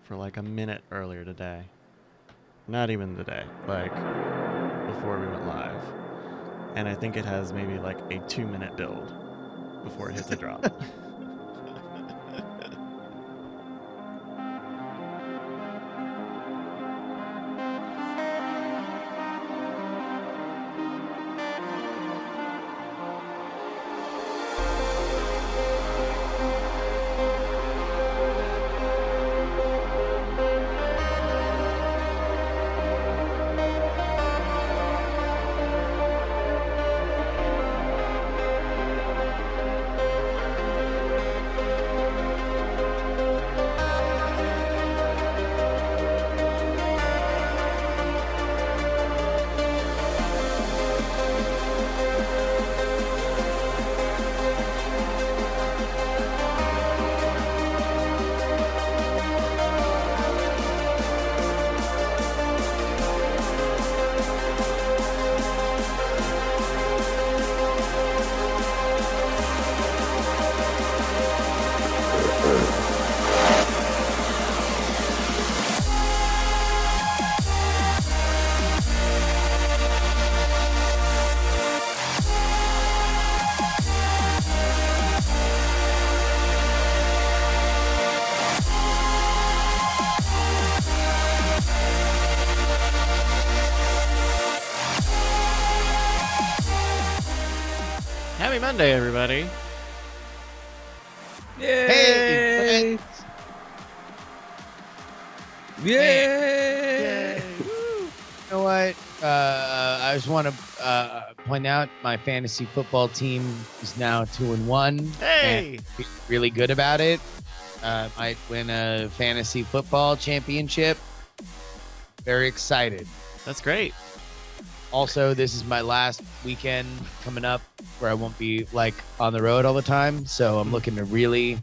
for like a minute earlier today. Not even the day, like before we went live. And I think it has maybe like a 2-minute build before it hits a drop. Happy Monday, everybody. Yay! Hey! Yay! You know what? I just want to point out my fantasy football team is now 2-1. Hey! And feel really good about it. Might win a fantasy football championship. Very excited. That's great. Also, this is my last weekend coming up where I won't be like on the road all the time. So I'm looking to really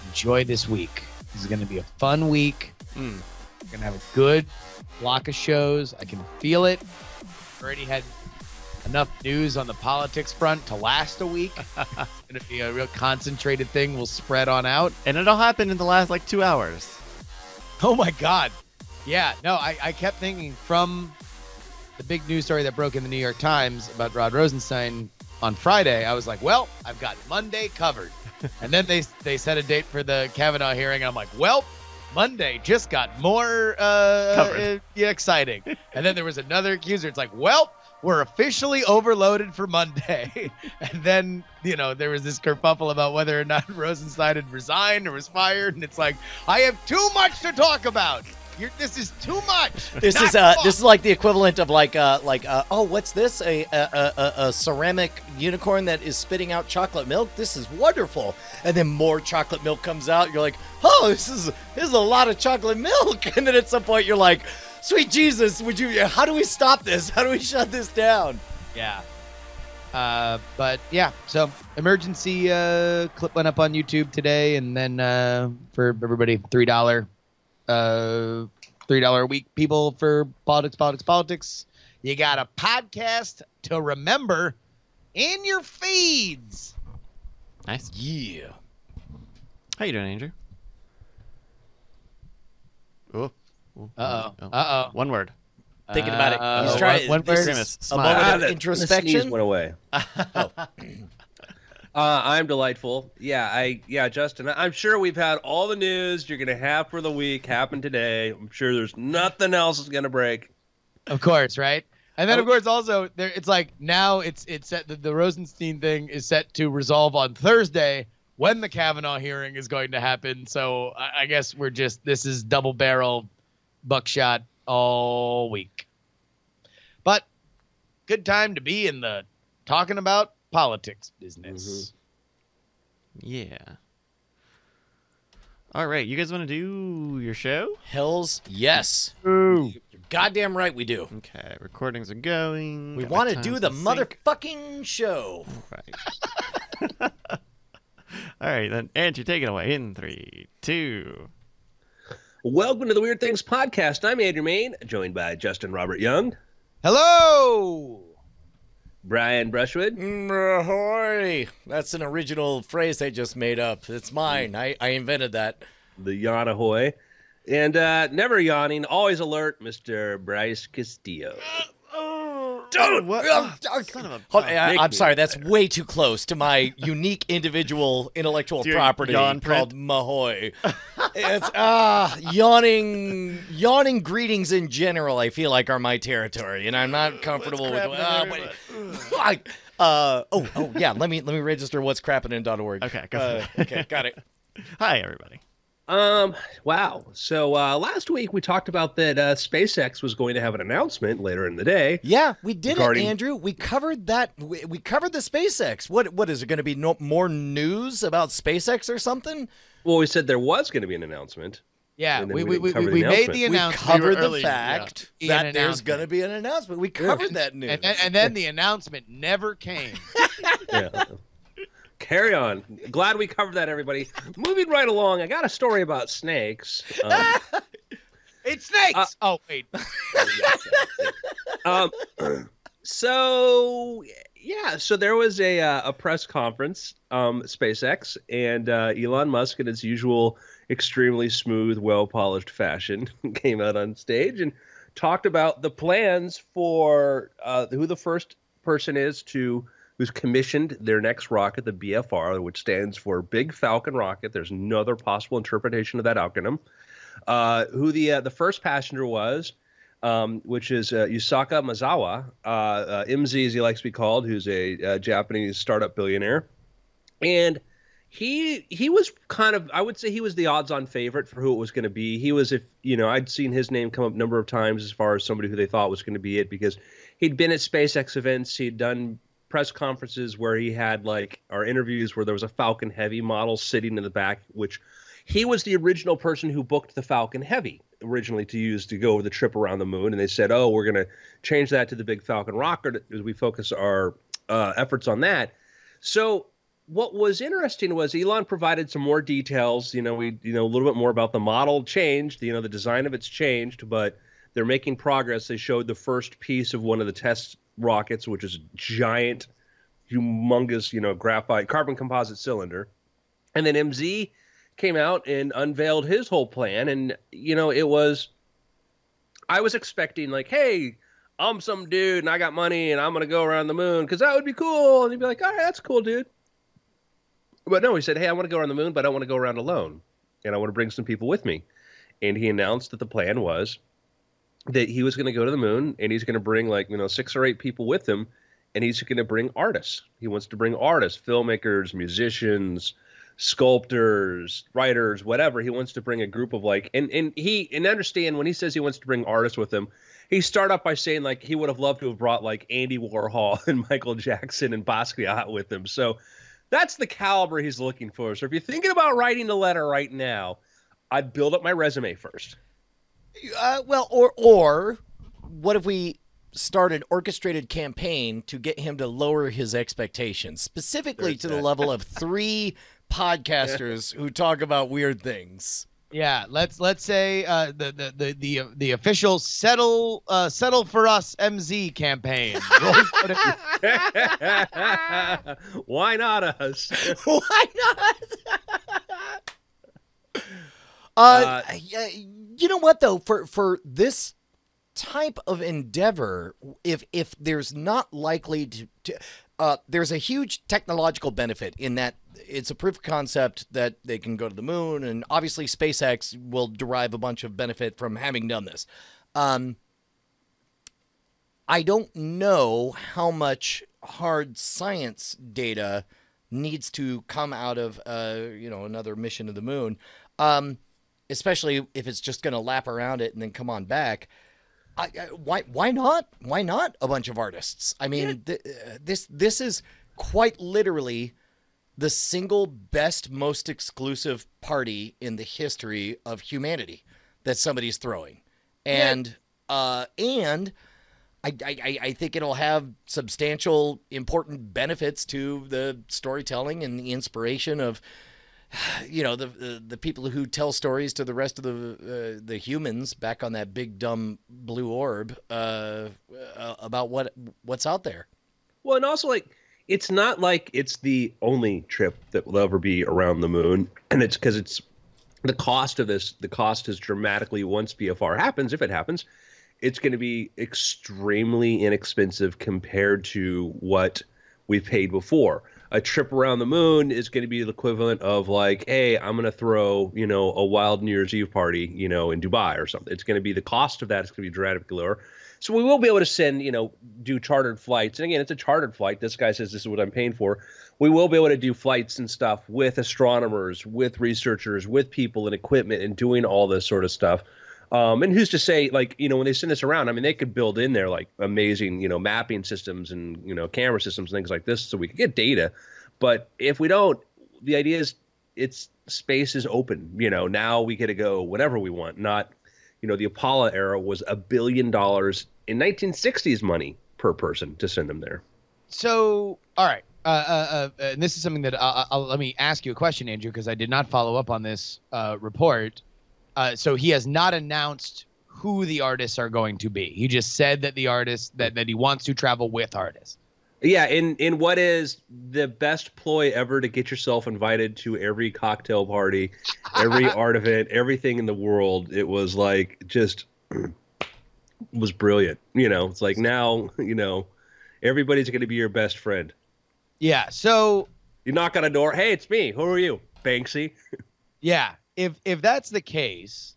enjoy this week. This is going to be a fun week. Mm. We're going to have a good block of shows. I can feel it. Already had enough news on the politics front to last a week. It's going to be a real concentrated thing. We'll spread on out. And it all happened in the last like 2 hours. Oh my God. Yeah, no, I kept thinking from the big news story that broke in the New York Times about Rod Rosenstein on Friday, I was like, well, I've got Monday covered. And then they set a date for the Kavanaugh hearing, and I'm like, well, Monday just got more exciting. And then there was another accuser. It's like, well, we're officially overloaded for Monday. And then, there was this kerfuffle about whether or not Rosenstein had resigned or was fired. And it's like, I have too much to talk about. This is too much. This is like the equivalent of oh, what's this? A ceramic unicorn that is spitting out chocolate milk. This is wonderful. And then more chocolate milk comes out. You're like, oh, this is a lot of chocolate milk. And then at some point you're like, sweet Jesus, how do we stop this? How do we shut this down? Yeah. But yeah, so emergency clip went up on YouTube today, and then for everybody, $3 a week people for politics. You got a podcast to remember in your feeds. Nice. Yeah. How you doing, Andrew? Oh. Uh-oh. One word. Thinking about it. He's One trying. word. Grimace. A Smile. moment of The introspection. sneeze went away. I'm delightful. Yeah, Justin. I'm sure we've had all the news you're gonna have for the week happen today. I'm sure there's nothing else is gonna break. Of course, right? And then, of course, also, it's like now it's set. The Rosenstein thing is set to resolve on Thursday when the Kavanaugh hearing is going to happen. So I guess this is double barrel buckshot all week. But good time to be in the talking about politics business. Yeah. All right, you guys want to do your show? Hells yes. Ooh. You're goddamn right we do. Okay, recordings are going. We Got want to my do times the in sync. motherfucking show. Right. All right, then Andrew, take it away in 3, 2. Welcome to the Weird Things Podcast. I'm Andrew Main, joined by Justin Robert Young, Hello. Brian Brushwood, Ahoy. That's an original phrase I just made up. It's mine. I invented that. the Yanahoy, And never yawning, always alert, Mr. Bryce Castillo. Dude, what? Son of a... I'm sorry, that's way too close to my unique individual intellectual Dude, property yawn print. called Mahoy. It's yawning greetings in general, I feel like are my territory, and I'm not comfortable with yeah, let me register what's crappinin.org. Okay, go for it. Okay, got it. Hi, everybody. Wow. So last week we talked about that SpaceX was going to have an announcement later in the day. Yeah, we did Regarding- it, Andrew. We covered that. We covered the SpaceX. What is it going to be? More news about SpaceX or something? Well, we said there was going to be an announcement. Yeah, And then we we didn't cover the made announcement. the We announcement. covered the early, fact yeah. that An there's announcement. going to be an announcement. We covered that news. And then the announcement never came. Yeah. Carry on. Glad we covered that, everybody. Moving right along, I got a story about snakes. It's snakes. Oh wait. So there was a press conference, SpaceX, and Elon Musk, in his usual extremely smooth, well-polished fashion, came out on stage and talked about the plans for who the first person is who's commissioned their next rocket, the BFR, which stands for Big Falcon Rocket. There's no other possible interpretation of that acronym. Who the first passenger was, which is Yusaka Mazawa, MZ as he likes to be called, who's a Japanese startup billionaire. And he was kind of, I would say he was the odds-on favorite for who it was going to be. He was, I'd seen his name come up a number of times as far as somebody who they thought was going to be it, because he'd been at SpaceX events, he'd done press conferences where he had our interviews where there was a Falcon Heavy model sitting in the back, which he was the original person who booked the Falcon Heavy originally to use to go over the trip around the moon. And they said, oh, we're going to change that to the Big Falcon rocket as we focus our efforts on that. So what was interesting was Elon provided some more details. A little bit more about the model changed. The design of it's changed, but they're making progress. They showed the first piece of one of the test rockets, which is a giant, humongous, graphite carbon composite cylinder. And then MZ came out and unveiled his whole plan. And, I was expecting hey, I'm some dude and I got money and I'm going to go around the moon because that would be cool. And he'd be like, all right, that's cool, dude. But no, he said, hey, I want to go around the moon, but I don't want to go around alone. And I want to bring some people with me. And he announced that the plan was that he was going to go to the moon and he's going to bring 6 or 8 people with him. And he's going to bring artists. He wants to bring artists, filmmakers, musicians, sculptors, writers, whatever. He wants to bring a group of and understand when he says he wants to bring artists with him, he started off by saying he would have loved to have brought Andy Warhol and Michael Jackson and Basquiat with him. So that's the caliber he's looking for. So if you're thinking about writing a letter right now, I'd build up my resume first. Or what if we start an orchestrated campaign to get him to lower his expectations, specifically to the level of 3 podcasters who talk about weird things? Yeah, let's say the official settle for us MZ campaign. Why not us? Why not? You know what though? For this type of endeavor, if there's not likely to there's a huge technological benefit in that it's a proof of concept that they can go to the moon, and obviously SpaceX will derive a bunch of benefit from having done this. I don't know how much hard science data needs to come out of another mission to the moon, especially if it's just going to lap around it and then come on back. Why not? Why not a bunch of artists? I mean, this is quite literally the single best, most exclusive party in the history of humanity that somebody's throwing, and I think it'll have substantial, important benefits to the storytelling and the inspiration of the people who tell stories to the rest of the humans back on that big dumb blue orb about what's out there. Well, and also it's not like it's the only trip that will ever be around the moon, and it's because it's the cost of this, the cost is dramatically, once BFR happens, if it happens, it's going to be extremely inexpensive compared to what we've paid before. A trip around the moon is going to be the equivalent of like, hey, I'm going to throw, a wild New Year's Eve party, in Dubai or something. It's going to be, the cost of that is going to be dramatically lower. So we will be able to send, do chartered flights. And again, it's a chartered flight. This guy says this is what I'm paying for. We will be able to do flights and stuff with astronomers, with researchers, with people and equipment and doing all this sort of stuff. And who's to say, like, when they send this around, I mean, they could build in there like amazing, mapping systems and, camera systems and things like this so we could get data. But if we don't, the idea is space is open. Now we get to go whenever we want. Not, the Apollo era was $1 billion in 1960s money per person to send them there. So, all right. And this is something that let me ask you a question, Andrew, because I did not follow up on this report. So he has not announced who the artists are going to be. He just said that the artists that he wants to travel with artists. Yeah, in what is the best ploy ever to get yourself invited to every cocktail party, every art event, everything in the world. It was like just was brilliant. It's like now, everybody's going to be your best friend. Yeah, so you knock on a door, hey, it's me. Who are you? Banksy. Yeah. If that's the case,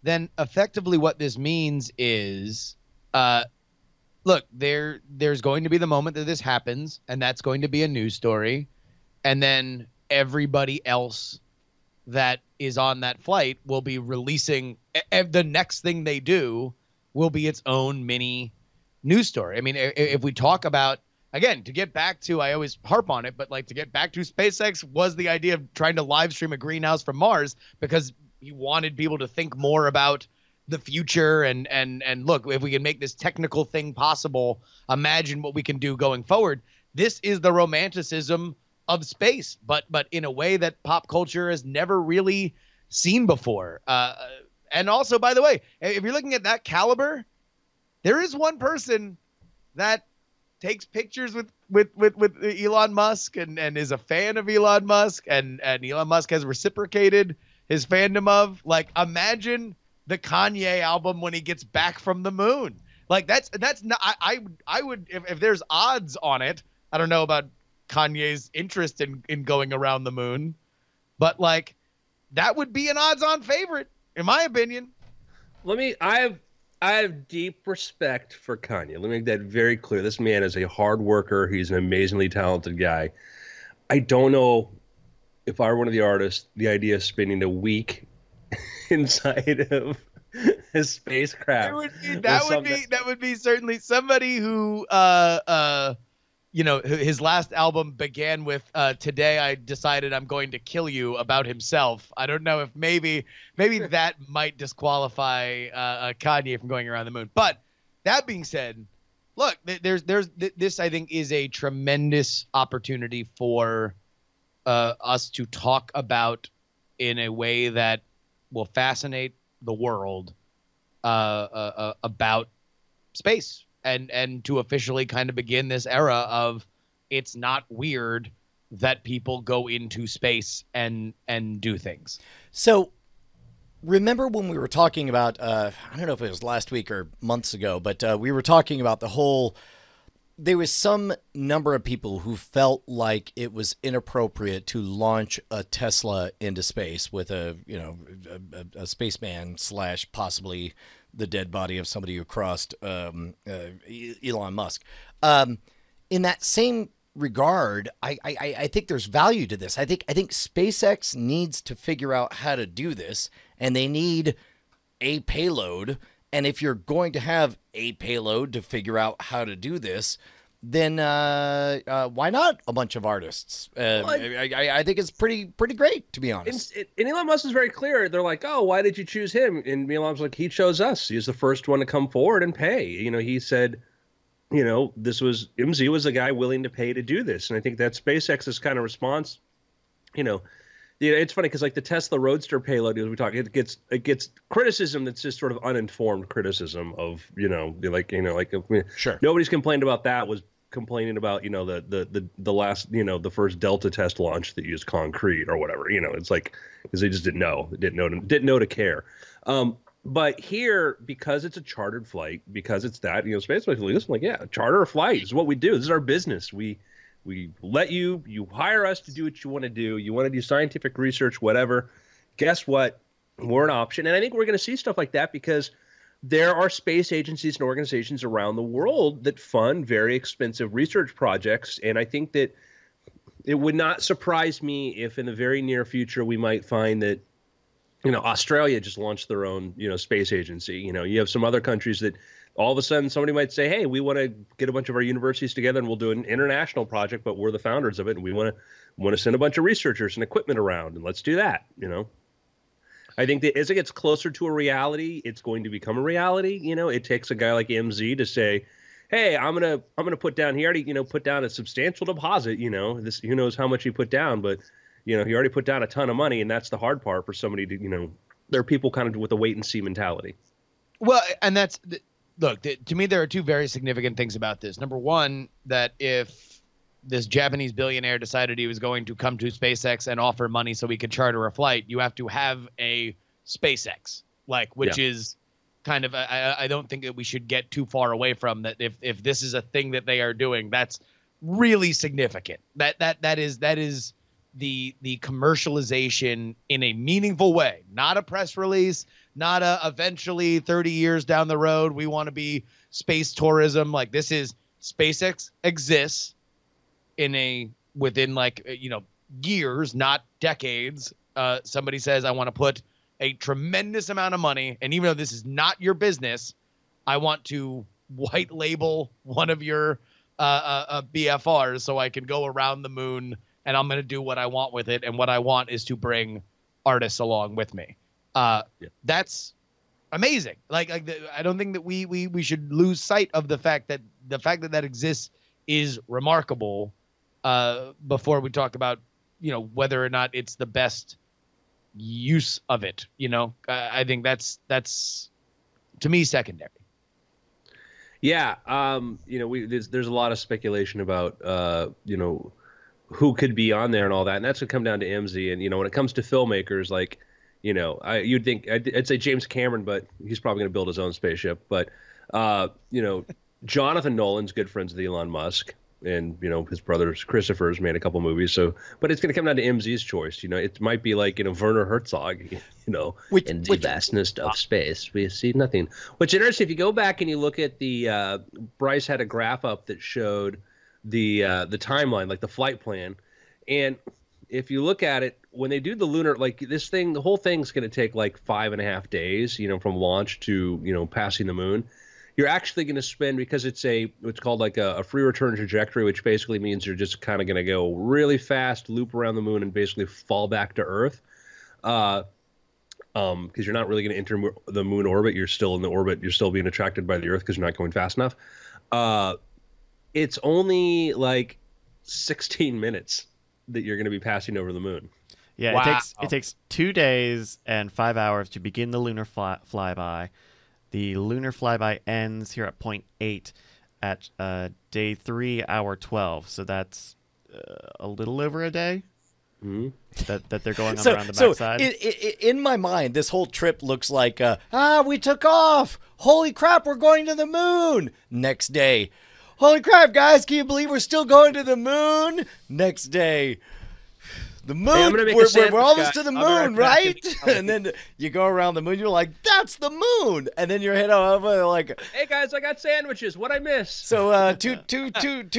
then effectively what this means is, look, there's going to be the moment that this happens, and that's going to be a news story, and then everybody else that is on that flight will be releasing the next thing they do will be its own mini news story. I mean, if we talk about, again, to get back to, I always harp on it, but like to get back to SpaceX was the idea of trying to live stream a greenhouse from Mars because he wanted people to think more about the future and look, if we can make this technical thing possible, imagine what we can do going forward. This is the romanticism of space, but in a way that pop culture has never really seen before. And also, by the way, if you're looking at that caliber, there is one person that takes pictures with Elon Musk and is a fan of Elon Musk and Elon Musk has reciprocated his fandom of, like, imagine the Kanye album when he gets back from the moon. Like that's not, I would, if there's odds on it, I don't know about Kanye's interest in going around the moon, but like that would be an odds on favorite in my opinion. I have deep respect for Kanye. Let me make that very clear. This man is a hard worker. He's an amazingly talented guy. I don't know if I were one of the artists, the idea of spending a week inside of a spacecraft. That would be certainly somebody who, his last album began with "Today I decided I'm going to kill you" about himself. I don't know if maybe that might disqualify Kanye from going around the moon. But that being said, look, this I think is a tremendous opportunity for us to talk about in a way that will fascinate the world about space and to officially kind of begin this era of it's not weird that people go into space and do things. So remember when we were talking about, I don't know if it was last week or months ago, but we were talking about the whole, there was some number of people who felt like it was inappropriate to launch a Tesla into space with a spaceman / possibly the dead body of somebody who crossed Elon Musk. In that same regard, I think there's value to this. I think SpaceX needs to figure out how to do this, and they need a payload. And if you're going to have a payload to figure out how to do this, then why not a bunch of artists? I think it's pretty great, to be honest. And Elon Musk is very clear. They're like, oh, why did you choose him? And Elon's like, he chose us. He's the first one to come forward and pay. He said, MZ was a guy willing to pay to do this. And I think that's SpaceX's kind of response. It's funny because like the Tesla Roadster payload, as we talk, it gets criticism that's just sort of uninformed criticism of, Sure. Nobody's complained about that. Was complaining about, the last, the first Delta test launch that used concrete or whatever. It's like, because they just didn't know to care. But here, because it's a chartered flight, because it's that, space flight, listen, like, yeah, charter a flight. This is what we do. This is our business. We let you hire us to do what you want to do. You want to do scientific research, whatever. Guess what? We're an option. And I think we're going to see stuff like that because there are space agencies and organizations around the world that fund very expensive research projects. And I think that it would not surprise me if in the very near future we might find that, Australia just launched their own, space agency. You have some other countries that all of a sudden somebody might say, hey, we want to get a bunch of our universities together and we'll do an international project, but we're the founders of it. And we want to send a bunch of researchers and equipment around, and let's do that. I think that as it gets closer to a reality, it's going to become a reality. It takes a guy like MZ to say, hey, I'm gonna put down, he already, put down a substantial deposit, this, who knows how much he put down, but he already put down a ton of money, and that's the hard part for somebody to, there are people kind of with a wait and see mentality. Well, and that's, look, to me, there are two very significant things about this. Number one, that if this Japanese billionaire decided he was going to come to SpaceX and offer money so we could charter a flight, you have to have a SpaceX, which is kind of, I don't think that we should get too far away from that. If this is a thing that they are doing, that's really significant. That is the commercialization in a meaningful way, not a press release, not a eventually 30 years down the road we want to be space tourism. Like, this is SpaceX exists within years, not decades. Somebody says, I want to put a tremendous amount of money, and even though this is not your business, I want to white label one of your BFRs so I can go around the moon, and I'm going to do what I want with it. And what I want is to bring artists along with me. That's amazing. I don't think that we should lose sight of the fact that that exists is remarkable. Before we talk about, whether or not it's the best use of it, I think that's to me secondary. Yeah. There's a lot of speculation about, who could be on there and all that. And that's going to come down to MZ. And, when it comes to filmmakers, you'd think, I'd say James Cameron, but he's probably going to build his own spaceship. But, Jonathan Nolan's good friends with Elon Musk. And, his brothers, Christopher's made a couple movies. So, but it's going to come down to MZ's choice. It might be like, Werner Herzog, in the vastness of space, we see nothing. What's interesting, if you go back and you look at the, Bryce had a graph up that showed the timeline, like the flight plan. And if you look at it, when they do the lunar, the whole thing's going to take 5.5 days, from launch to, passing the moon. You're actually going to spend, because it's called a free return trajectory, which basically means you're just kind of going to go really fast, loop around the moon, and basically fall back to Earth. Because you're not really going to enter the moon orbit. You're still in the orbit. You're still being attracted by the Earth because you're not going fast enough. It's only 16 minutes that you're going to be passing over the moon. Yeah, wow. It takes 2 days and 5 hours to begin the lunar flyby. The lunar flyby ends here at point 8 at day 3, hour 12. So that's a little over a day that they're going on around the backside. So in my mind, this whole trip looks like, we took off. Holy crap, we're going to the moon. Next day, holy crap, guys, can you believe we're still going to the moon? Next day, the moon, hey, we're almost to the moon, right? And then you go around the moon, you're like, that's the moon. And then you're hit over hey guys, I got sandwiches. What'd I miss? So 2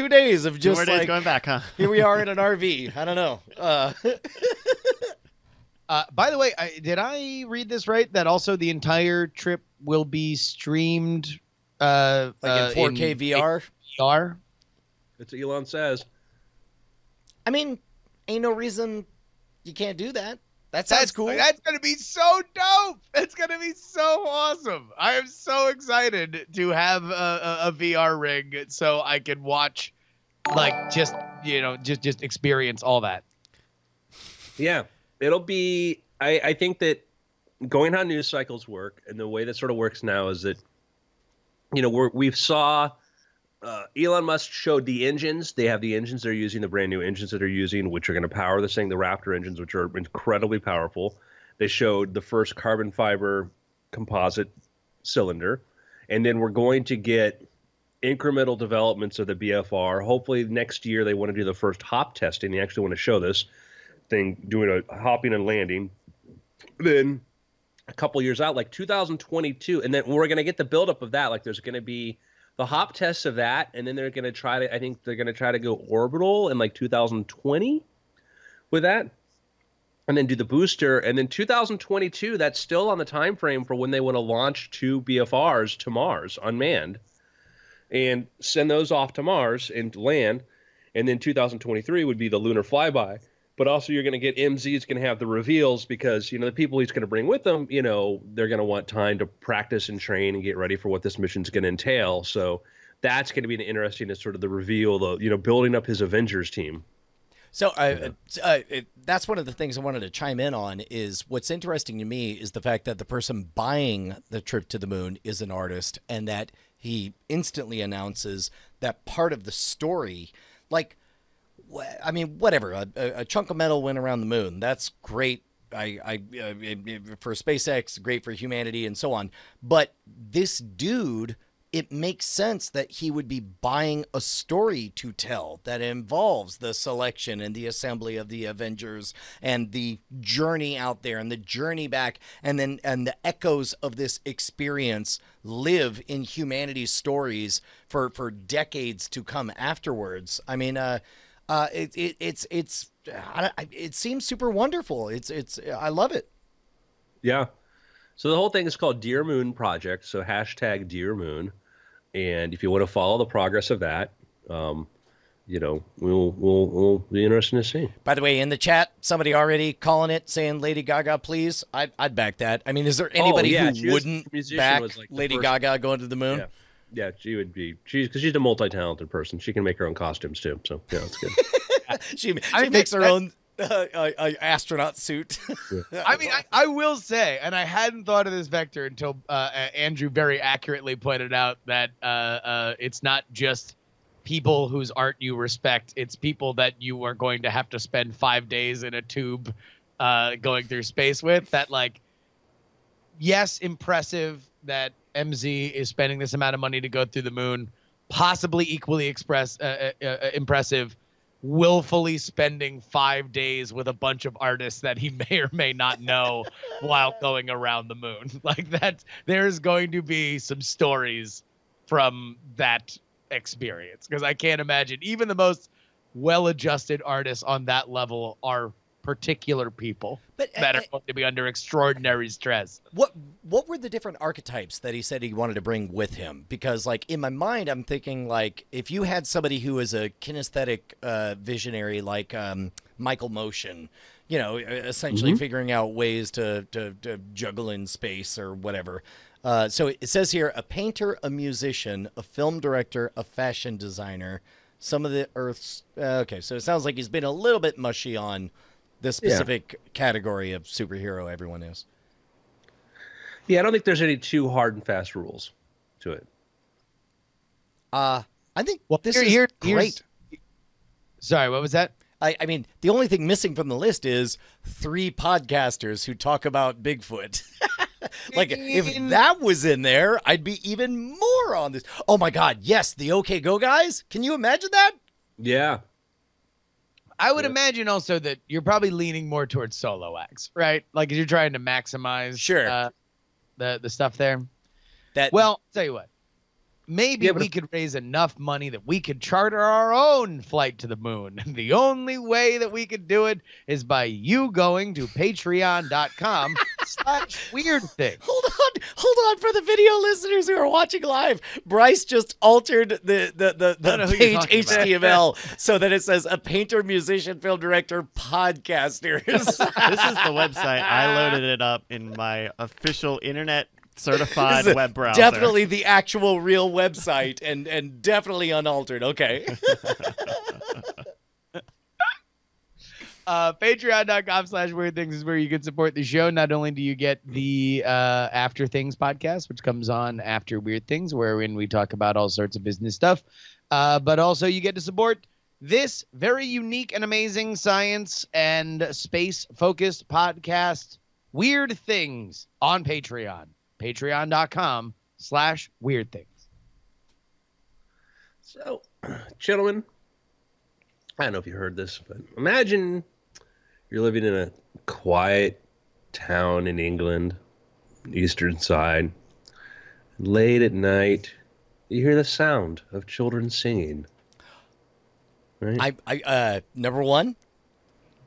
days of just 2 more days going back, huh? Here we are in an RV. I don't know. By the way, did I read this right? That also the entire trip will be streamed in 4K VR? VR? That's what Elon says. I mean, ain't no reason you can't do that. That's cool. That's going to be so dope. That's going to be so awesome. I am so excited to have a VR rig so I can watch, just experience all that. Yeah, it'll be, I think that going how news cycles work and the way that sort of works now is that, we saw Elon Musk showed the engines. They have the engines they're using, the brand new engines that they're using, which are going to power this thing, the Raptor engines, which are incredibly powerful. They showed the first carbon fiber composite cylinder. And then we're going to get incremental developments of the BFR. Hopefully next year they want to do the first hop testing. They actually want to show this thing doing a hopping and landing. Then a couple years out, like 2022, and then we're going to get the buildup of that. Like there's going to be the hop tests of that, and then they're going to try to, I think they're going to try to go orbital in like 2020 with that, and then do the booster. And then 2022, that's still on the time frame for when they want to launch 2 BFRs to Mars unmanned and send those off to Mars and land. And then 2023 would be the lunar flyby. But also you're going to get MZ is going to have the reveals because, the people he's going to bring with him, they're going to want time to practice and train and get ready for what this mission's going to entail. So that's going to be interesting as sort of the reveal, building up his Avengers team. So that's one of the things I wanted to chime in on is what's interesting to me is the fact that the person buying the trip to the moon is an artist and that he instantly announces that part of the story, like, I mean, whatever, a chunk of metal went around the moon. That's great. For SpaceX, great for humanity and so on. But this dude, it makes sense that he would be buying a story to tell that involves the selection and the assembly of the Avengers and the journey out there and the journey back. And the echoes of this experience live in humanity's stories for decades to come afterwards. I mean, it seems super wonderful. I love it. Yeah. So the whole thing is called Dear Moon Project. So hashtag Dear Moon. And if you want to follow the progress of that, we'll be interested to see. By the way, in the chat, somebody already calling it, saying Lady Gaga, please. I'd back that. I mean, is there anybody who wouldn't back Lady Gaga going to the moon? Yeah. Yeah, she would be. Because she's a multi-talented person. She can make her own costumes too. So yeah, that's good. she makes her own astronaut suit. I mean, I will say, and I hadn't thought of this vector until Andrew very accurately pointed out that it's not just people whose art you respect. It's people that you are going to have to spend 5 days in a tube going through space with. That, like, yes, impressive that MZ is spending this amount of money to go through the moon, possibly equally impressive, willfully spending 5 days with a bunch of artists that he may or may not know while going around the moon. Like that, there's going to be some stories from that experience, because I can't imagine even the most well-adjusted artists on that level are particular people that are going to be under extraordinary stress. What were the different archetypes that he said he wanted to bring with him? Because, like, in my mind, I'm thinking, like, if you had somebody who is a kinesthetic visionary like Michael Motion, essentially figuring out ways to juggle in space or whatever. So it says here, a painter, a musician, a film director, a fashion designer, some of the Earth's... okay, so it sounds like he's been a little bit mushy on the specific category of superhero everyone is. Yeah, I don't think there's any too hard and fast rules to it. I think this is great. Sorry, what was that? I mean, the only thing missing from the list is 3 podcasters who talk about Bigfoot. Like, if that was in there, I'd be even more on this. Oh, my God. Yes, the OK Go guys. Can you imagine that? Yeah. I would imagine also that you're probably leaning more towards solo acts, right? Like, you're trying to maximize the stuff there. Well, tell you what. Maybe we could raise enough money that we could charter our own flight to the moon. The only way that we could do it is by you going to patreon.com/weirdthing. Hold on for the video listeners who are watching live. Bryce just altered the page HTML so that it says a painter, musician, film director, podcasters. This is the website. I loaded it up in my official internet certified web browser. Definitely the actual real website and definitely unaltered. Okay. Patreon.com/Weird Things is where you can support the show. Not only do you get the After Things podcast, which comes on after Weird Things, wherein we talk about all sorts of business stuff, but also you get to support this very unique and amazing science and space-focused podcast, Weird Things, on Patreon. Patreon.com/Weird Things. So, gentlemen, I don't know if you heard this, but imagine you're living in a quiet town in England, eastern side. Late at night, you hear the sound of children singing. Right? Number one,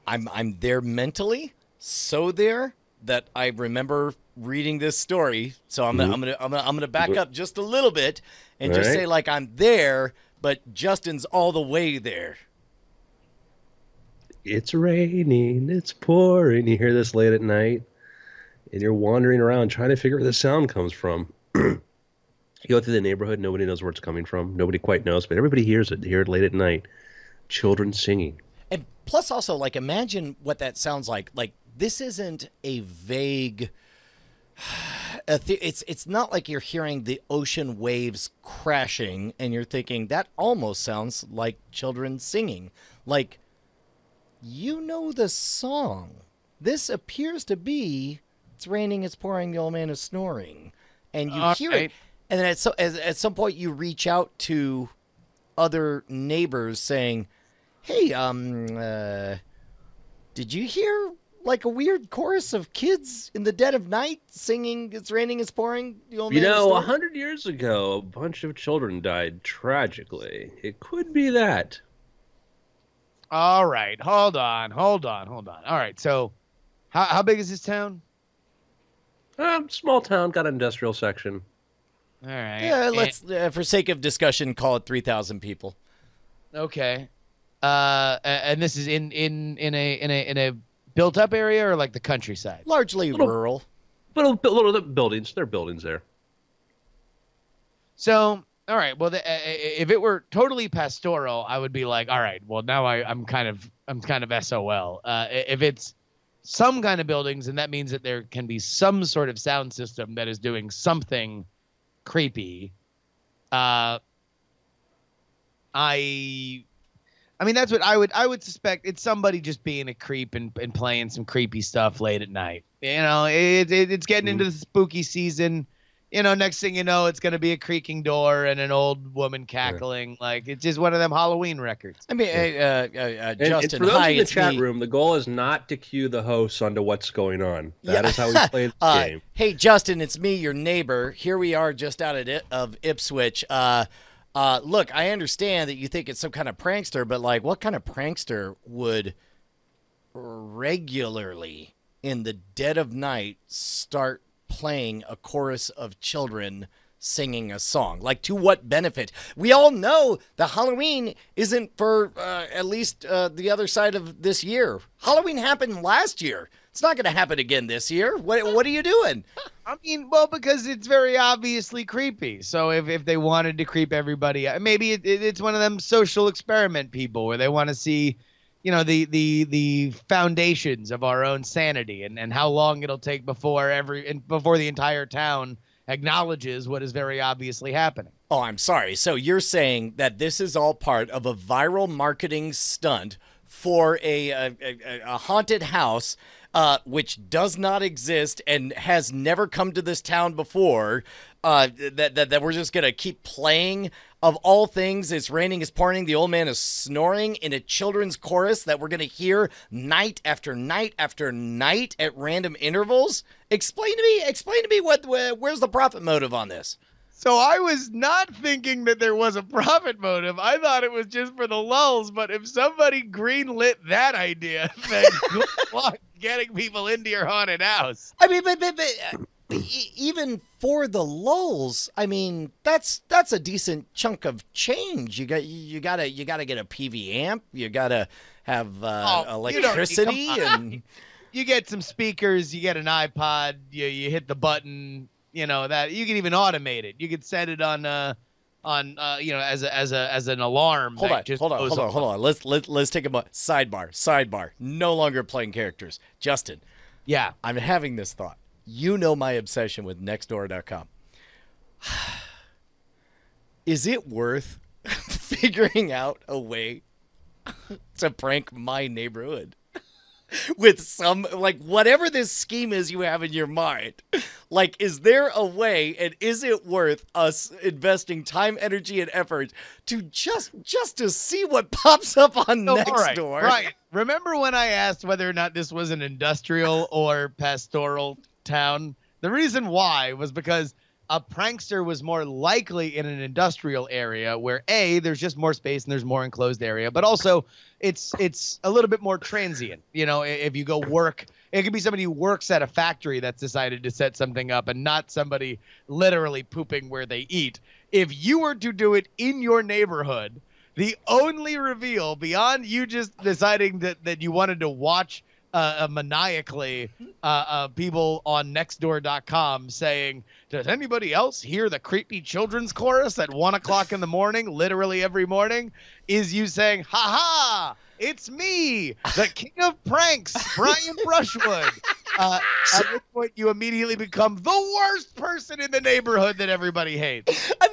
I'm there mentally, so there that I remember reading this story. So I'm gonna back up just a little bit and just say like I'm there, but Justin's all the way there. It's raining, it's pouring. You hear this late at night, and you're wandering around trying to figure where the sound comes from. You go through the neighborhood, nobody knows where it's coming from. Nobody quite knows, but everybody hears it. They hear it late at night. Children singing. And plus also, like, imagine what that sounds like. Like, this isn't a vague... It's not like you're hearing the ocean waves crashing and you're thinking, that almost sounds like children singing. Like, you know the song. This appears to be, it's raining, it's pouring, the old man is snoring. And you hear it. And then at some point you reach out to other neighbors saying, hey, did you hear like a weird chorus of kids in the dead of night singing "It's raining, it's pouring"? The old man is snoring? 100 years ago, a bunch of children died tragically. It could be that. All right, hold on. All right, so how big is this town? Small town, got an industrial section. All right. Yeah, let's, for sake of discussion, call it 3,000 people. Okay. And this is in a built up area or like the countryside? Largely rural. Little buildings. There are buildings there. So, all right. Well, if it were totally pastoral, I would be like, all right. Well, now I'm kind of SOL. If it's some kind of buildings, and that means that there can be some sort of sound system that is doing something creepy. I mean, that's what I would suspect. It's somebody just being a creep and playing some creepy stuff late at night. You know, it's getting into the spooky season. You know, next thing you know, it's going to be a creaking door and an old woman cackling. Yeah. Like, it's just one of them Halloween records. I mean, Justin, and for those hi, in the chat room, the goal is not to cue the hosts onto what's going on. That is how we play the game. Hey, Justin, it's me, your neighbor. Here we are just out of Ipswich. Look, I understand that you think it's some kind of prankster, but, like, what kind of prankster would regularly, in the dead of night, start playing a chorus of children singing a song? Like, to what benefit? We all know that Halloween isn't for at least the other side of this year. Halloween happened last year. It's not going to happen again this year. What are you doing? I mean, well, because it's very obviously creepy. So if they wanted to creep everybody, maybe it's one of them social experiment people where they want to see, you know, the foundations of our own sanity and how long it'll take before the entire town acknowledges what is very obviously happening. Oh, I'm sorry. So you're saying that this is all part of a viral marketing stunt for a haunted house, which does not exist and has never come to this town before, that we're just going to keep playing. Of all things, it's raining, it's pouring, the old man is snoring in a children's chorus that we're going to hear night after night after night at random intervals? Explain to me where's the profit motive on this? So I was not thinking that there was a profit motive. I thought it was just for the lulz, but if somebody greenlit that idea, then good luck getting people into your haunted house. I mean, but even for the lulz, I mean, that's a decent chunk of change. You gotta get a PV amp. You gotta have electricity, and you get some speakers. You get an iPod. You hit the button. You know that you can even automate it. You could set it on as an alarm. Hold that on, just hold goes on, off. hold on. Let's take a sidebar. No longer playing characters. Justin, Yeah. I'm having this thought. You know my obsession with Nextdoor.com. Is it worth figuring out a way to prank my neighborhood with some, like, whatever this scheme is you have in your mind? Like, is there a way, and is it worth us investing time, energy, and effort to just to see what pops up on Oh, all right, Nextdoor? Right. Remember when I asked whether or not this was an industrial or pastoral town? The reason why was because a prankster was more likely in an industrial area where A, there's just more space and there's more enclosed area, but also it's a little bit more transient. You know, if you go work, it could be somebody who works at a factory that's decided to set something up and not somebody literally pooping where they eat. If you were to do it in your neighborhood, the only reveal beyond you just deciding that you wanted to watch maniacally people on Nextdoor.com saying, does anybody else hear the creepy children's chorus at 1 o'clock in the morning, literally every morning, is you saying, ha ha, it's me, the king of pranks, Brian Brushwood. At which point you immediately become the worst person in the neighborhood that everybody hates. I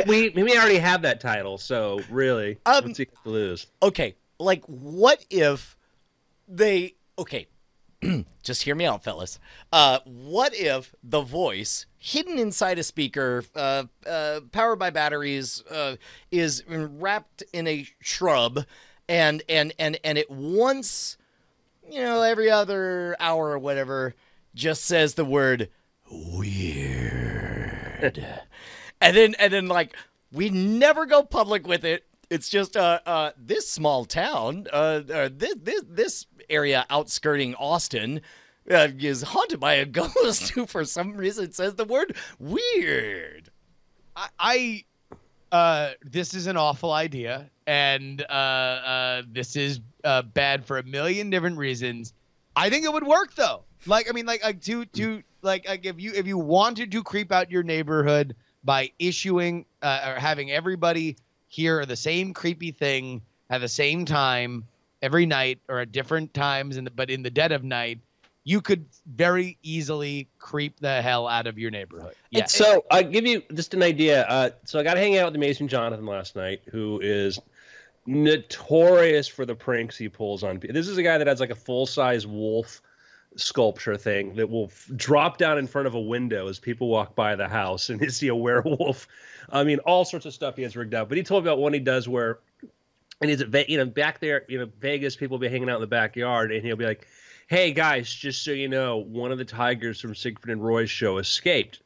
mean, we already have that title, so really, what's he got to lose? okay, like, what if they... Okay, just hear me out, fellas. What if the voice hidden inside a speaker, powered by batteries, is wrapped in a shrub, and it once, every other hour or whatever, just says the word weird, and then like we never go public with it. It's just this small town, this area outskirting Austin is haunted by a ghost who for some reason says the word weird. This is an awful idea, and this is bad for a million different reasons. I think it would work though. If you wanted to creep out your neighborhood by issuing or having everybody hear the same creepy thing at the same time every night or at different times, but in the dead of night, you could very easily creep the hell out of your neighborhood. Yeah. So I'll give you just an idea. So I got to hang out with Mason Jonathan last night, who is notorious for the pranks he pulls on. This is a guy that has like a full-size wolf sculpture thing that will drop down in front of a window as people walk by the house and see a werewolf. I mean, all sorts of stuff he has rigged out. But he told me about one he does where, and he's at, back there, Vegas, people will be hanging out in the backyard, and he'll be like, hey guys, just so you know, one of the tigers from Siegfried and Roy's show escaped.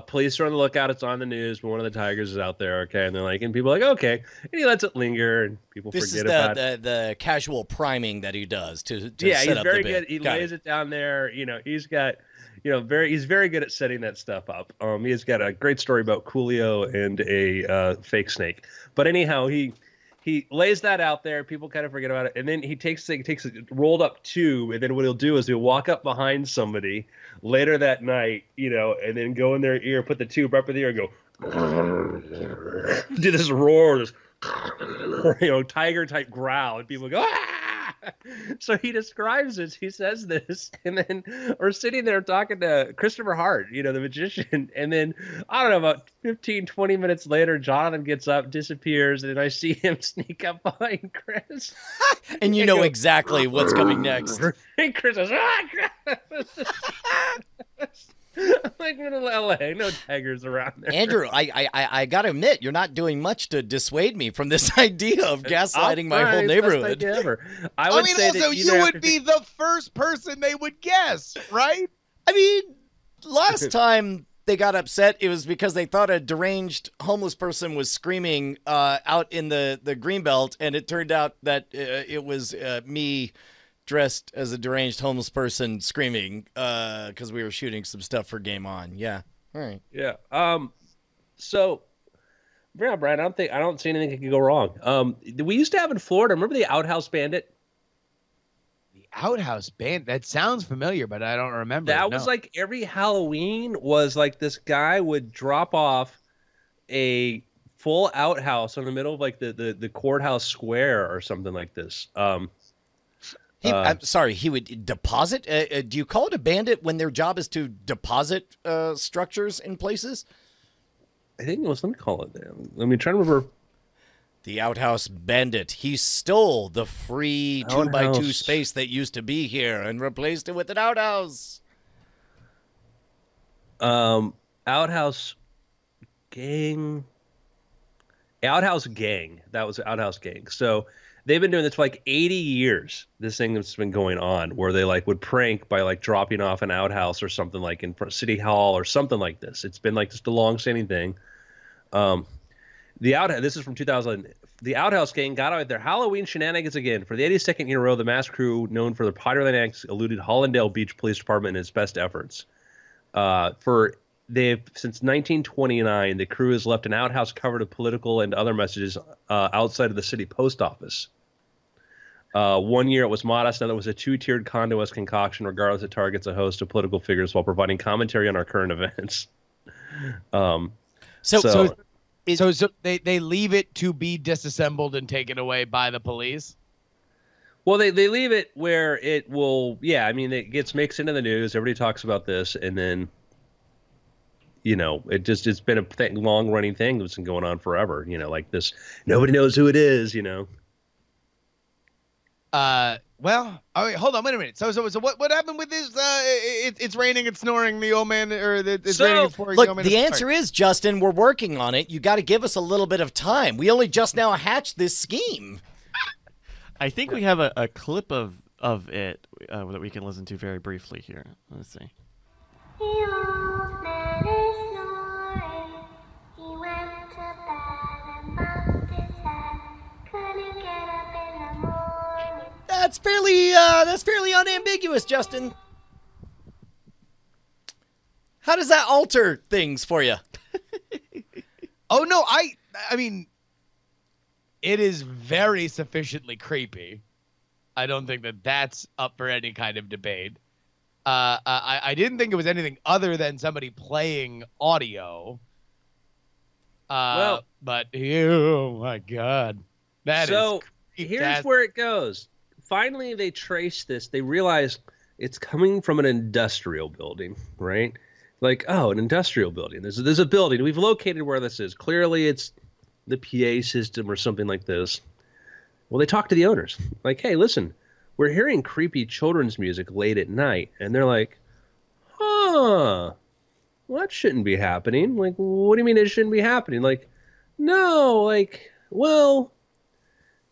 Please are on the lookout. It's on the news, but one of the tigers is out there. Okay. And they're like, and people are like, okay. And he lets it linger and people forget about it. The casual priming that he does to yeah, set he's up very the good. bit. He lays it down there. He's got, he's very good at setting that stuff up. He's got a great story about Coolio and a fake snake. But anyhow, he lays that out there. People kind of forget about it. And then he takes a rolled up tube. And then what he'll do is he'll walk up behind somebody later that night, and then go in their ear, put the tube up in the ear and go, do this roar, this, tiger type growl. And people go, ah! So he describes this. He says this. And then we're sitting there talking to Christopher Hart, the magician. And then, I don't know, about 15, 20 minutes later, Jonathan gets up, disappears, and I see him sneak up behind Chris. And you know exactly what's coming next. And Chris goes, I'm like, middle of LA, no tigers around there. Andrew, I gotta admit, you're not doing much to dissuade me from this idea of gaslighting my whole neighborhood. I would say also, you would be the first person they would guess, right? I mean, last time they got upset, it was because they thought a deranged homeless person was screaming out in the Greenbelt, and it turned out that it was me dressed as a deranged homeless person screaming because we were shooting some stuff for Game On. Yeah. All right. Yeah. So, Brian, I don't see anything that could go wrong. We used to have in Florida, remember the Outhouse Bandit? The Outhouse Bandit? That sounds familiar, but I don't remember. That was like every Halloween was like this guy would drop off a full outhouse in the middle of like the courthouse square or something like this. I'm sorry, he would deposit? Do you call it a bandit when their job is to deposit structures in places? I think it was, let me call it that. Let me try to remember. The outhouse bandit. He stole the free 2x2 Outhouse. space that used to be here and replaced it with an outhouse. Outhouse gang. Outhouse gang. That was Outhouse gang. So they've been doing this for like 80 years. This thing that's been going on where they like would prank by like dropping off an outhouse or something like in front of City Hall or something like this. It's been like just a long-standing thing. This is from 2000. The Outhouse gang got out their Halloween shenanigans again. For the 82nd year in a row, the masked crew, known for their Potterland acts, eluded Hollandale Beach Police Department in its best efforts. Since 1929, the crew has left an outhouse covered with political and other messages outside of the city post office. One year it was modest, another was a two-tiered condo-esque concoction, regardless it targets a host of political figures while providing commentary on our current events. So they leave it to be disassembled and taken away by the police. Well, they leave it where it will, yeah, I mean, it gets mixed into the news. Everybody talks about this, and then, it's been a long-running thing that's been going on forever, like this, nobody knows who it is, Well, all right, hold on, wait a minute. So what happened with this? It's raining and snoring. The old man, or it's raining and snoring. Look, the answer is, Justin, we're working on it. You got to give us a little bit of time. We only just now hatched this scheme. I think we have a clip of it that we can listen to very briefly here. Let's see. The old man is snoring. He went to bed and bumped his head. Couldn't get up in the morning. That's fairly unambiguous, Justin. How does that alter things for you? Oh no, I mean, it is very sufficiently creepy. I don't think that that's up for any kind of debate. I didn't think it was anything other than somebody playing audio. But oh my god, So here's where it goes. Finally, they trace this. They realize it's coming from an industrial building, right? Like, oh, an industrial building. There's a building. We've located where this is. Clearly, it's the PA system or something like this. Well, they talk to the owners. Like, hey, listen, we're hearing creepy children's music late at night. And they're like, well, that shouldn't be happening. Like, what do you mean it shouldn't be happening? Like, no, like, well,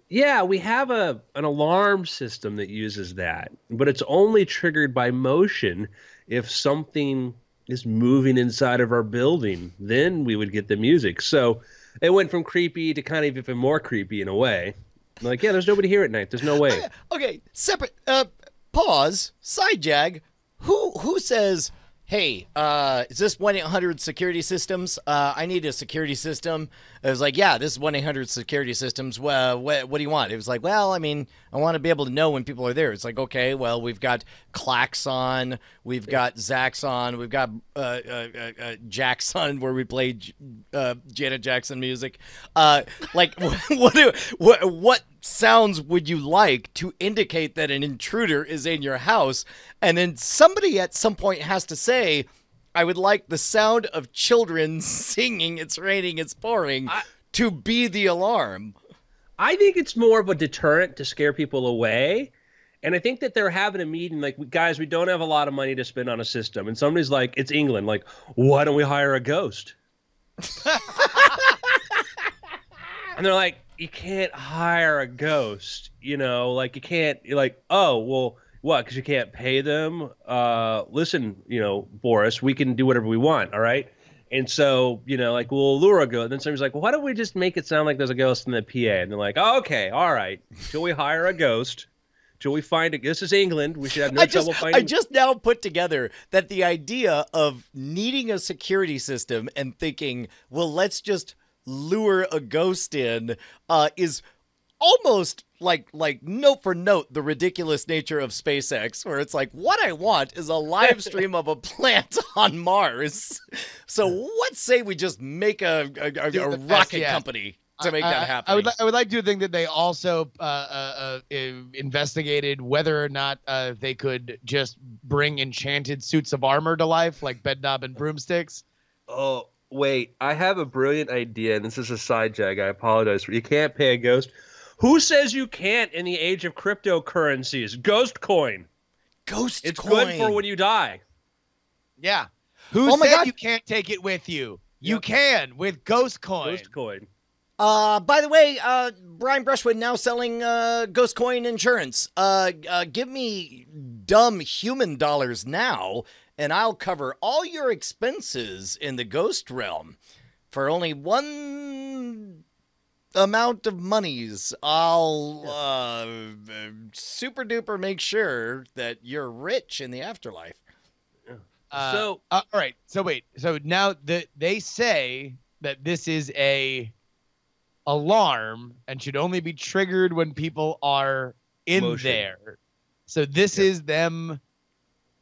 yeah, we have an alarm system that uses that, but it's only triggered by motion if something is moving inside of our building. Then we would get the music. So it went from creepy to kind of even more creepy in a way. Like, yeah, there's nobody here at night. There's no way. Okay, separate. Pause. Side jag. Who says, hey, is this 1-800 security systems? I need a security system. It was like, yeah, this is 1-800 security systems. Well, what do you want? It was like, well, I mean, I want to be able to know when people are there. It's like, okay, well, we've got Klaxon, we've got Zaxxon, we've got Jackson, where we play Janet Jackson music. Like, what sounds would you like to indicate that an intruder is in your house? And then somebody at some point has to say, I would like the sound of children singing It's Raining, It's Pouring to be the alarm. I think it's more of a deterrent to scare people away. And I think that they're having a meeting like, guys, we don't have a lot of money to spend on a system. And somebody's like, it's England. Like, why don't we hire a ghost? And they're like, you can't hire a ghost, like you can't, you're like, oh, well, what? Because you can't pay them? Listen, Boris, we can do whatever we want, all right? And so, like, we'll lure a ghost. And then somebody's like, well, why don't we just make it sound like there's a ghost in the PA? And they're like, oh, okay, all right. Till we hire a ghost, till we find it. This is England. We should have no trouble finding. I just now put together that the idea of needing a security system and thinking, well, let's just lure a ghost in is almost like note for note the ridiculous nature of SpaceX, where it's like, what I want is a live stream of a plant on Mars. So what say we just make a rocket company to make that happen? I would like to think that they also investigated whether or not they could just bring enchanted suits of armor to life, like Bedknob and broomsticks. Oh, wait. I have a brilliant idea, and this is a side jag. I apologize. You can't pay a ghost. Who says you can't in the age of cryptocurrencies? Ghost coin. It's good for when you die. Yeah. Who said you can't take it with you? You can with Ghost Coin. Ghost coin. By the way, Brian Brushwood now selling Ghost Coin insurance. Give me dumb human dollars now, and I'll cover all your expenses in the ghost realm for only one amount of monies. I'll super duper make sure that you're rich in the afterlife. All right. So wait. So now they say that this is a alarm and should only be triggered when people are in there. So this is them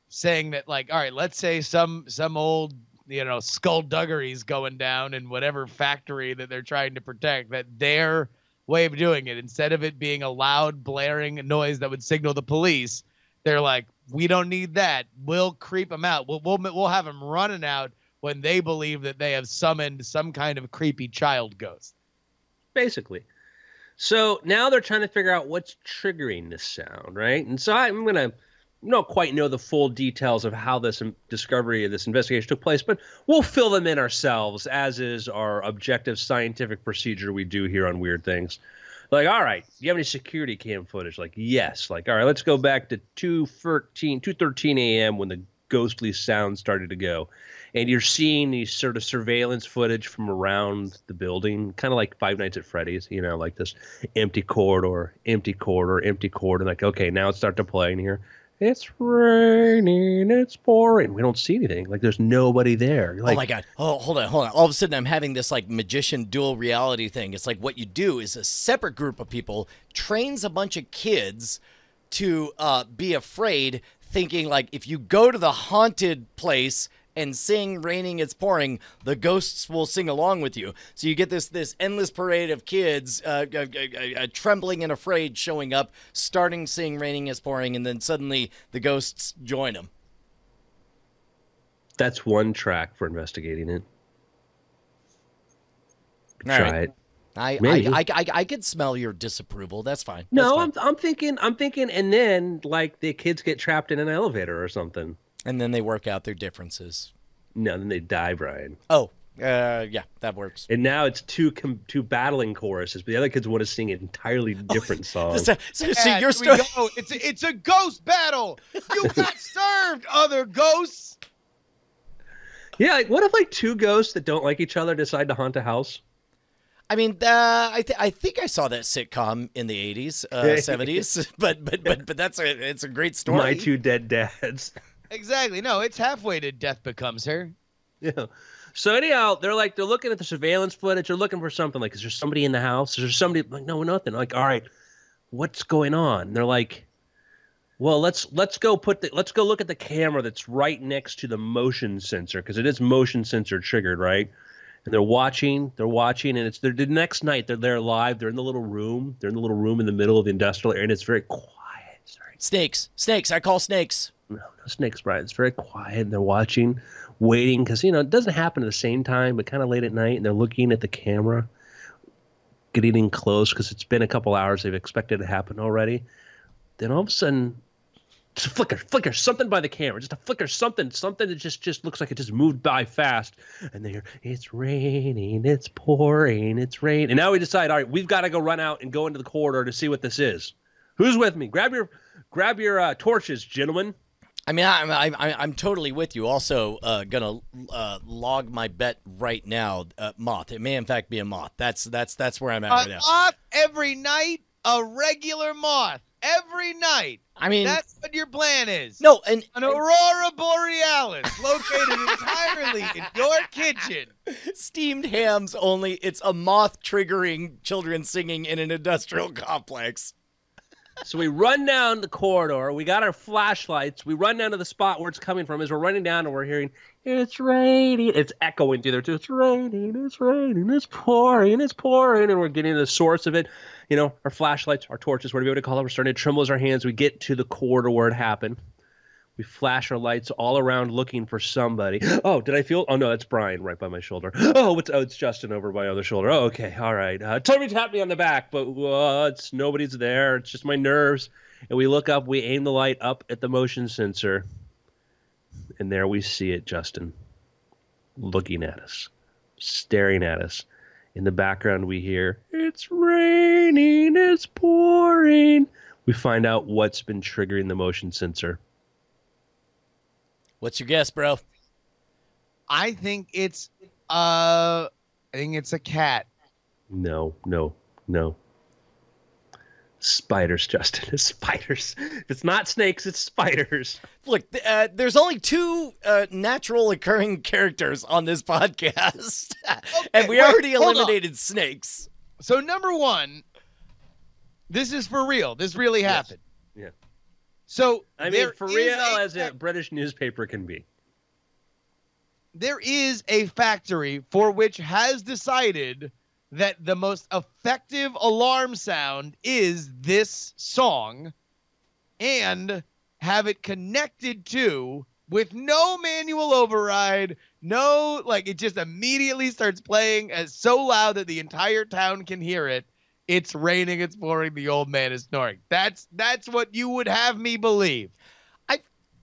saying that, like, all right, let's say some old, skullduggery's going down in whatever factory that they're trying to protect, that their way of doing it, instead of it being a loud blaring noise that would signal the police, they're like, we don't need that. We'll creep them out. We'll have them running out when they believe that they have summoned some kind of creepy child ghost. Basically. So now they're trying to figure out what's triggering this sound, right? And so I'm going to don't quite know the full details of how this discovery of this investigation took place, but we'll fill them in ourselves, as is our objective scientific procedure we do here on Weird Things. Like, all right, do you have any security cam footage? Like, yes. Like, all right, let's go back to 2:13 a.m. when the ghostly sound started to go. And you're seeing these sort of surveillance footage from around the building, kind of like Five Nights at Freddy's, like this empty corridor. Like, okay, now it's starting to play in here. It's raining, it's pouring. We don't see anything. Like, there's nobody there. Like, oh, my God. Oh, hold on. All of a sudden, I'm having this, like, magician dual reality thing. It's like what you do is a separate group of people trains a bunch of kids to be afraid, thinking, like, if you go to the haunted place and sing Raining It's Pouring, the ghosts will sing along with you. So you get this endless parade of kids trembling and afraid showing up, starting sing Raining It's Pouring, and then suddenly the ghosts join them. That's one track for investigating it. All Try right. it. I could smell your disapproval. That's fine. No, That's fine. I'm thinking, and then like the kids get trapped in an elevator or something. And then they work out their differences. No, then they die, Brian. Oh, yeah, that works. And now it's two battling choruses, but the other kids want to sing an entirely different song. So you're still it's a ghost battle. You got served, other ghosts. Yeah, like, what if like two ghosts that don't like each other decide to haunt a house? I mean, I think I saw that sitcom in the 80s, 70s, but it's a great story. My Two Dead Dads. Exactly. No, it's halfway to Death Becomes Her. Yeah. So anyhow, they're looking at the surveillance footage. They're looking for something. Like, is there somebody in the house? Is there somebody? Like, no, nothing. Like, all right, what's going on? And they're like, well, let's go look at the camera that's right next to the motion sensor, because it is motion sensor triggered, right? And they're watching, and it's the next night they're there live. They're in the little room. They're in the little room in the middle of the industrial area, and it's very quiet. Snakes. I call snakes. No snakes, Brian. It's very quiet, and they're watching, waiting, because it doesn't happen at the same time, but kind of late at night, and they're looking at the camera, getting in close because it's been a couple hours. They've expected it to happen already. Then all of a sudden, just a flicker, something by the camera, just a flicker, something that just looks like it just moved by fast, and they hear, it's raining, it's pouring, it's raining, and now we decide, all right, we've got to go run out and go into the corridor to see what this is. Who's with me? Grab your torches, gentlemen. I mean, I'm totally with you. Also, gonna log my bet right now. Moth. It may in fact be a moth. That's where I'm at right now. A moth every night. A regular moth every night. I mean, That's what your plan is. no, and An aurora borealis located entirely in your kitchen. steamed hams only. It's a moth triggering children singing in an industrial complex. So we run down the corridor. We got our flashlights. We run down to the spot where it's coming from. As we're running down, and we're hearing, "It's raining." It's echoing through there too. It's raining. It's raining. It's pouring. It's pouring. And we're getting to the source of it. You know, our flashlights, our torches, whatever you want to call it. We're starting to tremble as our hands. We get to the corridor where it happened. We flash our lights all around looking for somebody. Oh, did I feel? Oh, no, that's Brian right by my shoulder. It's Justin over my other shoulder. Oh, okay, all right. Toby tapped me on the back, but nobody's there. It's just my nerves. And we look up. We aim the light up at the motion sensor. And there we see it, Justin, looking at us, staring at us. In the background, we hear, "It's raining. It's pouring." We find out what's been triggering the motion sensor. What's your guess, bro? I think it's a cat. No. Spiders, Justin. It's spiders. If it's not snakes, it's spiders. Look, there's only two natural occurring characters on this podcast, and we wait, already hold on. eliminated snakes. So number one, this is for real. This really happened. Yeah. So I mean, there for is real as a British newspaper can be. there is a factory for which has decided that the most effective alarm sound is this song, and have it connected to, with no manual override, no, like, it just immediately starts playing as so loud that the entire town can hear it. It's raining, it's pouring, the old man is snoring. That's what you would have me believe.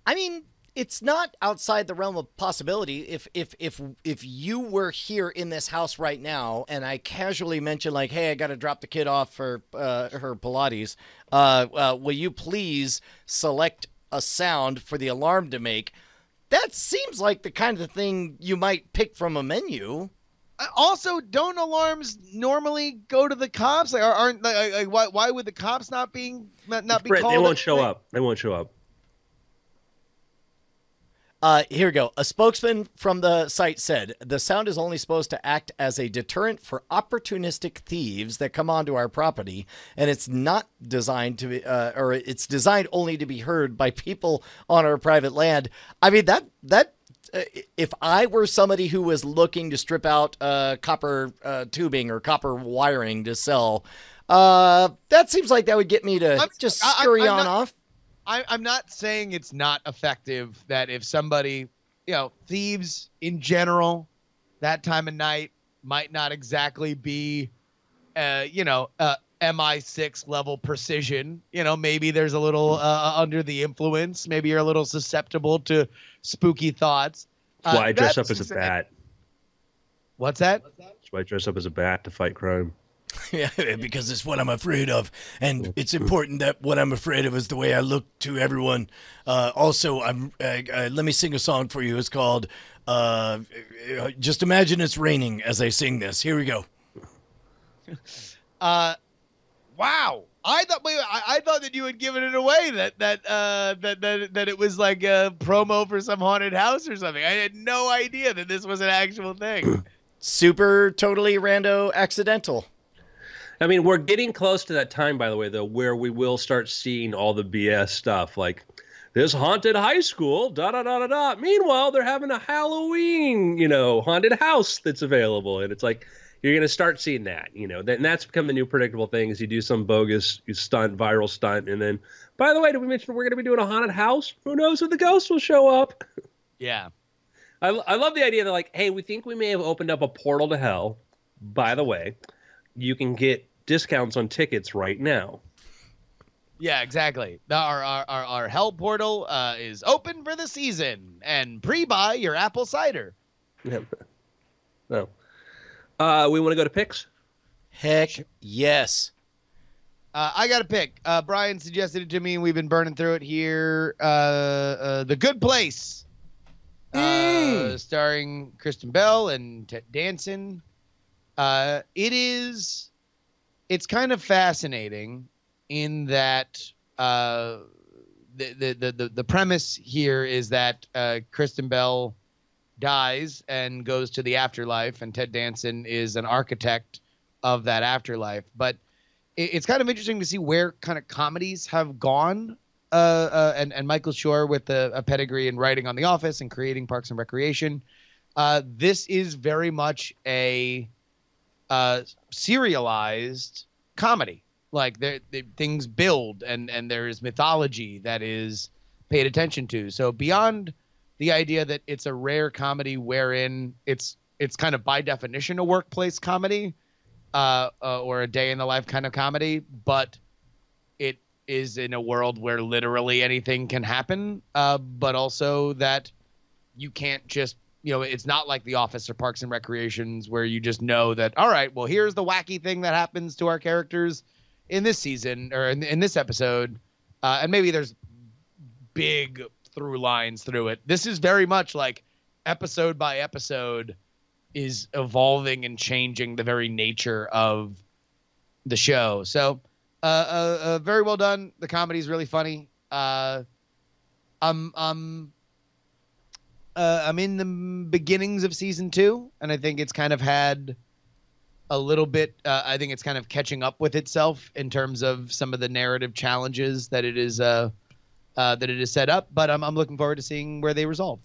I mean, it's not outside the realm of possibility. If you were here in this house right now, and I casually mentioned, like, "Hey, I got to drop the kid off for her Pilates. Will you please select a sound for the alarm to make?" That seems like the kind of thing you might pick from a menu. Also, don't alarms normally go to the cops? Like, aren't like, why would the cops not be Brett, called? they won't show up. They won't show up. Here we go. A spokesman from the site said, "The sound is only supposed to act as a deterrent for opportunistic thieves that come onto our property, and it's not designed to be, or it's designed only to be heard by people on our private land." I mean, that if I were somebody who was looking to strip out copper tubing or copper wiring to sell, that seems like that would get me to just scurry on off. I'm not saying it's not effective, that if somebody, thieves in general, that time of night might not exactly be, MI6 level precision. Maybe there's a little under the influence. Maybe you're a little susceptible to spooky thoughts. That's why I dress up as a bat. What's that? That's why I dress up as a bat to fight crime. Yeah, because it's what I'm afraid of, and it's important that what I'm afraid of is the way I look to everyone. Also, let me sing a song for you. It's called "Just Imagine It's Raining" as I sing this. Here we go. Wow. I thought that you had given it away, that it was like a promo for some haunted house or something. I had no idea that this was an actual thing. Super totally rando accidental. I mean, we're getting close to that time, by the way, though, where we will start seeing all the BS stuff, like this haunted high school, da-da-da-da-da. Meanwhile, they're having a Halloween, haunted house that's available. And it's like, you're going to start seeing that, and that's become the new predictable thing, is you do some bogus stunt, viral stunt. And then, by the way, did we mention we're going to be doing a haunted house? Who knows if the ghost will show up? Yeah. I love the idea that, like, hey, we think we may have opened up a portal to hell. By the way, you can get discounts on tickets right now. Yeah, exactly. Our hell portal is open for the season, and pre-buy your apple cider. Yeah. No. We want to go to picks? Heck yes. I got a pick. Brian suggested it to me, and we've been burning through it here. The Good Place, starring Kristen Bell and Ted Danson. It's kind of fascinating in that the premise here is that Kristen Bell dies and goes to the afterlife, and Ted Danson is an architect of that afterlife. But it's kind of interesting to see where kind of comedies have gone. And Michael Schur with a pedigree in writing on The Office and creating Parks and Recreation. This is very much a serialized comedy. Like things build and there is mythology that is paid attention to. So beyond the idea that it's a rare comedy wherein it's kind of by definition a workplace comedy or a day in the life kind of comedy, but it is in a world where literally anything can happen, but also that you can't just, it's not like The Office or Parks and Recreations where you just know that, all right, well, here's the wacky thing that happens to our characters in this season or in this episode. And maybe there's big through lines through it. This is very much like episode by episode is evolving and changing the very nature of the show. So very well done. The comedy is really funny. I'm in the beginnings of season 2, and I think it's kind of had a little bit. I think it's kind of catching up with itself in terms of some of the narrative challenges that it is set up. But I'm looking forward to seeing where they resolve.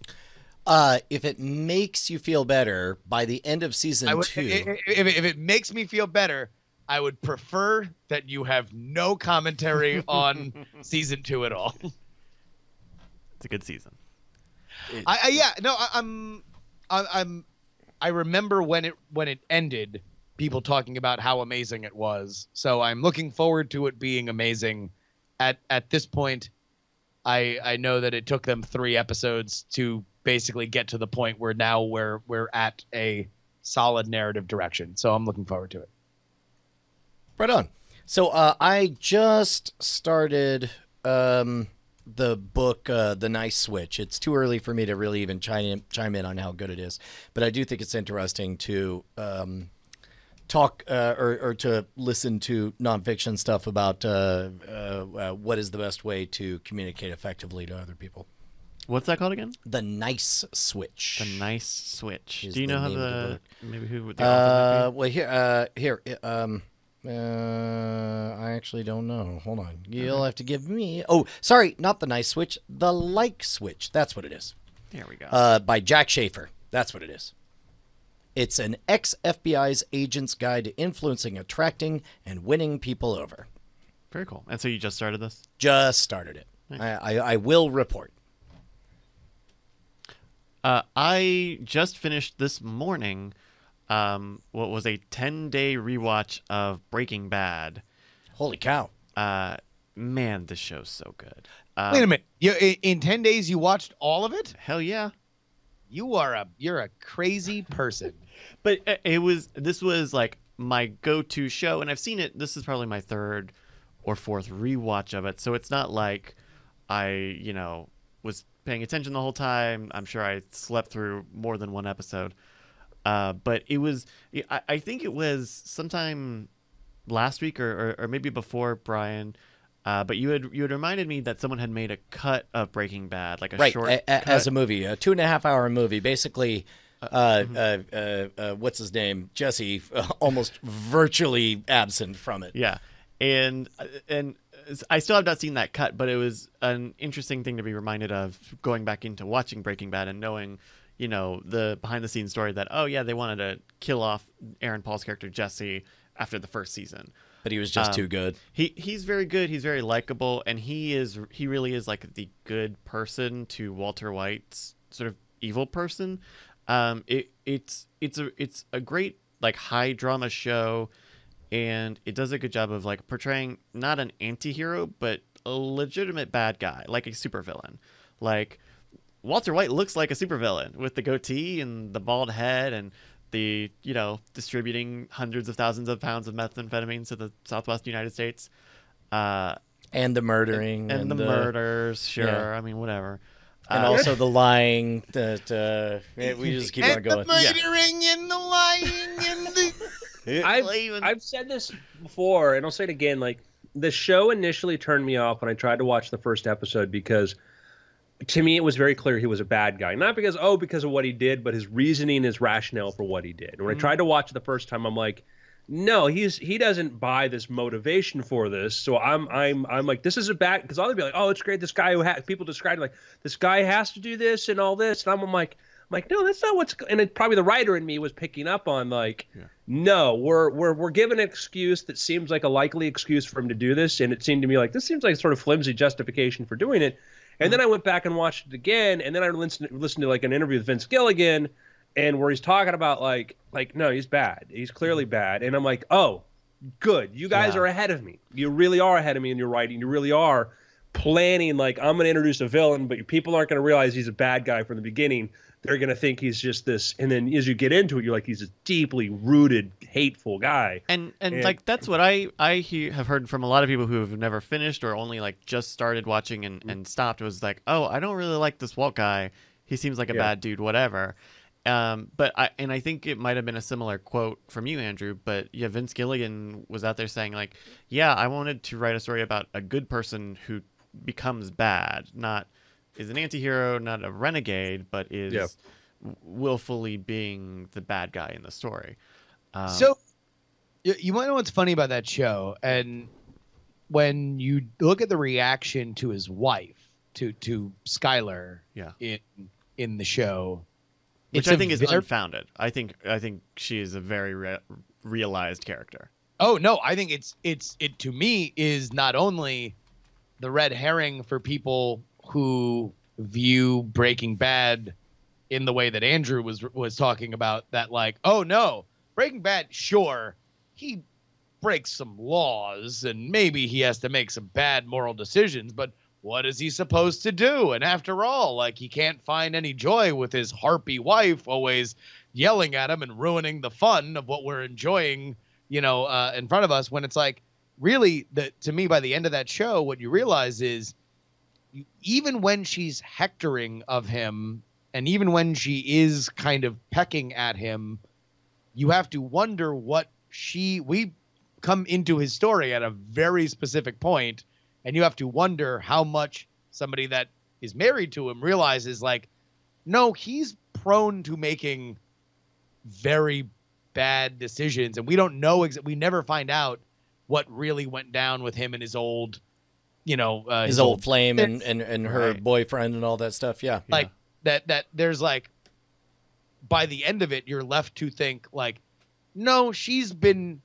If it makes you feel better, by the end of season 2, if it makes me feel better, I would prefer that you have no commentary on season 2 at all. It's a good season. I remember when it ended, people talking about how amazing it was. So I'm looking forward to it being amazing. At this point, I know that it took them 3 episodes to basically get to the point where now we're at a solid narrative direction. So I'm looking forward to it. Right on. So I just started the book, The Nice Switch. It's too early for me to really even chime in on how good it is, but I do think it's interesting to talk or to listen to nonfiction stuff about what is the best way to communicate effectively to other people. What's that called again? The Nice Switch. The Nice Switch. Is Do you the know how name of the book. maybe who the author might be? Well, I actually don't know. Hold on. You'll have to give me. Oh, sorry, not The Nice Switch. The Like Switch. That's what it is. There we go. By Jack Schaefer. That's what it is. It's an ex-FBI's agent's guide to influencing, attracting, and winning people over. Very cool. And so you just started this? Just started it. Nice. I will report. I just finished this morning what was a 10-day rewatch of Breaking Bad. Holy cow. Man, this show's so good. Wait a minute. In 10 days, you watched all of it? Hell yeah. You're a crazy person. But this was like my go-to show, and I've seen it. This is probably my 3rd or 4th rewatch of it. So it's not like I, was paying attention the whole time. I'm sure I slept through more than one episode. But it was, I think it was sometime last week or maybe before, Brian. But you had reminded me that someone had made a cut of Breaking Bad, like a short cut. As a movie, a 2.5-hour movie. Basically, what's his name? Jesse, almost virtually absent from it. Yeah, and I still have not seen that cut, but it was an interesting thing to be reminded of going back into watching Breaking Bad and knowing, the behind-the-scenes story that, oh yeah, they wanted to kill off Aaron Paul's character Jesse after the first season. But he was just too good. He's very good. He's very likable, and he really is like the good person to Walter White's sort of evil person. It's a great like high drama show, and it does a good job of like portraying not an anti-hero but a legitimate bad guy, like a supervillain. Like Walter White looks like a supervillain with the goatee and the bald head and the, distributing hundreds of thousands of pounds of methamphetamine to the Southwest United States. And the murdering. And the murders, sure. Yeah. I mean, whatever. And also the lying that we just keep on going. The murdering and the lying and the... I've said this before, and I'll say it again. Like, the show initially turned me off when I tried to watch the first episode because to me it was very clear he was a bad guy. Not because of what he did, but his reasoning, his rationale for what he did. And when I tried to watch it the first time, I'm like, no, he doesn't buy this motivation for this. So I'm like, this is a bad, because I'll be like, oh, it's great. This guy people describe it like this guy has to do this and all this, and I'm like, no, that's not what's. And it, probably the writer in me was picking up on like, no, we're given an excuse that seems like a likely excuse for him to do this, and it seemed to me like this seems like sort of flimsy justification for doing it. And then I went back and watched it again, and then I listened to like an interview with Vince Gilligan, and where he's talking about like no, he's bad, he's clearly bad, and I'm like, oh, good, you guys are ahead of me, you really are ahead of me in your writing, you really are planning like I'm going to introduce a villain, but people aren't going to realize he's a bad guy from the beginning. They're going to think he's just this, and then as you get into it, you're like, he's a deeply rooted, hateful guy. And like that's what I have heard from a lot of people who have never finished or only like just started watching and stopped, was like, oh, I don't really like this Walt guy. He seems like a bad dude, whatever. But I think it might have been a similar quote from you, Andrew. But yeah, Vince Gilligan was out there saying like, yeah, I wanted to write a story about a good person who becomes bad, not is an anti-hero, not a renegade, but is willfully being the bad guy in the story. So you might know what's funny about that show, and when you look at the reaction to his wife, to Skylar, in the show, which I think is unfounded. I think she is a very realized character. Oh no, I think it to me is not only the red herring for people who view Breaking Bad in the way that Andrew was talking about, that like, oh no, Breaking Bad, sure, he breaks some laws and maybe he has to make some bad moral decisions, but what is he supposed to do? And after all, like, he can't find any joy with his harpy wife always yelling at him and ruining the fun of what we're enjoying, in front of us, when it's like, really, to me, by the end of that show, what you realize is even when she's hectoring of him and even when she is kind of pecking at him, you have to wonder what we come into his story at a very specific point, and you have to wonder how much somebody that is married to him realizes, like, no, he's prone to making very bad decisions, and we don't know we never find out what really went down with him and his old, his old flame and her boyfriend and all that stuff. Yeah. Like that there's like, by the end of it, you're left to think like, no, she's been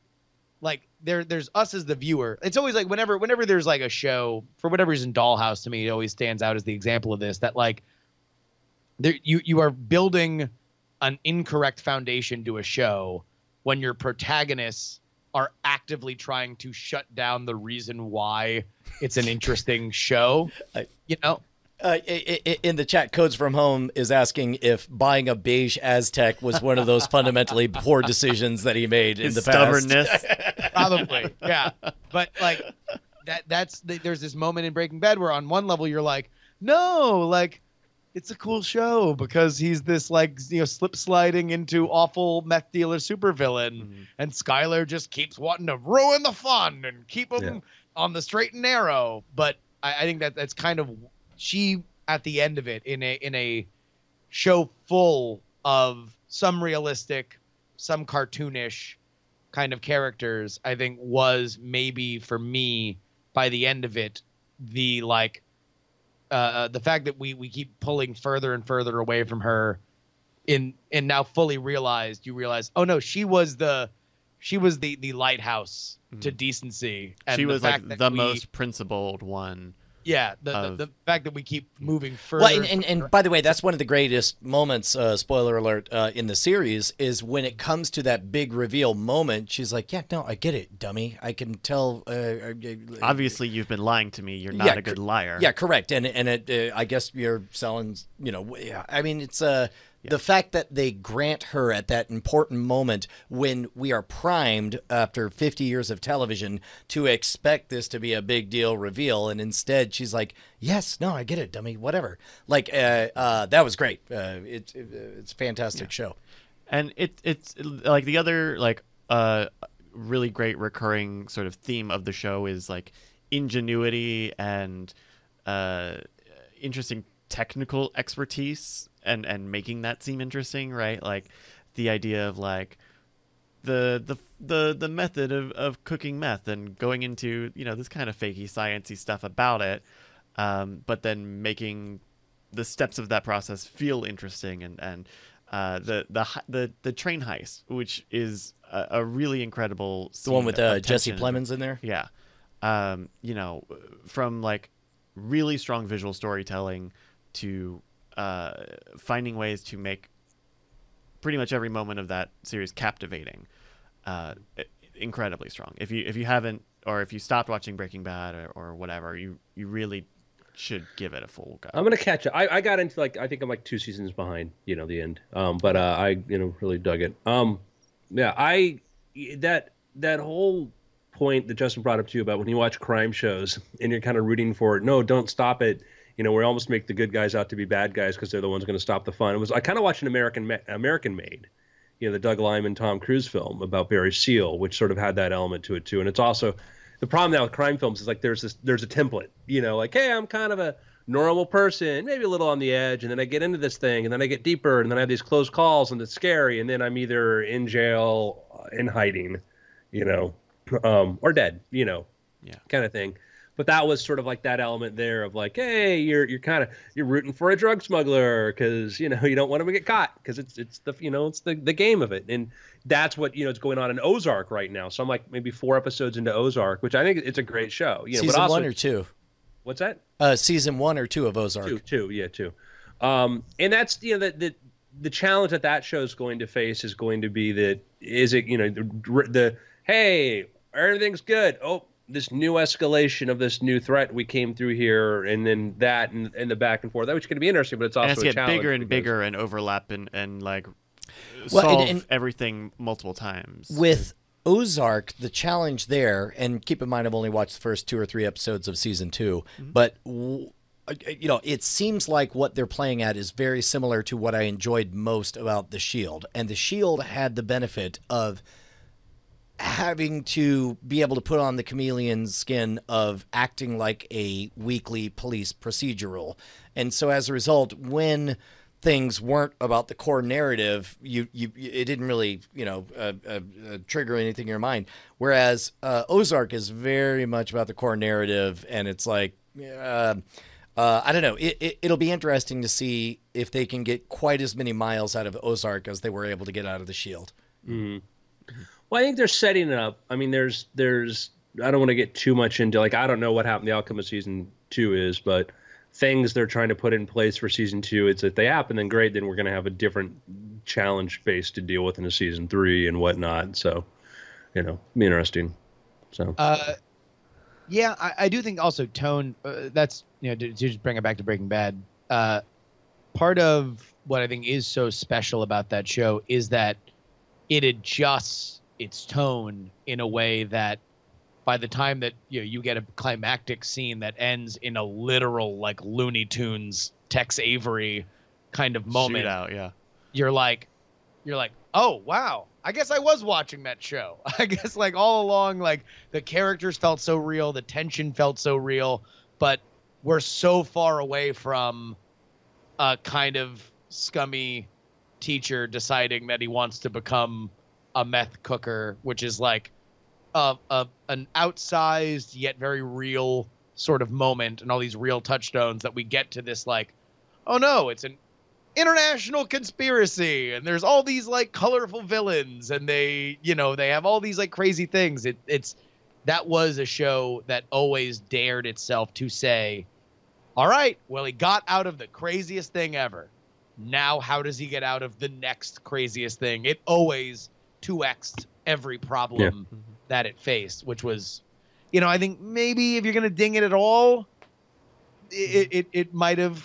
like, there's us as the viewer. It's always like whenever there's like a show, for whatever reason, Dollhouse to me, it always stands out as the example of this, that like you are building an incorrect foundation to a show when your protagonists are actively trying to shut down the reason why it's an interesting show. In the chat, Codes from Home is asking if buying a beige Aztec was one of those fundamentally poor decisions that he made in the past. Stubbornness. Probably, yeah. But like there's this moment in Breaking Bad where on one level you're like, no, like, it's a cool show because he's this like, slip sliding into awful meth dealer supervillain, and Skylar just keeps wanting to ruin the fun and keep him on the straight and narrow. But I think that's kind of, she at the end of it, in a show full of some realistic, some cartoonish kind of characters, I think was maybe for me by the end of it, the like, the fact that we keep pulling further and further away from her, and now fully you realize, oh no, she was the lighthouse to decency. And she was like the most principled one. Yeah, the fact that we keep moving further. Well, and by the way, that's one of the greatest moments, spoiler alert, in the series, is when it comes to that big reveal moment. She's like, yeah, no, I get it, dummy. I can tell. Obviously, you've been lying to me. You're not a good liar. Yeah, correct. And I guess you're selling, I mean, it's the fact that they grant her at that important moment when we are primed after 50 years of television to expect this to be a big deal reveal, and instead she's like, yes, no, I get it, dummy, whatever. Like, that was great. It's a fantastic show. And it's like the other, like, really great recurring sort of theme of the show is like ingenuity and interesting technical expertise and making that seem interesting, right? Like the idea of like the method of cooking meth and going into, you know, this kind of fakey sciencey stuff about it, but then making the steps of that process feel interesting, and the train heist, which is a really incredible The one scene with of Jesse tension. Plemons in there. Yeah. You know, from like really strong visual storytelling to finding ways to make pretty much every moment of that series captivating. Incredibly strong. If you haven't, or if you stopped watching Breaking Bad or whatever, you really should give it a full go. I'm gonna catch it. I got into like I think I'm like 2 seasons behind, you know, the end. But I really dug it. Yeah, that whole point that Justin brought up to you about when you watch crime shows and you're kind of rooting for it. No, don't stop it. You know, we almost make the good guys out to be bad guys because they're the ones going to stop the fun. I kind of watched an American Made, you know, the Doug Liman, Tom Cruise film about Barry Seal, which sort of had that element to it too. And it's also the problem now with crime films is like there's a template, you know, like, hey, I'm kind of a normal person, maybe a little on the edge, and then I get into this thing, and then I get deeper, and then I have these close calls, and it's scary, and then I'm either in jail, in hiding, you know, or dead, you know, kind of thing. But that was sort of like that element there of like, hey, you're rooting for a drug smuggler because, you know, you don't want him to get caught because it's the game of it. And that's what, you know, is going on in Ozark right now. So I'm like maybe 4 episodes into Ozark, which I think it's a great show. You know, Season but also, 1 or 2? What's that? Season 1 or 2 of Ozark. Two. And that's, you know, the challenge that show is going to face is going to be that, is it, you know, the hey, everything's good. Oh, this new escalation of this new threat we came through here, and then that and the back and forth. That which is going to be interesting, but it's also and it's a get challenge bigger and because- bigger and overlap and like Well, solve and everything multiple times. With Ozark, the challenge there, and keep in mind I've only watched the first 2 or 3 episodes of season 2, but you know, it seems like what they're playing at is very similar to what I enjoyed most about The Shield. And The Shield had the benefit of having to be able to put on the chameleon skin of acting like a weekly police procedural. And so as a result, when things weren't about the core narrative, it didn't really, you know, trigger anything in your mind. Whereas Ozark is very much about the core narrative, and it's like, I don't know. It'll be interesting to see if they can get quite as many miles out of Ozark as they were able to get out of The Shield. Mm-hmm. Well, I think they're setting it up. I mean, there's I don't want to get too much into, like, I don't know what happened. The outcome of season 2 is, but things they're trying to put in place for season 2, it's if they happen, then great. Then we're going to have a different challenge base to deal with in a season 3 and whatnot. So, you know, be interesting. So, yeah, I do think also tone. That's, you know, to just bring it back to Breaking Bad. Part of what I think is so special about that show is that it adjusts its tone in a way that by the time that you get a climactic scene that ends in a literal like Looney Tunes Tex Avery kind of moment, Shootout, yeah. you're like, oh wow, I guess I was watching that show. I guess like all along, like the characters felt so real, the tension felt so real, but we're so far away from a kind of scummy teacher deciding that he wants to become a meth cooker, which is like an outsized yet very real sort of moment, and all these real touchstones that we get to this like, oh no, it's an international conspiracy, and there's all these like colorful villains, and they have all these like crazy things. That was a show that always dared itself to say, all right, well, he got out of the craziest thing ever. Now, how does he get out of the next craziest thing? It always 2x'd every problem that it faced, which was, I think maybe if you're going to ding it at all, it might have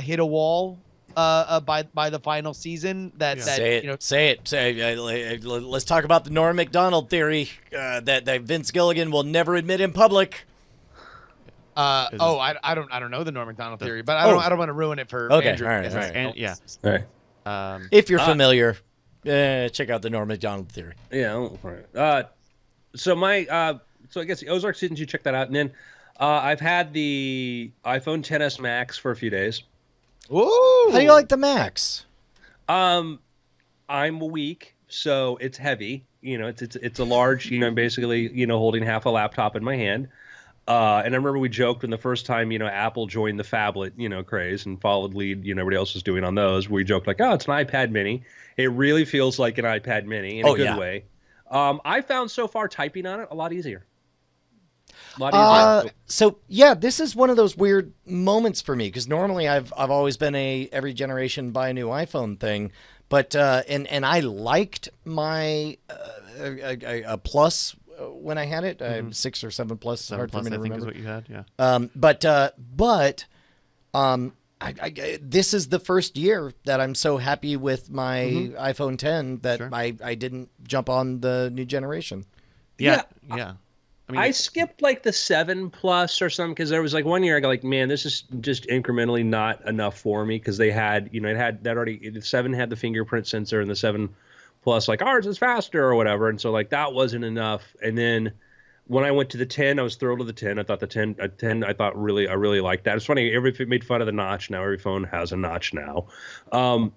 hit a wall by the final season. Say it. Let's talk about the Norm Macdonald theory that Vince Gilligan will never admit in public. I don't know the Norm Macdonald theory, but I don't want to ruin it for Andrew. All right. And, yeah. All right. If you're familiar, Check out the Norm Macdonald theory. Yeah. All right. So so I guess the Ozark Seasons, you check that out, and then I've had the iPhone XS Max for a few days. Ooh. How do you like the Max? I'm weak, so it's heavy. It's a large. Basically, holding half a laptop in my hand. And I remember we joked when the first time, Apple joined the phablet, craze and followed lead, everybody else was doing on those. We joked like, oh, it's an iPad Mini. It really feels like an iPad Mini in a good way. I found so far typing on it a lot easier. So yeah, this is one of those weird moments for me because normally I've always been every generation buy a new iPhone thing, but and I liked my a Plus when I had it, 6 or 7 Plus. 7 Plus, I think, is what you had. Yeah. But this is the first year that I'm so happy with my iPhone 10 that I didn't jump on the new generation. Yeah. I skipped like the 7 Plus or something because there was like one year I got like, man, this is just incrementally not enough for me because they had, the 7 had the fingerprint sensor and the 7 Plus like ours is faster or whatever, and so like that wasn't enough. And then when I went to the 10, I was thrilled with the 10. I thought the 10 I really liked that. It's funny, everybody made fun of the notch. Now every phone has a notch now. I've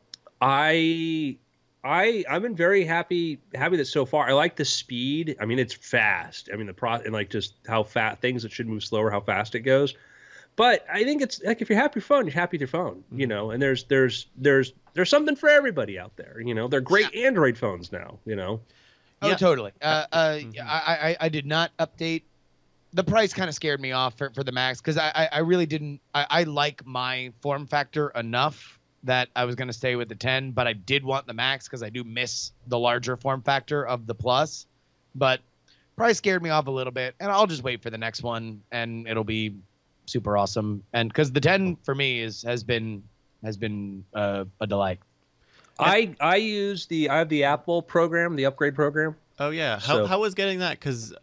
been very happy that so far. I like the speed. I mean, it's fast. I mean, and like just how fast things that should move slower, how fast it goes. But I think it's like if you're happy with your phone, you're happy with your phone, And there's something for everybody out there, They're great Android phones now, Oh, yeah. Totally. I did not update. The price kind of scared me off for the Max because I really didn't. I like my form factor enough that I was going to stay with the 10, but I did want the Max because I do miss the larger form factor of the Plus. But price scared me off a little bit, and I'll just wait for the next one, and it'll be super awesome. And because the 10 for me has been a delight. I have the Apple program, the upgrade program. Oh yeah, how was getting that? Because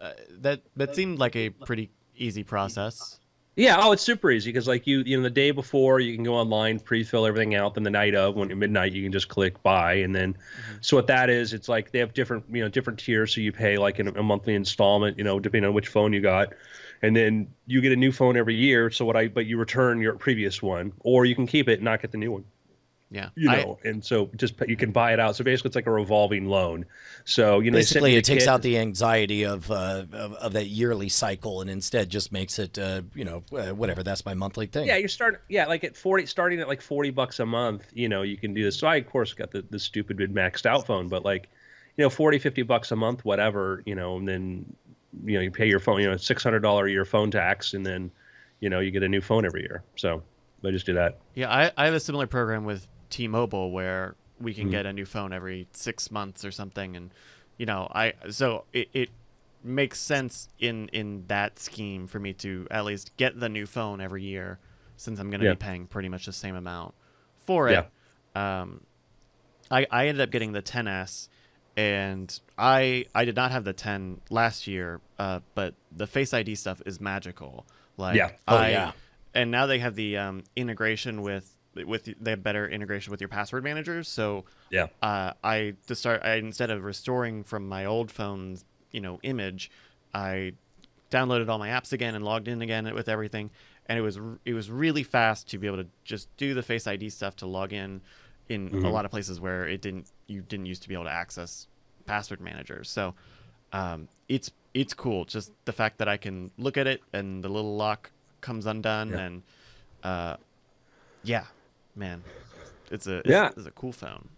that seemed like a pretty easy process. Yeah, it's super easy because like the day before you can go online, pre-fill everything out. Then the night of, when at midnight, you can just click buy, and then so what that is, it's like they have different different tiers, so you pay like a monthly installment, depending on which phone you got, and then you get a new phone every year. So but you return your previous one, or you can keep it and not get the new one. Yeah, and so you can buy it out. So basically, it's like a revolving loan. So basically it takes out the anxiety of that yearly cycle, and instead just makes it whatever. That's my monthly thing. Yeah, starting at like $40 a month. You can do this. So I of course got the stupid maxed out phone, but like $40-$50 a month, whatever. And then you pay your phone $600 a year phone tax, and then you get a new phone every year. So I just do that. Yeah, I have a similar program with T-Mobile where we can get a new phone every 6 months or something, and so it makes sense in that scheme for me to at least get the new phone every year, since I'm going to be paying pretty much the same amount for it. I ended up getting the 10s, and I did not have the 10 last year, but the Face ID stuff is magical. And now they have the integration with they have better integration with your password managers. So I instead of restoring from my old phone's image, I downloaded all my apps again and logged in again with everything, and it was really fast to be able to just do the Face ID stuff to log in a lot of places where you didn't used to be able to access password managers. So it's cool, just the fact that I can look at it and the little lock comes undone, and man, it's a cool phone.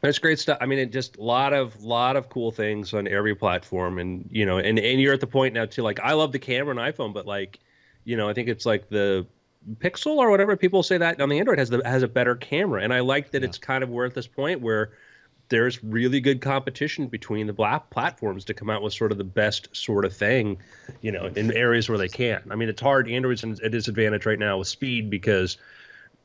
That's great stuff. I mean, it just a lot of cool things on every platform, and and you're at the point now too. Like, I love the camera on iPhone, but like, I think it's like the Pixel or whatever people say that on the Android has a better camera, and I like that it's kind of we're at this point where there's really good competition between the platforms to come out with sort of the best sort of thing, in areas where they can. I mean, it's hard. Android's at a disadvantage right now with speed because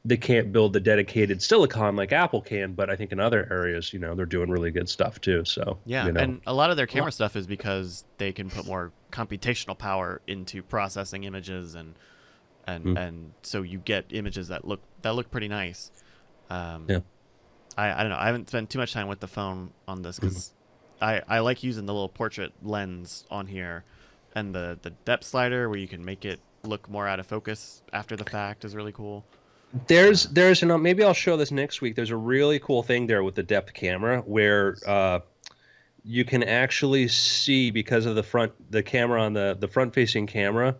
they can't build the dedicated silicon like Apple can, but I think in other areas, they're doing really good stuff too. So and a lot of their camera stuff is because they can put more computational power into processing images, and so you get images that look pretty nice. I don't know. I haven't spent too much time with the phone on this because I like using the little portrait lens on here, and the depth slider where you can make it look more out of focus after the fact is really cool. There's an maybe I'll show this next week. There's a really cool thing there with the depth camera where you can actually see, because of the camera on the front facing camera,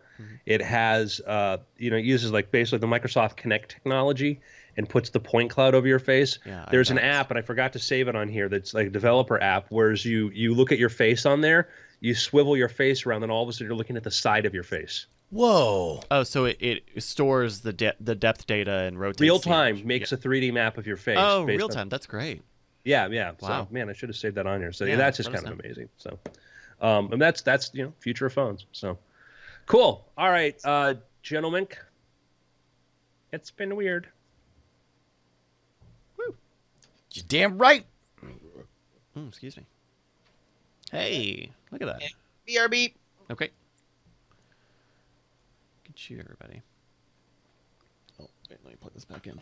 it has it uses like basically the Microsoft Kinect technology and puts the point cloud over your face. Yeah, There's an app, and I forgot to save it on here, that's like a developer app, whereas you look at your face on there, you swivel your face around, and all of a sudden you're looking at the side of your face. Whoa. Oh, so it stores the depth data and rotates Real the time, image. makes a 3D map of your face. Oh, based real on- time. That's great. Yeah. Wow. So, man, I should have saved that on here. So Yeah, that's just let us kind of know. amazing. So, and that's future of phones. So, cool. All right, gentlemen, it's been weird. You're damn right. Excuse me. Hey, look at that. BRB. Okay. Good shoot, everybody. Oh, wait, let me plug this back in.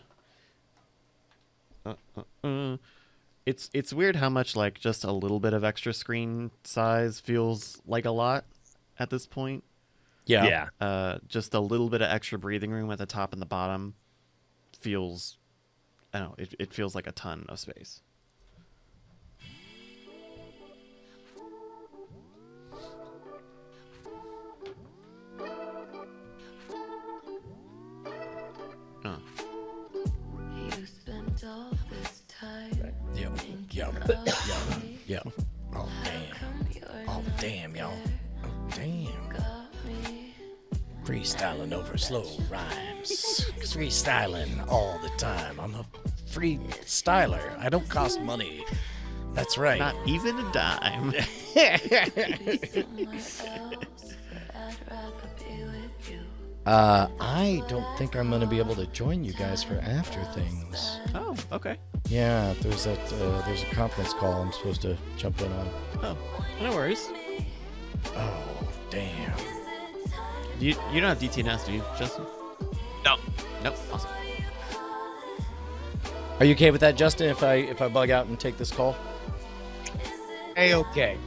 It's weird how much like just a little bit of extra screen size feels like a lot at this point. Yeah. Just a little bit of extra breathing room at the top and the bottom feels, I don't know, it feels like a ton of space. Oh. You spent all this time Yo. thinking Yo. of Yo. me. Yo. Oh, How damn. come you're Oh, not damn, y'all. there? Oh, damn. Got me. Freestyling over slow rhymes. Freestyling all the time. I'm a freestyler. I don't cost money. That's right. Not even a dime. Myself, but I'd rather be with you. I don't think I'm gonna be able to join you guys for after things. Oh, okay. Yeah, there's a conference call I'm supposed to jump in on. Oh, no worries. Oh, damn. You don't have DTNS, do you, Justin? No. Nope. Awesome. Are you okay with that, Justin? If I bug out and take this call? A-okay.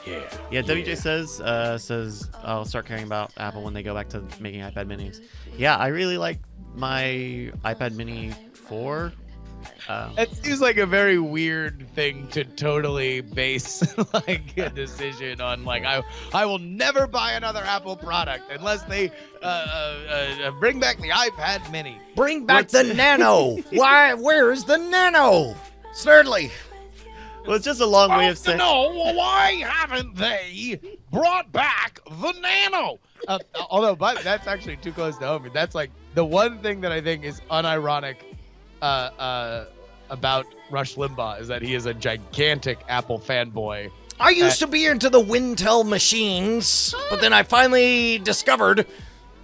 Yeah. Yeah, WJ says I'll start caring about Apple when they go back to making iPad minis. Yeah, I really like my iPad mini 4. That seems like a very weird thing to totally base like a decision on. Like, I will never buy another Apple product unless they bring back the iPad Mini. Bring back the Nano. Why? Where is the Nano? Certainly. Well, it's just a long way of saying. No, why haven't they brought back the Nano? Although, but that's actually too close to home. That's like the one thing that I think is unironic about Rush Limbaugh is that he is a gigantic Apple fanboy. I used to be into the Wintel machines, but then I finally discovered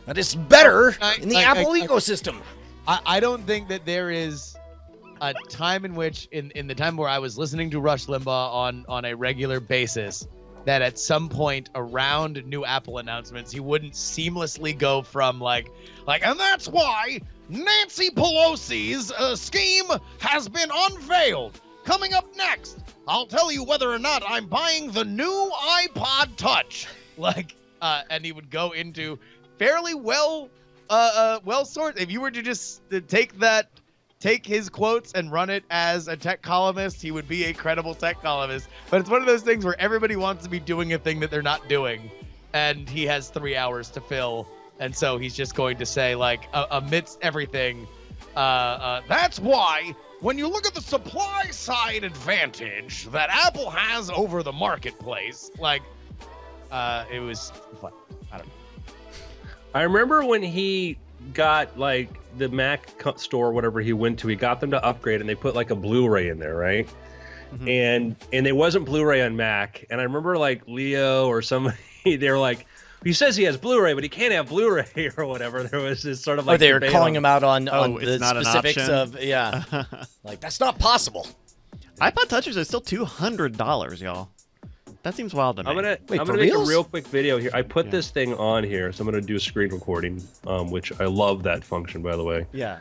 that it's better in the Apple ecosystem. I don't think that there is a time in which, in the time where I was listening to Rush Limbaugh on a regular basis, that at some point around new Apple announcements, he wouldn't seamlessly go from like, and that's why Nancy Pelosi's scheme has been unveiled. Coming up next, I'll tell you whether or not I'm buying the new iPod Touch. And he would go into fairly well sorted. If you were to just take his quotes and run it as a tech columnist, he would be a credible tech columnist. But it's one of those things where everybody wants to be doing a thing that they're not doing, and he has 3 hours to fill, and so he's just going to say, like, amidst everything, that's why when you look at the supply side advantage that Apple has over the marketplace, it was fun. I don't know. I remember when he got like the Mac store, whatever he went to, he got them to upgrade and they put like a Blu-ray in there, right? Mhm. And it wasn't Blu-ray on Mac. And I remember like Leo or somebody, they were like, he says he has Blu-ray, but he can't have Blu-ray or whatever. There was this sort of like they were debate calling on- him out on it's the not an specifics option? of like that's not possible. iPod Touchers are still $200, y'all. That seems wild to me. I'm gonna Wait, I'm for gonna make reals? a real quick video here. I put Yeah. this thing on here, so I'm gonna do a screen recording, which I love that function, by the way. Yeah.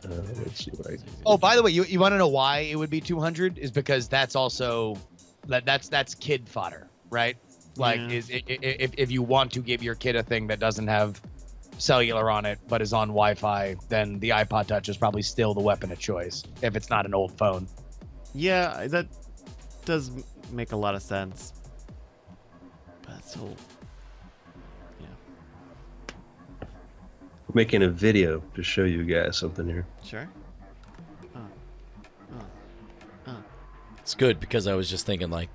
Let's see what I can. Oh, by the way, you want to know why it would be 200? Is because that's also that's kid fodder, right? Like, Yeah. if you want to give your kid a thing that doesn't have cellular on it but is on Wi-Fi, then the iPod Touch is probably still the weapon of choice if it's not an old phone. Yeah, that does make a lot of sense. But still, yeah, Making a video to show you guys something here. sure. It's good because I was just thinking, like,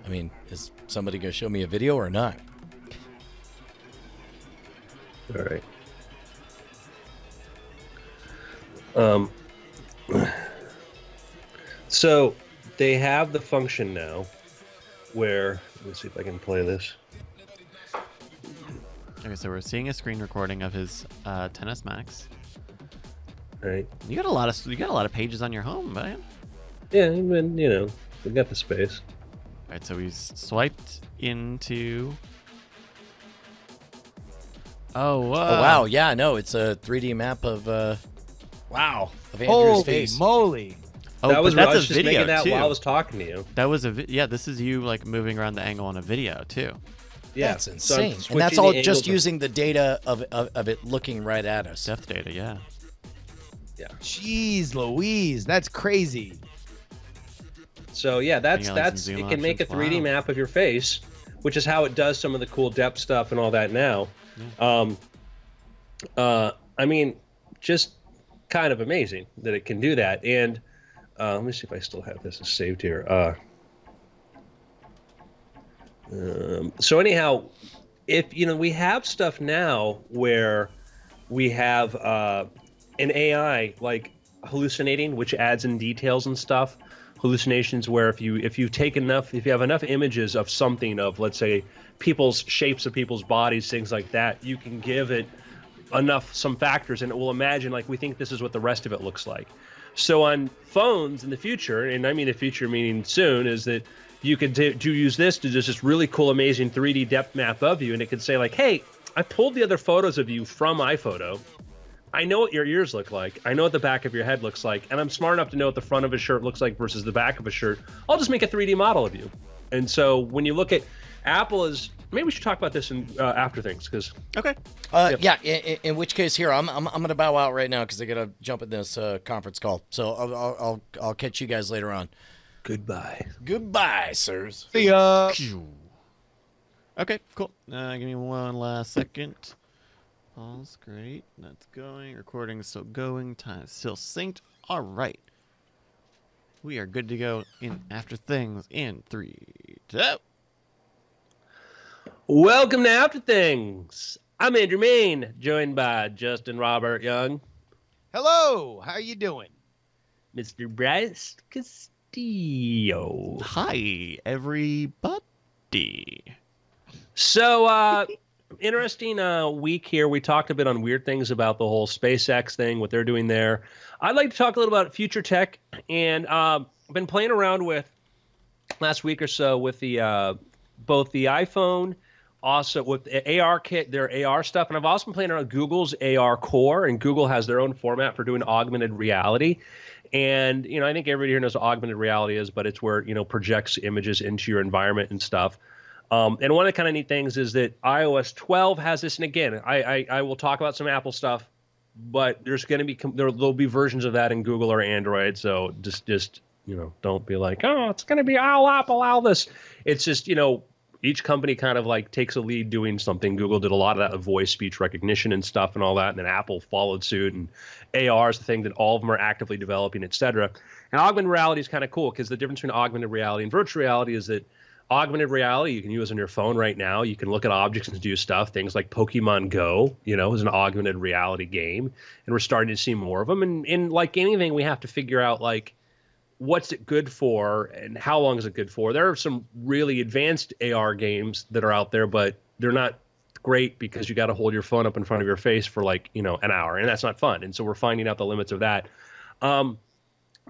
I mean, is somebody going to show me a video or not? All right. So they have the function now where, let me see if I can play this. Okay, so we're seeing a screen recording of his 10s Max. All right. You got a lot of pages on your home, man. Yeah, I mean, you know, we got the space. All right, so he's swiped into. Oh, Oh, wow. Yeah, no, it's a 3D map of, of Andrew's Holy face. moly! Oh, That was but I that's was a just video making that too. while I was talking to you. That was yeah. This is you like moving around the angle on a video too. Yeah, That's so I'm insane. And that's switching all the just angles using the data of it looking right at us. Depth data, yeah. Jeez Louise, that's crazy. So yeah, that's Hang on, that's some it zoom can make a options. 3D Wow. map of your face, which is how it does some of the cool depth stuff and all that now. I mean, just kind of amazing that it can do that. And let me see if I still have this saved here. So anyhow, if you know, we have stuff now where we have an AI like hallucinating, which adds in details and stuff. Hallucinations where if you have enough images of something, of let's say people's shapes of people's bodies, things like that, you can give it some factors and it will imagine, like, we think this is what the rest of it looks like. So on phones in the future, and I mean the future meaning soon, is that you could use this to just this really cool, amazing 3D depth map of you, and it could say like, hey, I pulled the other photos of you from iPhoto. I know what your ears look like. I know what the back of your head looks like, and I'm smart enough to know what the front of a shirt looks like versus the back of a shirt. I'll just make a 3D model of you. And so when you look at Apple, maybe we should talk about this in after things, because Okay. Yeah. In which case, here I'm gonna bow out right now because I gotta jump in this conference call. So I'll catch you guys later on. goodbye. Goodbye, sirs. See ya. Okay, cool. Give me one last second. All's great. That's going. Recording is still going. Time is still synced. All right. We are good to go in after things in 3, 2. Welcome to After Things. I'm Andrew Main, joined by Justin Robert Young, Hello, how you doing? Mr. Bryce Castillo. Hi, everybody. So, interesting week here. We talked a bit on weird things about the whole SpaceX thing, what they're doing there. I'd like to talk a little about future tech, and I've been playing around with last week or so with the both the iPhone, also with the ARKit, their AR stuff, and I've also been playing around with Google's AR Core, and Google has their own format for doing augmented reality. And, you know, I think everybody here knows what augmented reality is, but it's where, you know, projects images into your environment and stuff. And one of the kind of neat things is that iOS 12 has this, and again, I will talk about some Apple stuff, but there's going to be there'll be versions of that in Google or Android. So just you know, don't be like, oh, it's going to be all Apple, all this. It's just, you know, each company kind of like takes a lead doing something. Google did a lot of that with voice speech recognition and stuff and all that, and then Apple followed suit. And AR is the thing that all of them are actively developing, et cetera. And augmented reality is kind of cool because the difference between augmented reality and virtual reality is that augmented reality you can use on your phone right now. You can look at objects and do stuff. Things like Pokemon Go, you know, is an augmented reality game. And we're starting to see more of them. And like anything, we have to figure out, like, what's it good for and how long is it good for? There are some really advanced AR games that are out there, but they're not great because you got to hold your phone up in front of your face for, like, you know, an hour. And that's not fun. And so we're finding out the limits of that.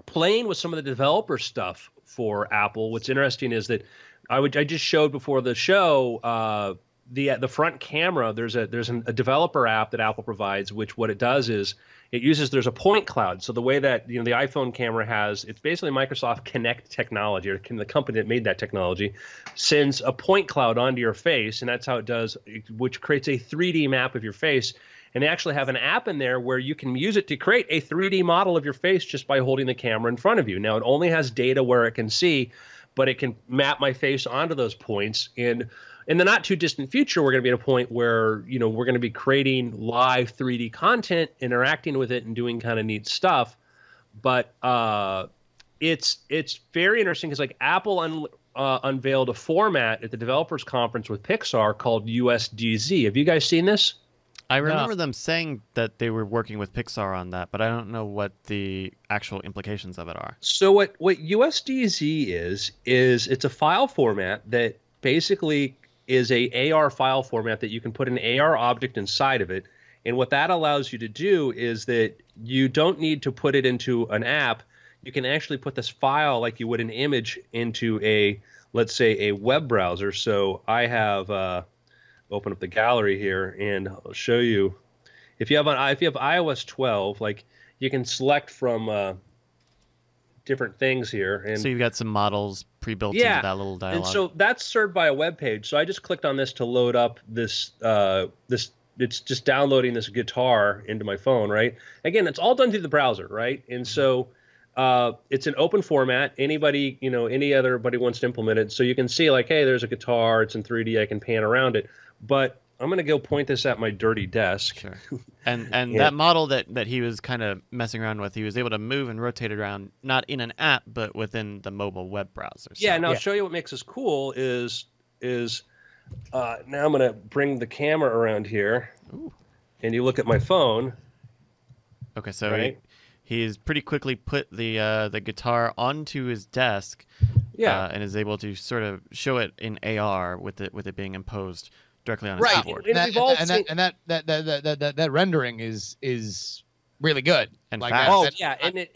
Playing with some of the developer stuff for Apple, what's interesting is that I just showed before the show the front camera. There's a developer app that Apple provides, which what it does is there's a point cloud. So the way that the iPhone camera has, it's basically Microsoft Kinect technology, or the company that made that technology, sends a point cloud onto your face, and that's how it does, which creates a 3D map of your face. And they actually have an app in there where you can use it to create a 3D model of your face just by holding the camera in front of you. Now, it only has data where it can see, but it can map my face onto those points. And in the not too distant future, we're going to be at a point where, we're going to be creating live 3D content, interacting with it, and doing kind of neat stuff. But it's very interesting because like Apple unveiled a format at the developers conference with Pixar called USDZ. Have you guys seen this? I remember them saying that they were working with Pixar on that, but I don't know what the actual implications of it are. So what USDZ is it's a file format that basically is a AR file format that you can put an AR object inside of it. And what that allows you to do is that you don't need to put it into an app. You can actually put this file like you would an image into let's say a web browser. So I have open up the gallery here and I'll show you. If you have iOS 12, like you can select from different things here, and so you've got some models pre-built into that little dialog. And so that's served by a web page. So I just clicked on this to load up this. It's just downloading this guitar into my phone, right? Again, it's all done through the browser, right? And so it's an open format. Anybody, anybody wants to implement it. So you can see like, hey, there's a guitar. It's in 3D. I can pan around it. But I'm going to go point this at my dirty desk. Sure. And that model that he was kind of messing around with, he was able to move and rotate it around, not in an app, but within the mobile web browser. So. Yeah, and I'll show you what makes this cool is now I'm going to bring the camera around here. Ooh. And you look at my phone. Okay, so right? he's pretty quickly put the guitar onto his desk. Yeah. And is able to sort of show it in AR with it being imposed directly on his Right. keyboard. That rendering is really good. And like fast. that- Yeah, and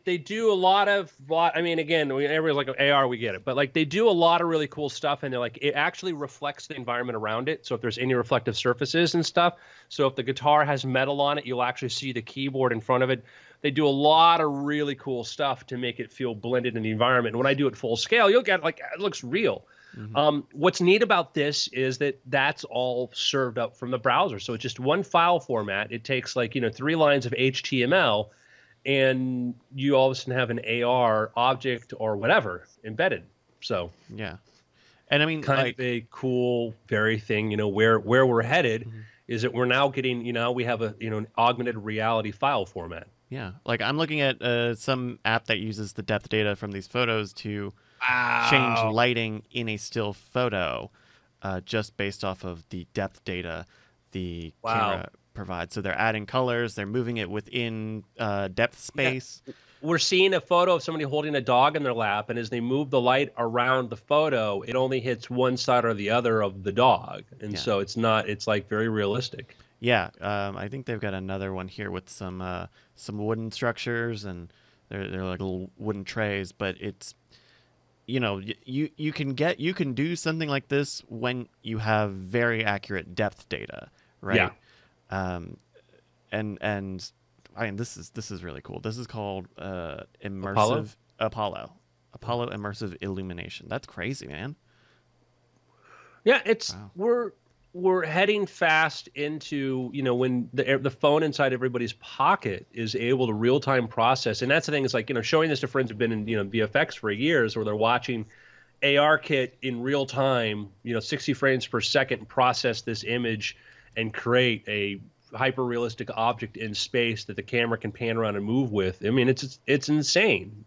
they do a lot. I mean, again, everybody's like AR, we get it, but like they do a lot of really cool stuff, and they're like it actually reflects the environment around it. So if there's any reflective surfaces and stuff, so if the guitar has metal on it, you'll actually see the keyboard in front of it. They do a lot of really cool stuff to make it feel blended in the environment. And when I do it full scale, you'll get like it looks real. Mm-hmm. What's neat about this is that's all served up from the browser. So it's just one file format. It takes 3 lines of HTML, and you all of a sudden have an AR object or whatever embedded. So yeah, and I mean, kind of a cool, very thing. Where we're headed is that we're now getting. We have an augmented reality file format. Yeah, like I'm looking at some app that uses the depth data from these photos to change lighting in a still photo just based off of the depth data the camera provides. So they're adding colors, they're moving it within depth space. Yeah. We're seeing a photo of somebody holding a dog in their lap, and as they move the light around the photo, it only hits one side or the other of the dog. And so it's like very realistic. Yeah, I think they've got another one here with some wooden structures, and they're like little wooden trays. But it's you can do something like this when you have very accurate depth data, right? Yeah. And I mean this is really cool. This is called immersive Apollo immersive illumination. That's crazy, man. Yeah, we're heading fast into, when the phone inside everybody's pocket is able to real-time process. And that's the thing, is like, showing this to friends who've been in, VFX for years, where they're watching ARKit in real time, 60 frames per second, process this image and create a hyper-realistic object in space that the camera can pan around and move with. I mean, it's insane,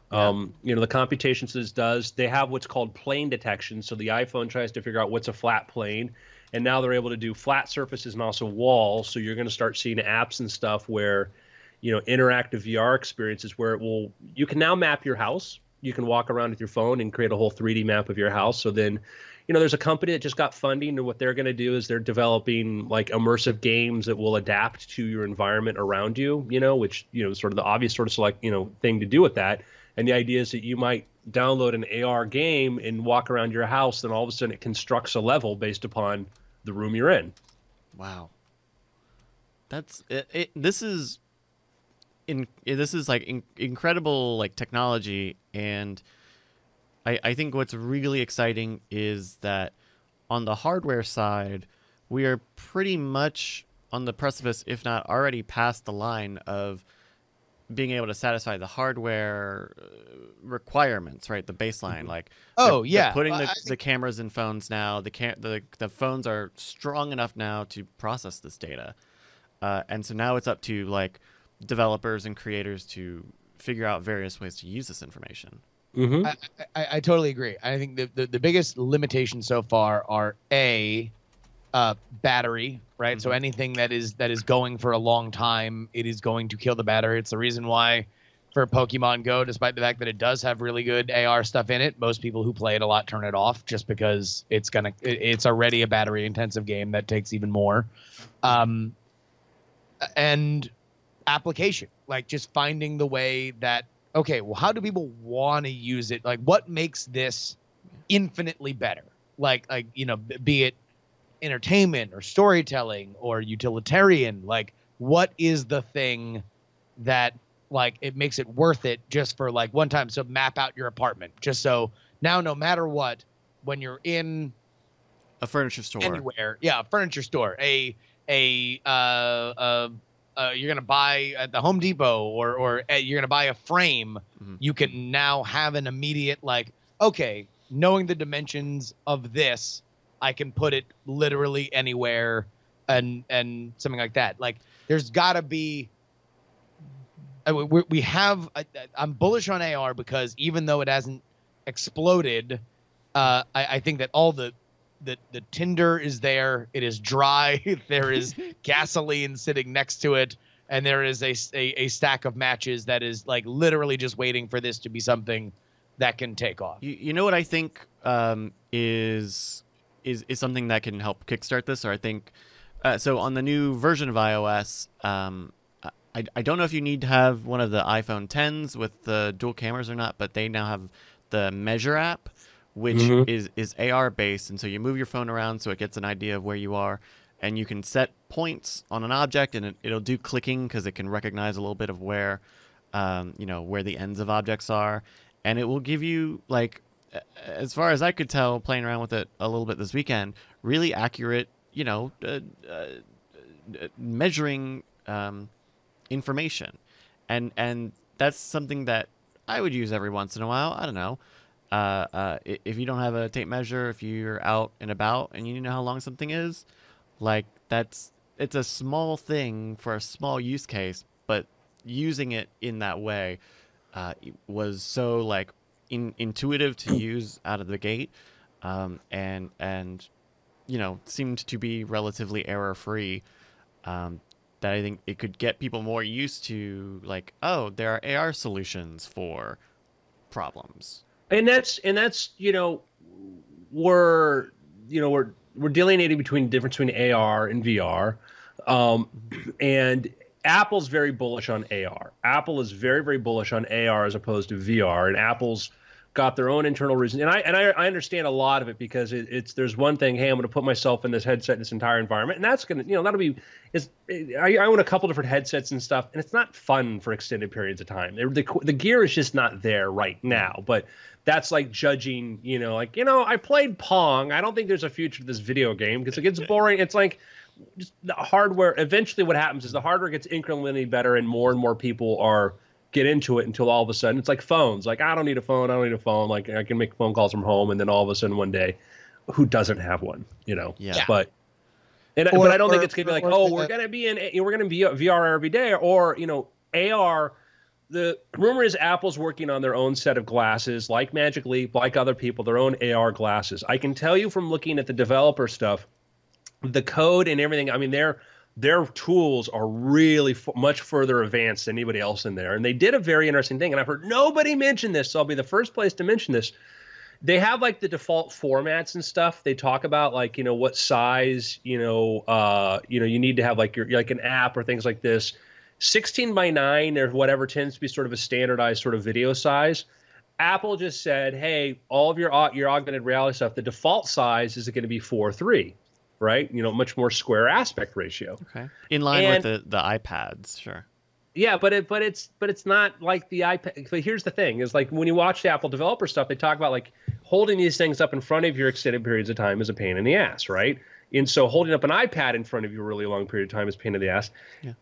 the computations this does, they have what's called plane detection. So the iPhone tries to figure out what's a flat plane, and now they're able to do flat surfaces and also walls. So you're going to start seeing apps and stuff where, interactive VR experiences where you can now map your house. You can walk around with your phone and create a whole 3D map of your house. So then, there's a company that just got funding, and what they're going to do is they're developing like immersive games that will adapt to your environment around you, which, sort of the obvious sort of thing to do with that. And the idea is that you might download an AR game and walk around your house, then all of a sudden it constructs a level based upon the room you're in. Wow. That's it. This is like incredible like technology, and I think what's really exciting is that on the hardware side, we are pretty much on the precipice, if not already past the line of being able to satisfy the hardware requirements, right? The baseline, like they're putting the cameras in phones now. The phones are strong enough now to process this data, and so now it's up to like developers and creators to figure out various ways to use this information. Mm-hmm. I totally agree. I think the biggest limitations so far are battery, right? So anything that is going for a long time, it is going to kill the battery. It's the reason why for Pokemon Go, despite the fact that it does have really good AR stuff in it, most people who play it a lot turn it off just because it's already a battery intensive game that takes even more. And application, like just finding the way that, okay, well, how do people want to use it? Like what makes this infinitely better? Like, be it entertainment or storytelling or utilitarian, like what is the thing that like it makes it worth it just for like one time? So map out your apartment just so now no matter what, when you're in a furniture store anywhere, a furniture store, you're gonna buy at the Home Depot or you're gonna buy a frame, you can now have an immediate like, okay, knowing the dimensions of this, I can put it literally anywhere and something like that. Like there's gotta be, we have, I'm bullish on AR because even though it hasn't exploded, I think that all the tinder is there. It is dry. There is gasoline sitting next to it. And there is a stack of matches that is like literally just waiting for this to be something that can take off. You know what I think is something that can help kickstart this, or I think so on the new version of iOS. I don't know if you need to have one of the iPhone 10s with the dual cameras or not, but they now have the Measure app, which is AR based, and so you move your phone around so it gets an idea of where you are, and you can set points on an object, and it'll do clicking because it can recognize a little bit of where, where the ends of objects are, and it will give you like, as far as I could tell, playing around with it a little bit this weekend, really accurate, measuring information, and that's something that I would use every once in a while. I don't know. If you don't have a tape measure, if you're out and about and you need to know how long something is, like it's a small thing for a small use case, but using it in that way was so like intuitive to use out of the gate, and seemed to be relatively error free. That I think it could get people more used to like, oh, there are AR solutions for problems. And that's we're delineating between the difference between AR and VR, and Apple's very bullish on AR. Apple is very, very bullish on AR as opposed to VR, and Apple's got their own internal reason. And I understand a lot of it because there's one thing, hey, I'm going to put myself in this headset in this entire environment, and that's going to, that'll be, I own a couple different headsets and stuff, and it's not fun for extended periods of time. The gear is just not there right now, but that's like judging, I played Pong. I don't think there's a future to this video game because it gets boring. It's like just the hardware. Eventually what happens is the hardware gets incrementally better and more people get into it until all of a sudden it's like phones. Like, I don't need a phone. Like, I can make phone calls from home, and then all of a sudden one day, who doesn't have one? Yeah. But I don't think it's gonna be like, we're gonna be VR every day, or AR. The rumor is Apple's working on their own set of glasses, like Magic Leap, like other people, their own AR glasses. I can tell you from looking at the developer stuff, the code and everything. I mean, their tools are really much further advanced than anybody else in there. And they did a very interesting thing, and I've heard nobody mention this, so I'll be the first place to mention this. They have like the default formats and stuff. They talk about like, what size, you need to have like like an app or things like this. 16:9 or whatever tends to be sort of a standardized sort of video size. Apple just said, hey, all of your augmented reality stuff, the default size is going to be 4:3. right? Much more square aspect ratio. Okay. In line And- with the iPads, sure. Yeah, but it's not like the iPad. But here's the thing: is like when you watch the Apple developer stuff, they talk about like holding these things up in front of you extended periods of time is a pain in the ass, right? And so holding up an iPad in front of you a really long period of time is a pain in the ass. Yeah.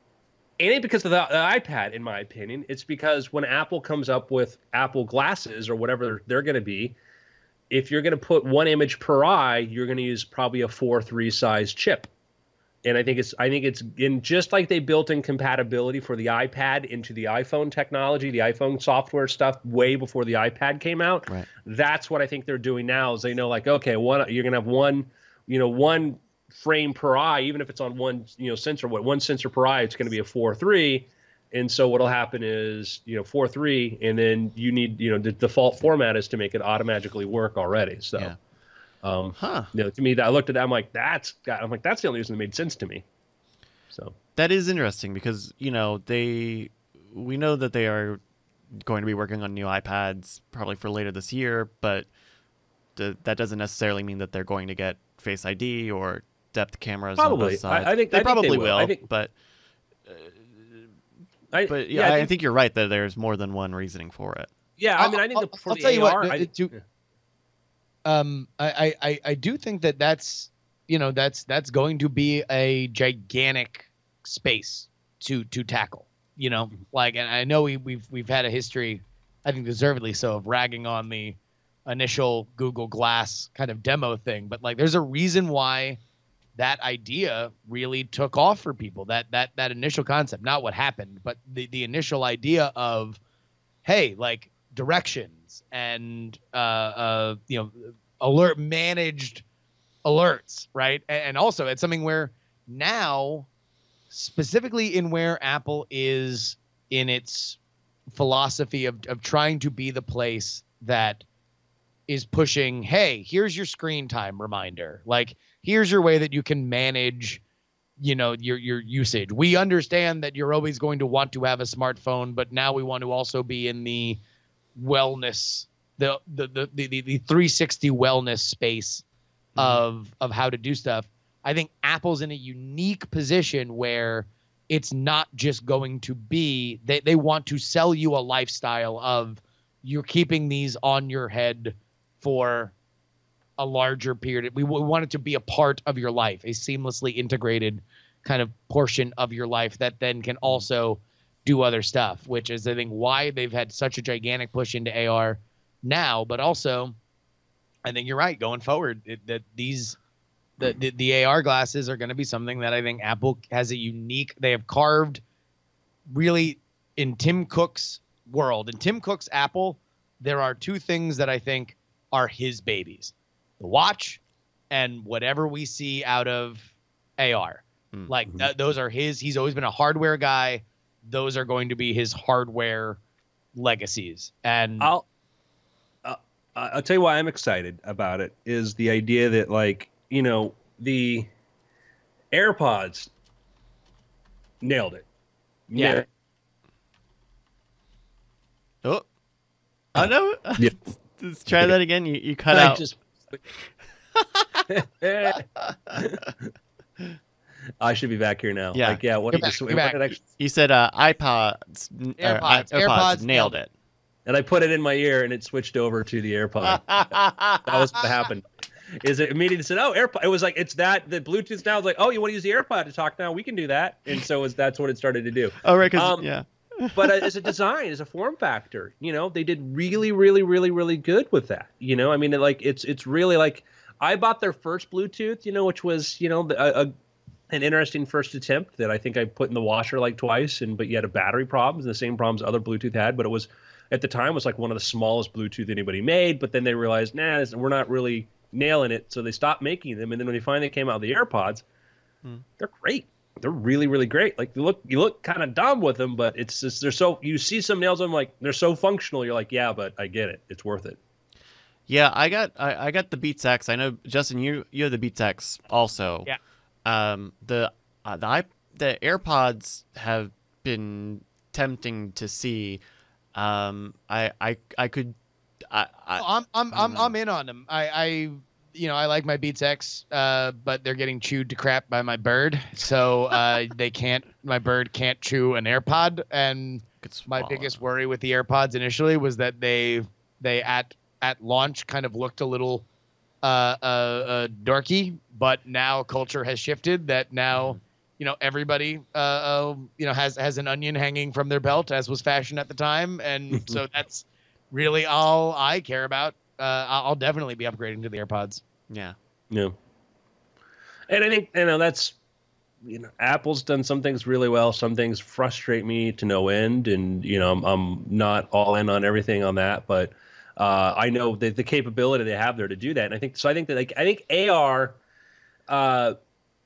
It ain't because of the iPad, in my opinion. It's because when Apple comes up with Apple glasses or whatever they're going to be, if you're going to put one image per eye, you're going to use probably a 4:3 size chip. And I think it's in just like they built in compatibility for the iPad into the iPhone technology, the iPhone software stuff way before the iPad came out. Right. That's what I think they're doing now is they know like, okay, you're going to have one frame per eye, even if it's on one, sensor, one sensor per eye, it's going to be a 4:3. And so what'll happen is, 4:3, and then you need, the default format is to make it automatically work already. So. Yeah. To me, I looked at that. I'm like, that's the only reason that made sense to me. So That is interesting because, we know that they are going to be working on new iPads probably for later this year, but that doesn't necessarily mean that they're going to get Face ID or depth cameras on Probably. both sides. I think they they probably will. I think- but I think you're right that there's more than one reasoning for it. Yeah, I mean, I think for I'll the tell you AR, what. I do think that's that's going to be a gigantic space to tackle. Like, and I know we've had a history, I think deservedly so, of ragging on the initial Google Glass kind of demo thing, but like, there's a reason why that idea really took off for people. That initial concept, not what happened, but the initial idea of, hey, like directions and managed alerts, right? And also it's something where now, specifically in where Apple is in its philosophy of trying to be the place that is pushing, hey, here's your screen time reminder. Like, here's your way that you can manage, your usage. We understand that you're always going to want to have a smartphone, but now we want to also be in the wellness, the 360 wellness space of how to do stuff. I think Apple's in a unique position where it's not just going to be, they want to sell you a lifestyle of you're keeping these on your head for a larger period. We want it to be a part of your life, a seamlessly integrated kind of portion of your life that then can also do other stuff, which is, I think, why they've had such a gigantic push into AR now. But also, I think you're right, going forward, that the AR glasses are going to be something that I think Apple has a unique, they have carved really in Tim Cook's world. In Tim Cook's Apple, there are two things that I think are his babies: the watch and whatever we see out of AR. Like those are his. He's always been a hardware guy. Those are going to be his hardware legacies. And I'll tell you why I'm excited about it is the idea that, like, the AirPods nailed it. Yeah. Oh no! Yeah. Let's try that again. You cut I out. just I should be back here now. Yeah. Like, yeah. What, You're back, so you're what back. did I, You said iPods. AirPods nailed it. and I put it in my ear, and it switched over to the AirPod. That was what happened. Is it immediately said, "Oh, AirPod"? It was like the Bluetooth now. Is like, "Oh, you want to use the AirPod to talk now? We can do that." And so that's what it started to do. Oh, right. Because yeah. But as a design, as a form factor, they did really, really, really, really good with that. I mean, it's really like, I bought their first Bluetooth, which was, an interesting first attempt that I think I put in the washer like twice, but you had a battery problems and the same problems other Bluetooth had. But it was, at the time, was like one of the smallest Bluetooth anybody made. But then they realized, we're not really nailing it, so they stopped making them. And then when they finally came out with the AirPods, they're great. They're really, really great. Like, you look kind of dumb with them, but it's just, you see some nails on them, like, they're so functional. You're like, yeah, but I get it. It's worth it. Yeah, I got the Beats X. I know, Justin, you have the Beats X also. Yeah. The AirPods have been tempting to see. I'm in on them. I like my Beats X, but they're getting chewed to crap by my bird. So my bird can't chew an AirPod. And my biggest worry with the AirPods initially was that they at launch kind of looked a little dorky, but now culture has shifted that now, everybody, has an onion hanging from their belt, as was fashion at the time. And so that's really all I care about. I'll definitely be upgrading to the AirPods. Yeah. Yeah. And I think, that's, Apple's done some things really well. Some things frustrate me to no end. And, I'm not all in on everything on that, but I know the capability they have there to do that. And I think AR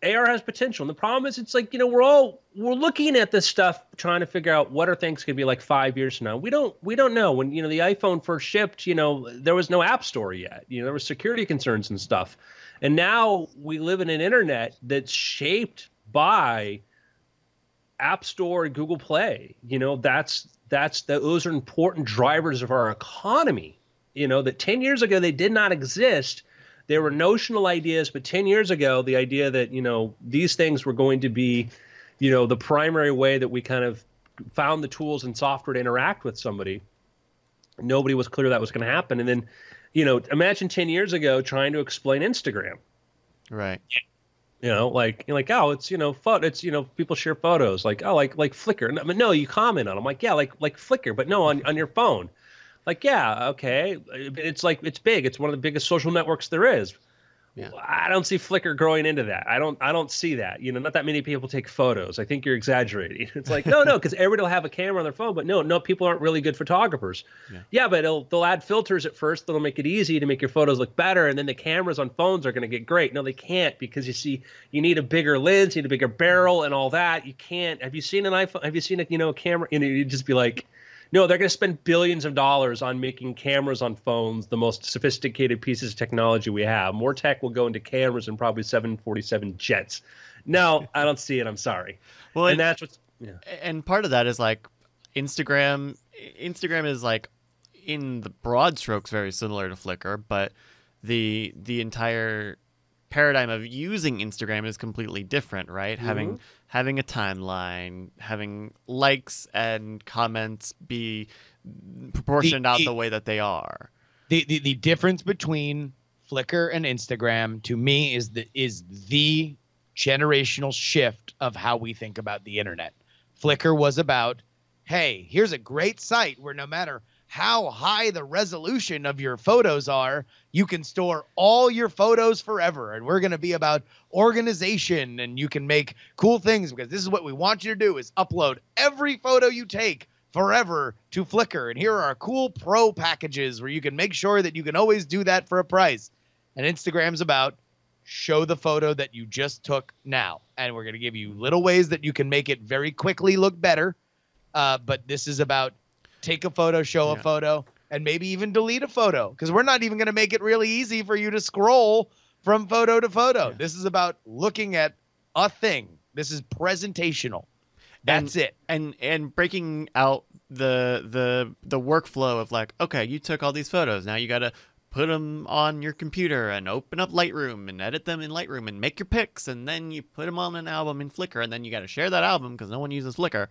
has potential. And the problem is it's like, we're looking at this stuff trying to figure out what are things could be like 5 years from now. We don't know. When, the iPhone first shipped, there was no app store yet. There was security concerns and stuff. And now we live in an internet that's shaped by App Store and Google Play. Those are important drivers of our economy. That 10 years ago they did not exist. There were notional ideas, but 10 years ago, the idea that, these things were going to be, the primary way that we kind of found the tools and software to interact with somebody, nobody was clear that was going to happen. And then, imagine 10 years ago trying to explain Instagram. Right. Oh, it's, it's, people share photos like Flickr. No, you comment on them. Like, yeah, like Flickr, but no, on your phone. Like, yeah, okay. It's like, it's big. It's one of the biggest social networks there is. Yeah. I don't see Flickr growing into that. I don't see that. Not that many people take photos. I think you're exaggerating. It's like, no, because everybody will have a camera on their phone, but no, people aren't really good photographers. Yeah, but they'll add filters at first that'll make it easy to make your photos look better, and then the cameras on phones are going to get great. No, they can't, because you need a bigger lens, you need a bigger barrel, and all that. You can't. Have you seen an iPhone? Have you seen a camera? You'd just be like, no, they're going to spend billions of dollars on making cameras on phones the most sophisticated pieces of technology we have. More tech will go into cameras than probably 747 jets. No, I don't see it. I'm sorry. Well, and that's what's. Yeah. And part of that is like Instagram. Instagram is like, in the broad strokes, very similar to Flickr, but the entire paradigm of using Instagram is completely different, right? Mm-hmm. Having a timeline, having likes and comments be proportioned out the way that they are. The difference between Flickr and Instagram, to me, is the generational shift of how we think about the internet. Flickr was about, hey, here's a great site where no matter how high the resolution of your photos are, you can store all your photos forever. And we're going to be about organization, and you can make cool things, because this is what we want you to do, is upload every photo you take forever to Flickr. And here are our cool pro packages where you can make sure that you can always do that for a price. And Instagram's about, show the photo that you just took now. And we're going to give you little ways that you can make it very quickly look better. But this is about, take a photo, show a photo, and maybe even delete a photo, because we're not even going to make it really easy for you to scroll from photo to photo. Yeah. This is about looking at a thing. This is presentational. That's it. And breaking out the workflow of like, okay, you took all these photos. Now you got to put them on your computer and open up Lightroom and edit them in Lightroom and make your pics, and then you put them on an album in Flickr, and then you got to share that album because no one uses Flickr.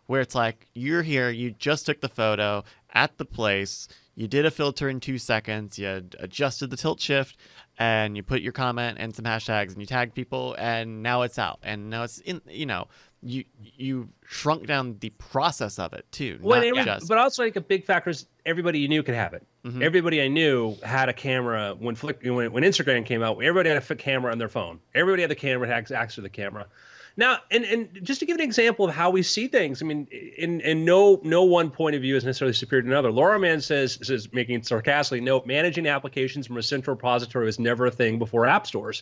Where it's like, you're here, you just took the photo at the place, you did a filter in 2 seconds, you adjusted the tilt shift, and you put your comment and some hashtags, and you tagged people, and now it's out. And now it's in, you shrunk down the process of it too. But also, I think a big factor is everybody you knew could have it. Mm-hmm. Everybody I knew had a camera when Instagram came out. Everybody had a camera on their phone. Everybody had the camera, had access to the camera. Now, and just to give an example of how we see things, I mean, in no one point of view is necessarily superior to another. Laura Mann says, making it sarcastically, no, managing applications from a central repository was never a thing before app stores.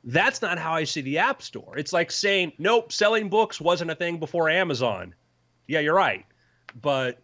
That's not how I see the app store. It's like saying, nope, selling books wasn't a thing before Amazon. Yeah, you're right. But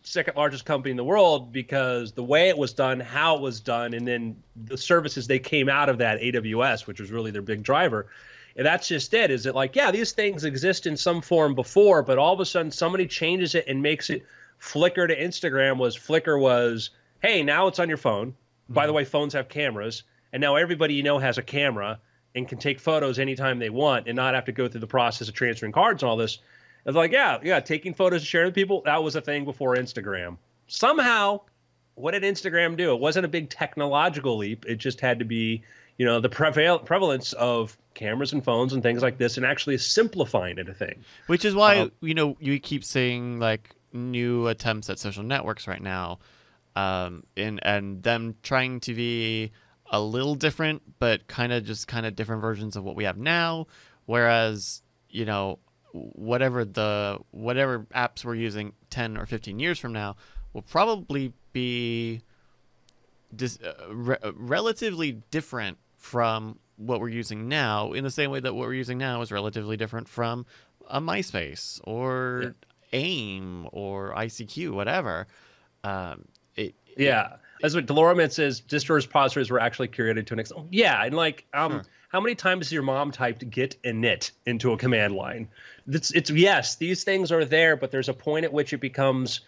second largest company in the world, because the way it was done, how it was done, and then the services they came out of that, AWS, which was really their big driver. And that's just it. Is it like, yeah, these things exist in some form before, but all of a sudden somebody changes it and makes it Flickr to Instagram Flickr was, hey, now it's on your phone. Mm-hmm. By the way, phones have cameras. and now everybody has a camera and can take photos anytime they want and not have to go through the process of transferring cards and all this. It's like, yeah, taking photos and sharing with people, that was a thing before Instagram. Somehow, what did Instagram do? It wasn't a big technological leap. It just had to be, the prevalence of cameras and phones and things like this, and actually simplifying it a thing. Which is why, you keep seeing like new attempts at social networks right now, and them trying to be a little different, but kind of different versions of what we have now. Whereas, whatever apps we're using 10 or 15 years from now will probably be relatively different from what we're using now, in the same way that what we're using now is relatively different from a MySpace or AIM or ICQ, whatever. That's what DeLoreman says. Distro repositories were actually curated to an extent. Yeah, and like, Sure. How many times has your mom typed git and knit into a command line? It's yes, these things are there, but there's a point at which it becomes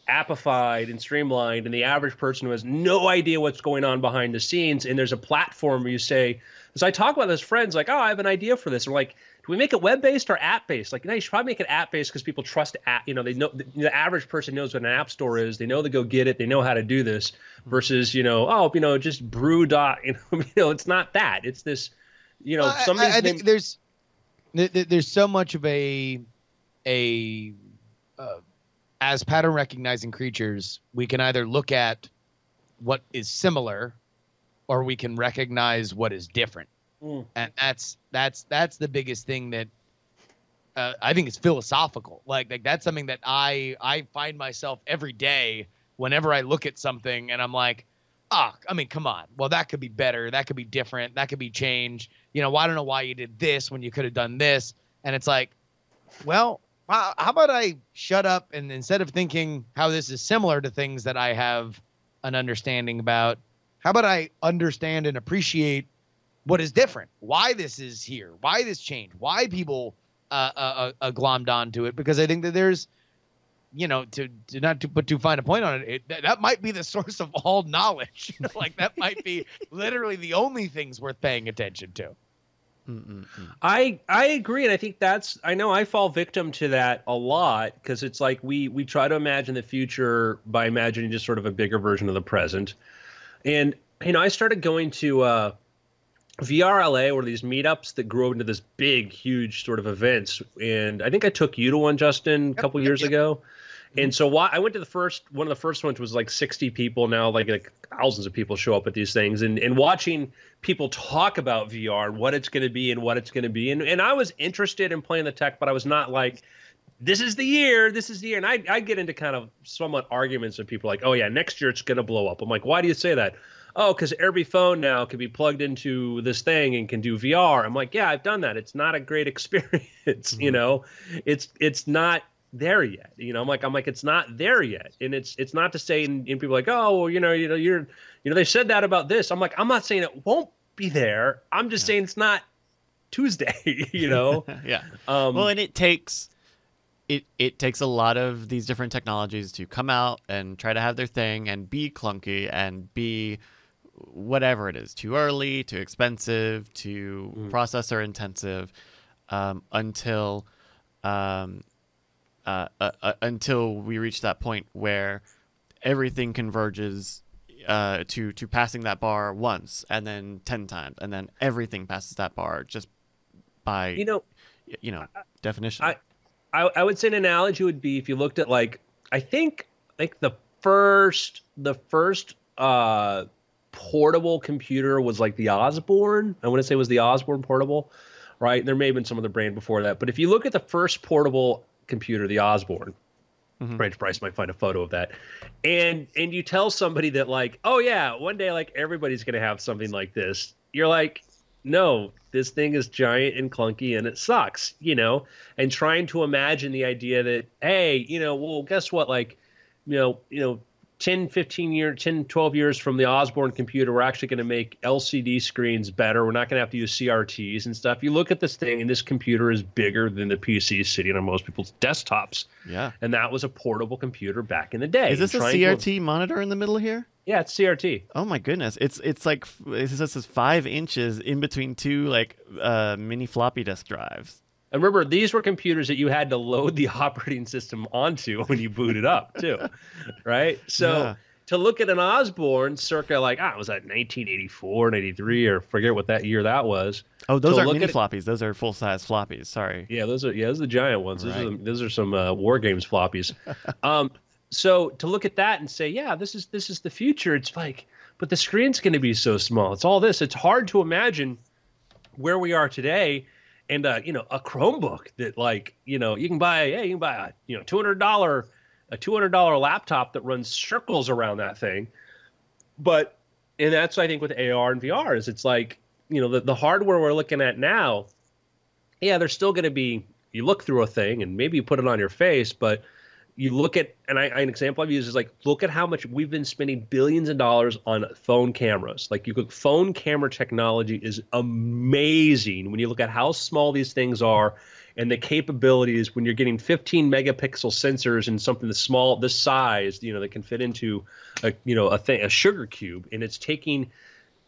appified and streamlined, and the average person who has no idea what's going on behind the scenes, and there's a platform where you say, as I talk about this with friends, like, oh, I have an idea for this. I'm like, do we make it web-based or app-based? Like, no, you should probably make it app-based because people trust app. They know the average person knows what an app store is. They know to go get it. They know how to do this. Versus, just brew dot. It's not that. It's this. I think there's so much of as pattern recognizing creatures, we can either look at what is similar, or we can recognize what is different. And that's the biggest thing that I think is philosophical. Like that's something that I find myself every day whenever I look at something and I'm like, come on. Well, that could be better. That could be different. That could be changed. I don't know why you did this when you could have done this. And it's like, well, how about I shut up and instead of thinking how this is similar to things that I have an understanding about, how about I understand and appreciate what is different, why this is here, why this changed, why people glommed onto it, because I think that there's, to not to put too fine a point on it, that might be the source of all knowledge. Like that might be literally the only things worth paying attention to. I agree, and I think I know I fall victim to that a lot because it's like we try to imagine the future by imagining just sort of a bigger version of the present. And I started going to VRLA, or these meetups that grew into this big, huge sort of events. And I think I took you to one, Justin, a couple years ago. And so I went to one of the first ones was like 60 people. Now like thousands of people show up at these things, and watching people talk about VR and what it's going to be and what it's going to be. And I was interested in playing the tech, but I was not like, this is the year. And I get into kind of somewhat arguments with people like, oh yeah, next year it's going to blow up. I'm like, why do you say that? Oh, because every phone now can be plugged into this thing and can do VR. I'm like, yeah, I've done that. It's not a great experience. It's not there yet. I'm like, it's not there yet. And it's not to say, and people are like, oh, well, they said that about this. I'm like, I'm not saying it won't be there. I'm just saying it's not Tuesday. Yeah. Well, and it takes a lot of these different technologies to come out and try to have their thing and be clunky and be whatever it is, too early, too expensive, too processor intensive, until we reach that point where everything converges to passing that bar once and then 10 times, and then everything passes that bar just by definition. I would say an analogy would be if you looked at I think the first portable computer was like the Osborne. I want to say it was the Osborne portable, right? There may have been some other brand before that, but if you look at the first portable computer, the Osborne, Rich Bryce might find a photo of that, and you tell somebody that oh yeah, one day everybody's gonna have something like this. You're like, no, this thing is giant and clunky and it sucks, and trying to imagine the idea that, hey, well, guess what? 10, 12 years from the Osborne computer, we're actually going to make LCD screens better. We're not going to have to use CRTs and stuff. You look at this thing, and this computer is bigger than the PC sitting on most people's desktops. Yeah. And that was a portable computer back in the day. Is this a CRT monitor in the middle here? Yeah, it's CRT. Oh my goodness! It's like it says 5 inches in between two like mini floppy disk drives. And remember, these were computers that you had to load the operating system onto when you booted up, too, right? So Yeah. to look at an Osborne circa like, was that 1984, 93, or forget what that year that was. Oh, those To aren't look mini at it- floppies. Those are full size floppies. Sorry. Yeah, those are the giant ones. Right. Those are some War Games floppies. So to look at that and say, yeah, this is the future. It's like, but the screen's going to be so small. It's all this. It's hard to imagine where we are today. And a Chromebook that you can buy a $200 laptop that runs circles around that thing. And that's I think with AR and VR is it's like, the hardware we're looking at now, yeah, there's still going to be, you look through a thing and maybe you put it on your face, but you look at, and an example I've used is like, look at how much we've been spending billions of dollars on phone cameras. Like phone camera technology is amazing when you look at how small these things are and the capabilities when you're getting 15 megapixel sensors and something this size, that can fit into a sugar cube. And it's taking,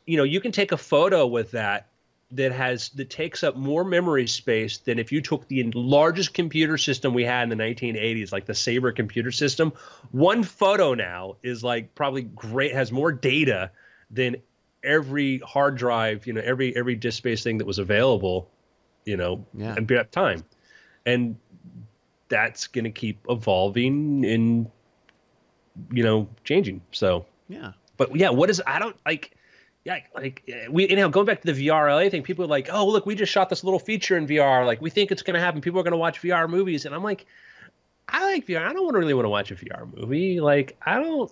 you can take a photo with that takes up more memory space than if you took the largest computer system we had in the 1980s, like the Sabre computer system. One photo now is like probably has more data than every hard drive, every disk space thing that was available, at that time. And that's going to keep evolving and, changing. So, Yeah. but yeah, going back to the VR LA thing, people are like, oh, look, we just shot this little feature in VR. Like, we think it's going to happen. People are going to watch VR movies. And I'm like, I like VR. I don't really want to watch a VR movie. Like, I'm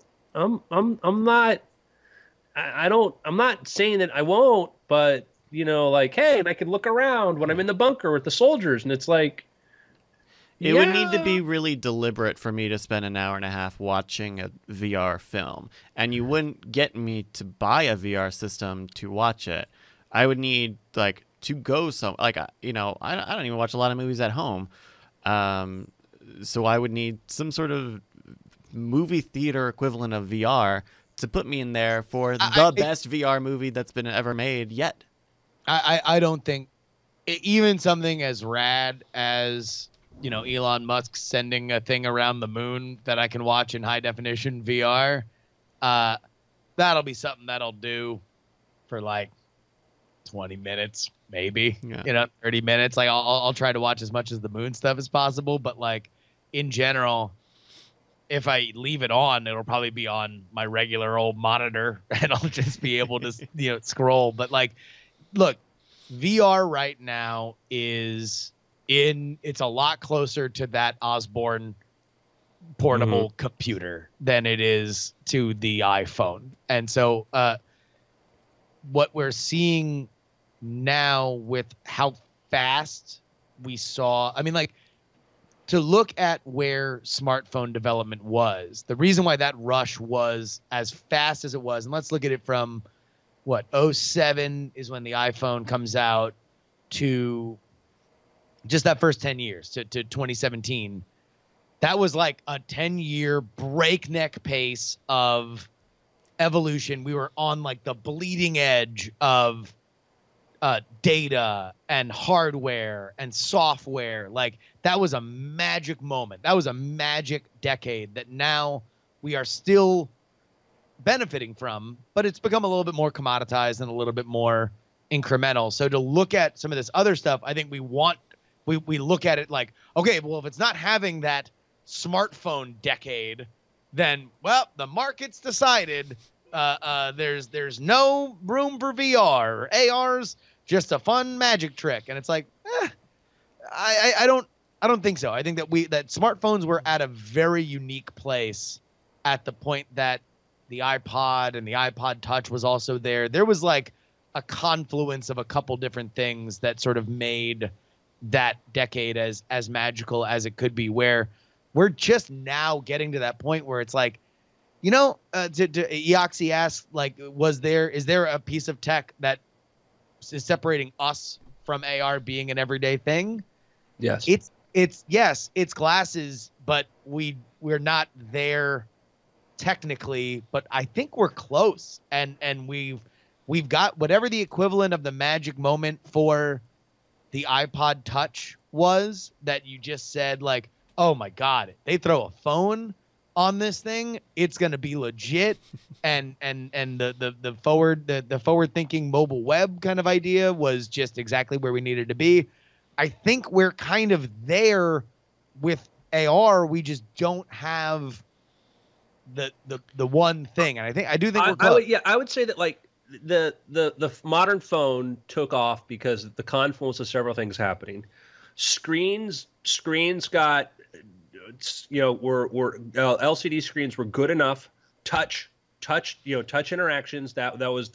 not saying that I won't, but, hey, and I can look around when I'm in the bunker with the soldiers. And it's like, It would need to be really deliberate for me to spend an hour and a half watching a VR film. And you wouldn't get me to buy a VR system to watch it. I would need, to go I don't even watch a lot of movies at home. So I would need some sort of movie theater equivalent of VR to put me in there for the best VR movie that's been ever made yet. I don't think even something as rad as Elon Musk sending a thing around the moon that I can watch in high definition VR, that'll be something that'll do for 20 minutes, maybe, 30 minutes. Like I'll try to watch as much as the moon stuff as possible. But in general, if I leave it on, it'll probably be on my regular old monitor and I'll just be able to, scroll. But look, VR right now it's a lot closer to that Osborne portable computer than it is to the iPhone. And so what we're seeing now with how fast we saw, to look at where smartphone development was, the reason why that rush was as fast as it was, and let's look at it from 2007 is when the iPhone comes out to just that first 10 years to 2017, that was like a 10-year breakneck pace of evolution. We were on the bleeding edge of data and hardware and software. That was a magic moment. That was a magic decade that now we are still benefiting from, but it's become a little bit more commoditized and a little bit more incremental. So to look at some of this other stuff, I think we look at it okay, well, if it's not having that smartphone decade, then, well, the market's decided there's no room for VR. AR's just a fun magic trick. And it's I don't think so. I think that smartphones were at a very unique place at the point that the iPod and the iPod Touch was also there. There was a confluence of a couple different things that sort of made that decade as magical as it could be, where we're just now getting to that point where it's Eoxy asked, is there a piece of tech that is separating us from AR being an everyday thing? Yes. It's glasses, but we're not there technically, but I think we're close. And we've got whatever the equivalent of the magic moment for the iPod Touch was, that you just said, like, oh my God, they throw a phone on this thing, it's gonna be legit. And the forward thinking mobile web kind of idea was just exactly where we needed to be. I think we're kind of there with AR. We just don't have the one thing. And I do think we're close. I would say that, like, the modern phone took off because of the confluence of several things happening. Screens got, were LCD screens were good enough. Touch interactions there was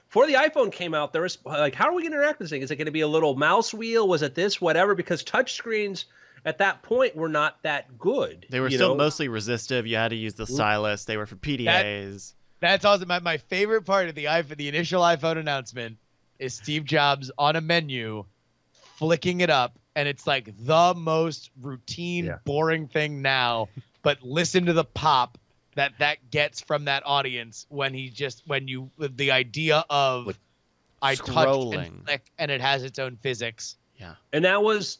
before the iPhone came out. There was like, how are we going to interact with this thing? Is it going to be a little mouse wheel? Was it this, whatever? Because touch screens at that point were not that good. They were still mostly resistive. You had to use the stylus. They were for PDAs. That's awesome. My favorite part of the initial iPhone announcement is Steve Jobs on a menu, flicking it up, and it's like the most routine, boring thing now. But listen to the pop that gets from that audience when the idea of I touch and click and it has its own physics. Yeah. And that was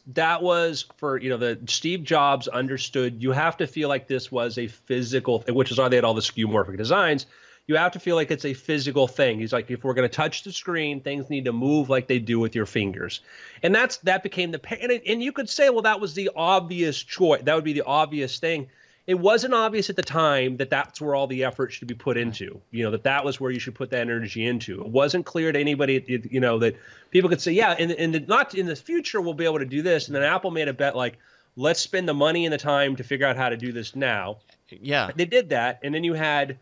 for, the Steve Jobs understood you have to feel like this was a physical, which is why they had all the skeuomorphic designs. You have to feel like it's a physical thing. He's like, if we're going to touch the screen, things need to move like they do with your fingers. And that became and you could say, well, that was the obvious choice. That would be the obvious thing. It wasn't obvious at the time that that's where all the effort should be put into, that was where you should put that energy into. It wasn't clear to anybody, that people could say, yeah, and not in the future, we'll be able to do this. And then Apple made a bet like, let's spend the money and the time to figure out how to do this now. Yeah. They did that. And then you had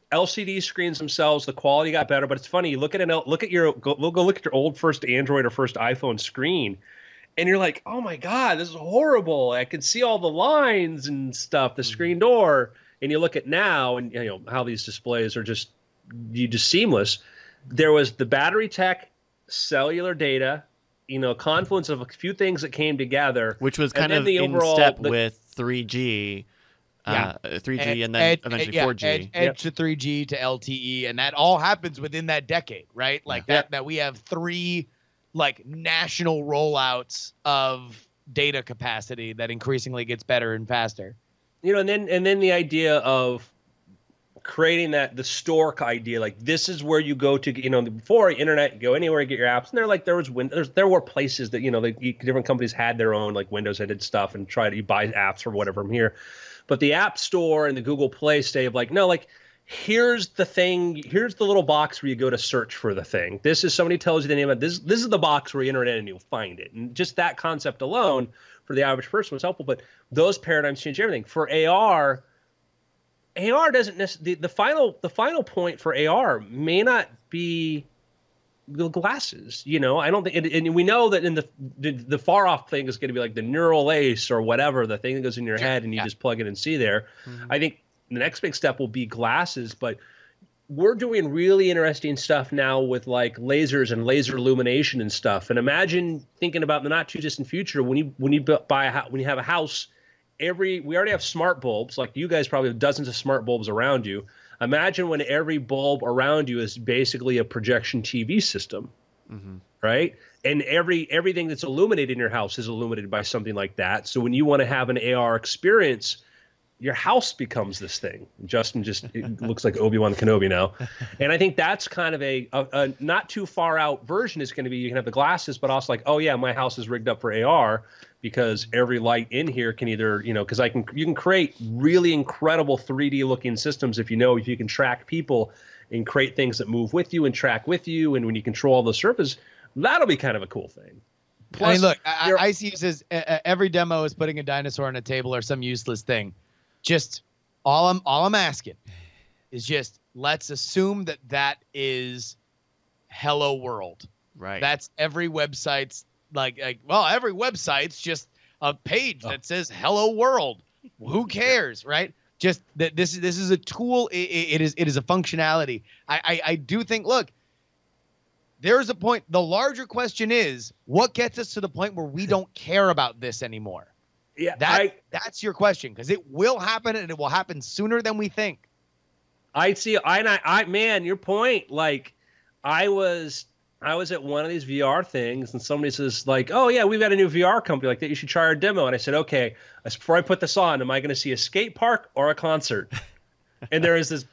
LCD screens themselves, the quality got better, but it's funny. You look at go look at your old first Android or first iPhone screen, and you're like, oh my God, this is horrible. I can see all the lines and stuff, the screen door. And you look at now, and how these displays are just seamless. There was the battery tech, cellular data, confluence of a few things that came together, which was kind of in step with 3G. 3G and then eventually 4G. Edge to 3G to LTE, and that all happens within that decade, right? Like that we have 3 like national rollouts of data capacity that increasingly gets better and faster. And then the idea of creating the stork idea, like this is where you go to, before internet, you go anywhere you get your apps, and there were places that different companies had their own, like Windows that did stuff and you buy apps or whatever from here. But the App Store and the Google Play stay of like, no, like, here's the thing. Here's the little box where you go to search for the thing. This is, somebody tells you the name of it. This is the box where you enter it and you'll find it. And just that concept alone for the average person was helpful. But those paradigms change everything. For AR doesn't necessarily, the final point for AR may not be the glasses. I don't think, and we know that in the far off thing is going to be like the neural lace or whatever, the thing that goes in your head and you just plug it and see there. Mm-hmm. I think the next big step will be glasses, but we're doing really interesting stuff now with like lasers and laser illumination and stuff. And imagine thinking about the not too distant future when you have a house, we already have smart bulbs. Like you guys probably have dozens of smart bulbs around you. Imagine when every bulb around you is basically a projection TV system, right? And everything that's illuminated in your house is illuminated by something like that. So when you want to have an AR experience, your house becomes this thing. Justin it looks like Obi-Wan Kenobi now. And I think that's kind of a not too far out version is going to be, you can have the glasses, but also like, oh yeah, my house is rigged up for AR because every light in here can either, because you can create really incredible 3D looking systems if you can track people and create things that move with you and track with you. And when you control all the surface, that'll be kind of a cool thing. Plus, I mean, look, I see it says every demo is putting a dinosaur on a table or some useless thing. Just all I'm asking is just let's assume that is Hello World. Right. That's every website's every website's just a page that says Hello World. Who cares, right? Just that this is a tool. It is a functionality. I do think, look, there's a point. The larger question is what gets us to the point where we don't care about this anymore. Yeah, that's your question, because it will happen, and it will happen sooner than we think. I see. Man, your point. Like, I was at one of these VR things, and somebody says like, "Oh yeah, we've got a new VR company like that. You should try our demo." And I said, "Okay." Before I put this on, am I going to see a skate park or a concert? And there is this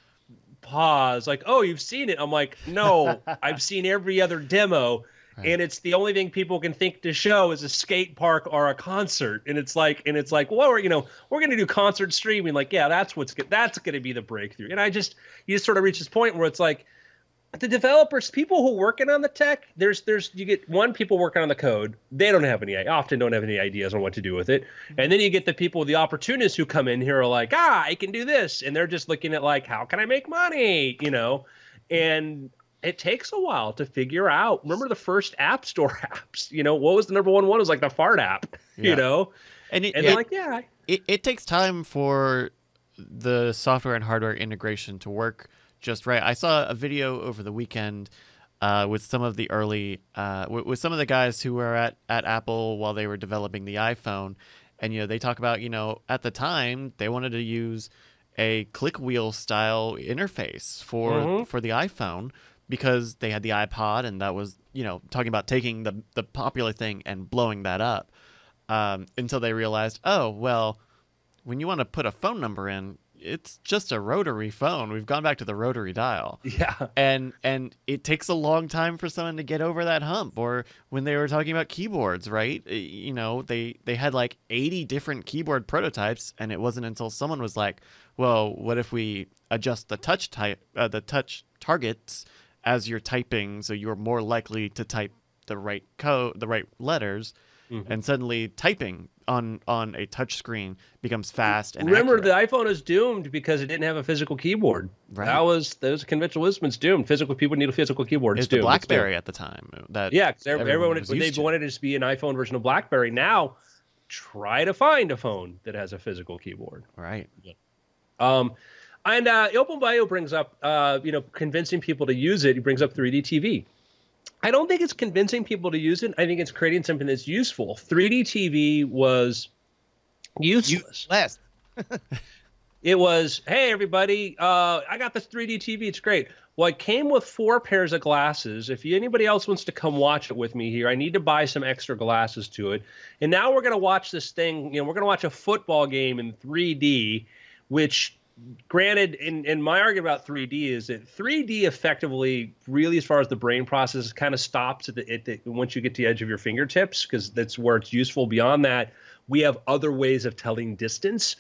pause. Like, "Oh, you've seen it?" I'm like, "No, I've seen every other demo." Right. And it's the only thing people can think to show is a skate park or a concert. And it's like, well, we're going to do concert streaming. Like, yeah, that's going to be the breakthrough. And you just sort of reach this point where it's like the developers, people who are working on the tech, you get people working on the code. They often don't have any ideas on what to do with it. And then you get the people, the opportunists who come in here are like, I can do this. And they're just looking at like, how can I make money? And it takes a while to figure out. Remember the first App Store apps? What was the number one? It was like the fart app. Yeah. And it takes time for the software and hardware integration to work just right. I saw a video over the weekend with some of the early with some of the guys who were at Apple while they were developing the iPhone, and they talk about at the time they wanted to use a click wheel style interface for the iPhone, because they had the iPod, and that was, talking about taking the popular thing and blowing that up, until they realized, oh, well, when you want to put a phone number in, it's just a rotary phone. We've gone back to the rotary dial. Yeah. And it takes a long time for someone to get over that hump. Or when they were talking about keyboards, right? They had like 80 different keyboard prototypes, and it wasn't until someone was like, well, what if we adjust the touch targets as you're typing, so you're more likely to type the right code, the right letters, and suddenly typing on a touch screen becomes fast and remember, accurate. the iPhone is doomed because it didn't have a physical keyboard. Right. That was conventional wisdom. It's doomed. People need a physical keyboard. It's the BlackBerry at the time. Because everyone they wanted it to be an iPhone version of BlackBerry. Now, try to find a phone that has a physical keyboard. Right. And OpenBio brings up, convincing people to use it. He brings up 3D TV. I don't think it's convincing people to use it. I think it's creating something that's useful. 3D TV was useless. It was, hey, everybody, I got this 3D TV. It's great. Well, it came with 4 pairs of glasses. If anybody else wants to come watch it with me here, I need to buy some extra glasses to it. And now we're going to watch this thing. We're going to watch a football game in 3D, which... Granted, in my argument about 3D is that 3D effectively, really, as far as the brain process, kind of stops once you get to the edge of your fingertips, because that's where it's useful. Beyond that, we have other ways of telling distance,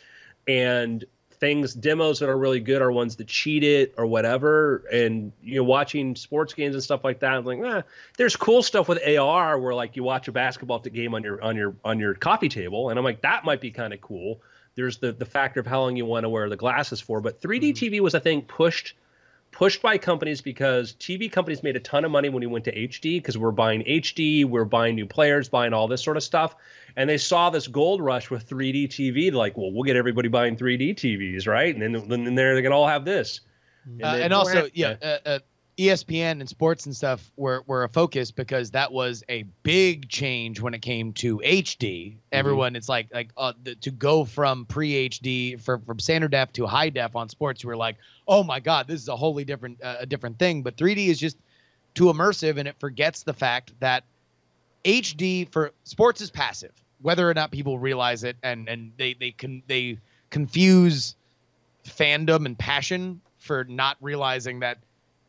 and demos that are really good are ones that cheat it or whatever. And watching sports games and stuff like that, I'm like, there's cool stuff with AR where like you watch a basketball game on your coffee table, and I'm like, that might be kind of cool. There's the factor of how long you want to wear the glasses for. But 3D TV was, I think, pushed by companies because TV companies made a ton of money when we went to HD, because we're buying HD, we're buying new players, buying all this sort of stuff. And they saw this gold rush with 3D TV. They're like, well, we'll get everybody buying 3D TVs, right? And then they're going to all have this. And also, ESPN and sports and stuff were a focus, because that was a big change when it came to HD. Everyone, it's like to go from pre-HD from standard def to high def on sports, you were like, oh my God, this is a wholly different thing. But 3D is just too immersive, and it forgets the fact that HD for sports is passive, whether or not people realize it, and they confuse fandom and passion for not realizing that.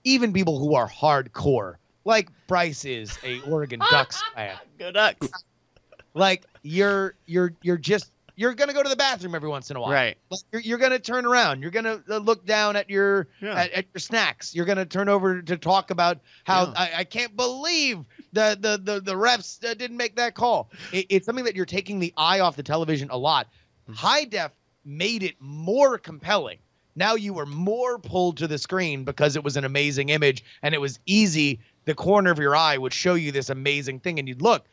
Even people who are hardcore, like Bryce is a Oregon Ducks fan. Go Ducks! Like you're gonna go to the bathroom every once in a while, right? Like you're gonna turn around. You're gonna look down at your at your snacks. You're gonna turn over to talk about how I can't believe the refs didn't make that call. It's something that you're taking the eye off the television a lot. High def made it more compelling. Now you were more pulled to the screen because it was an amazing image, and it was easy. The corner of your eye would show you this amazing thing, and you'd look.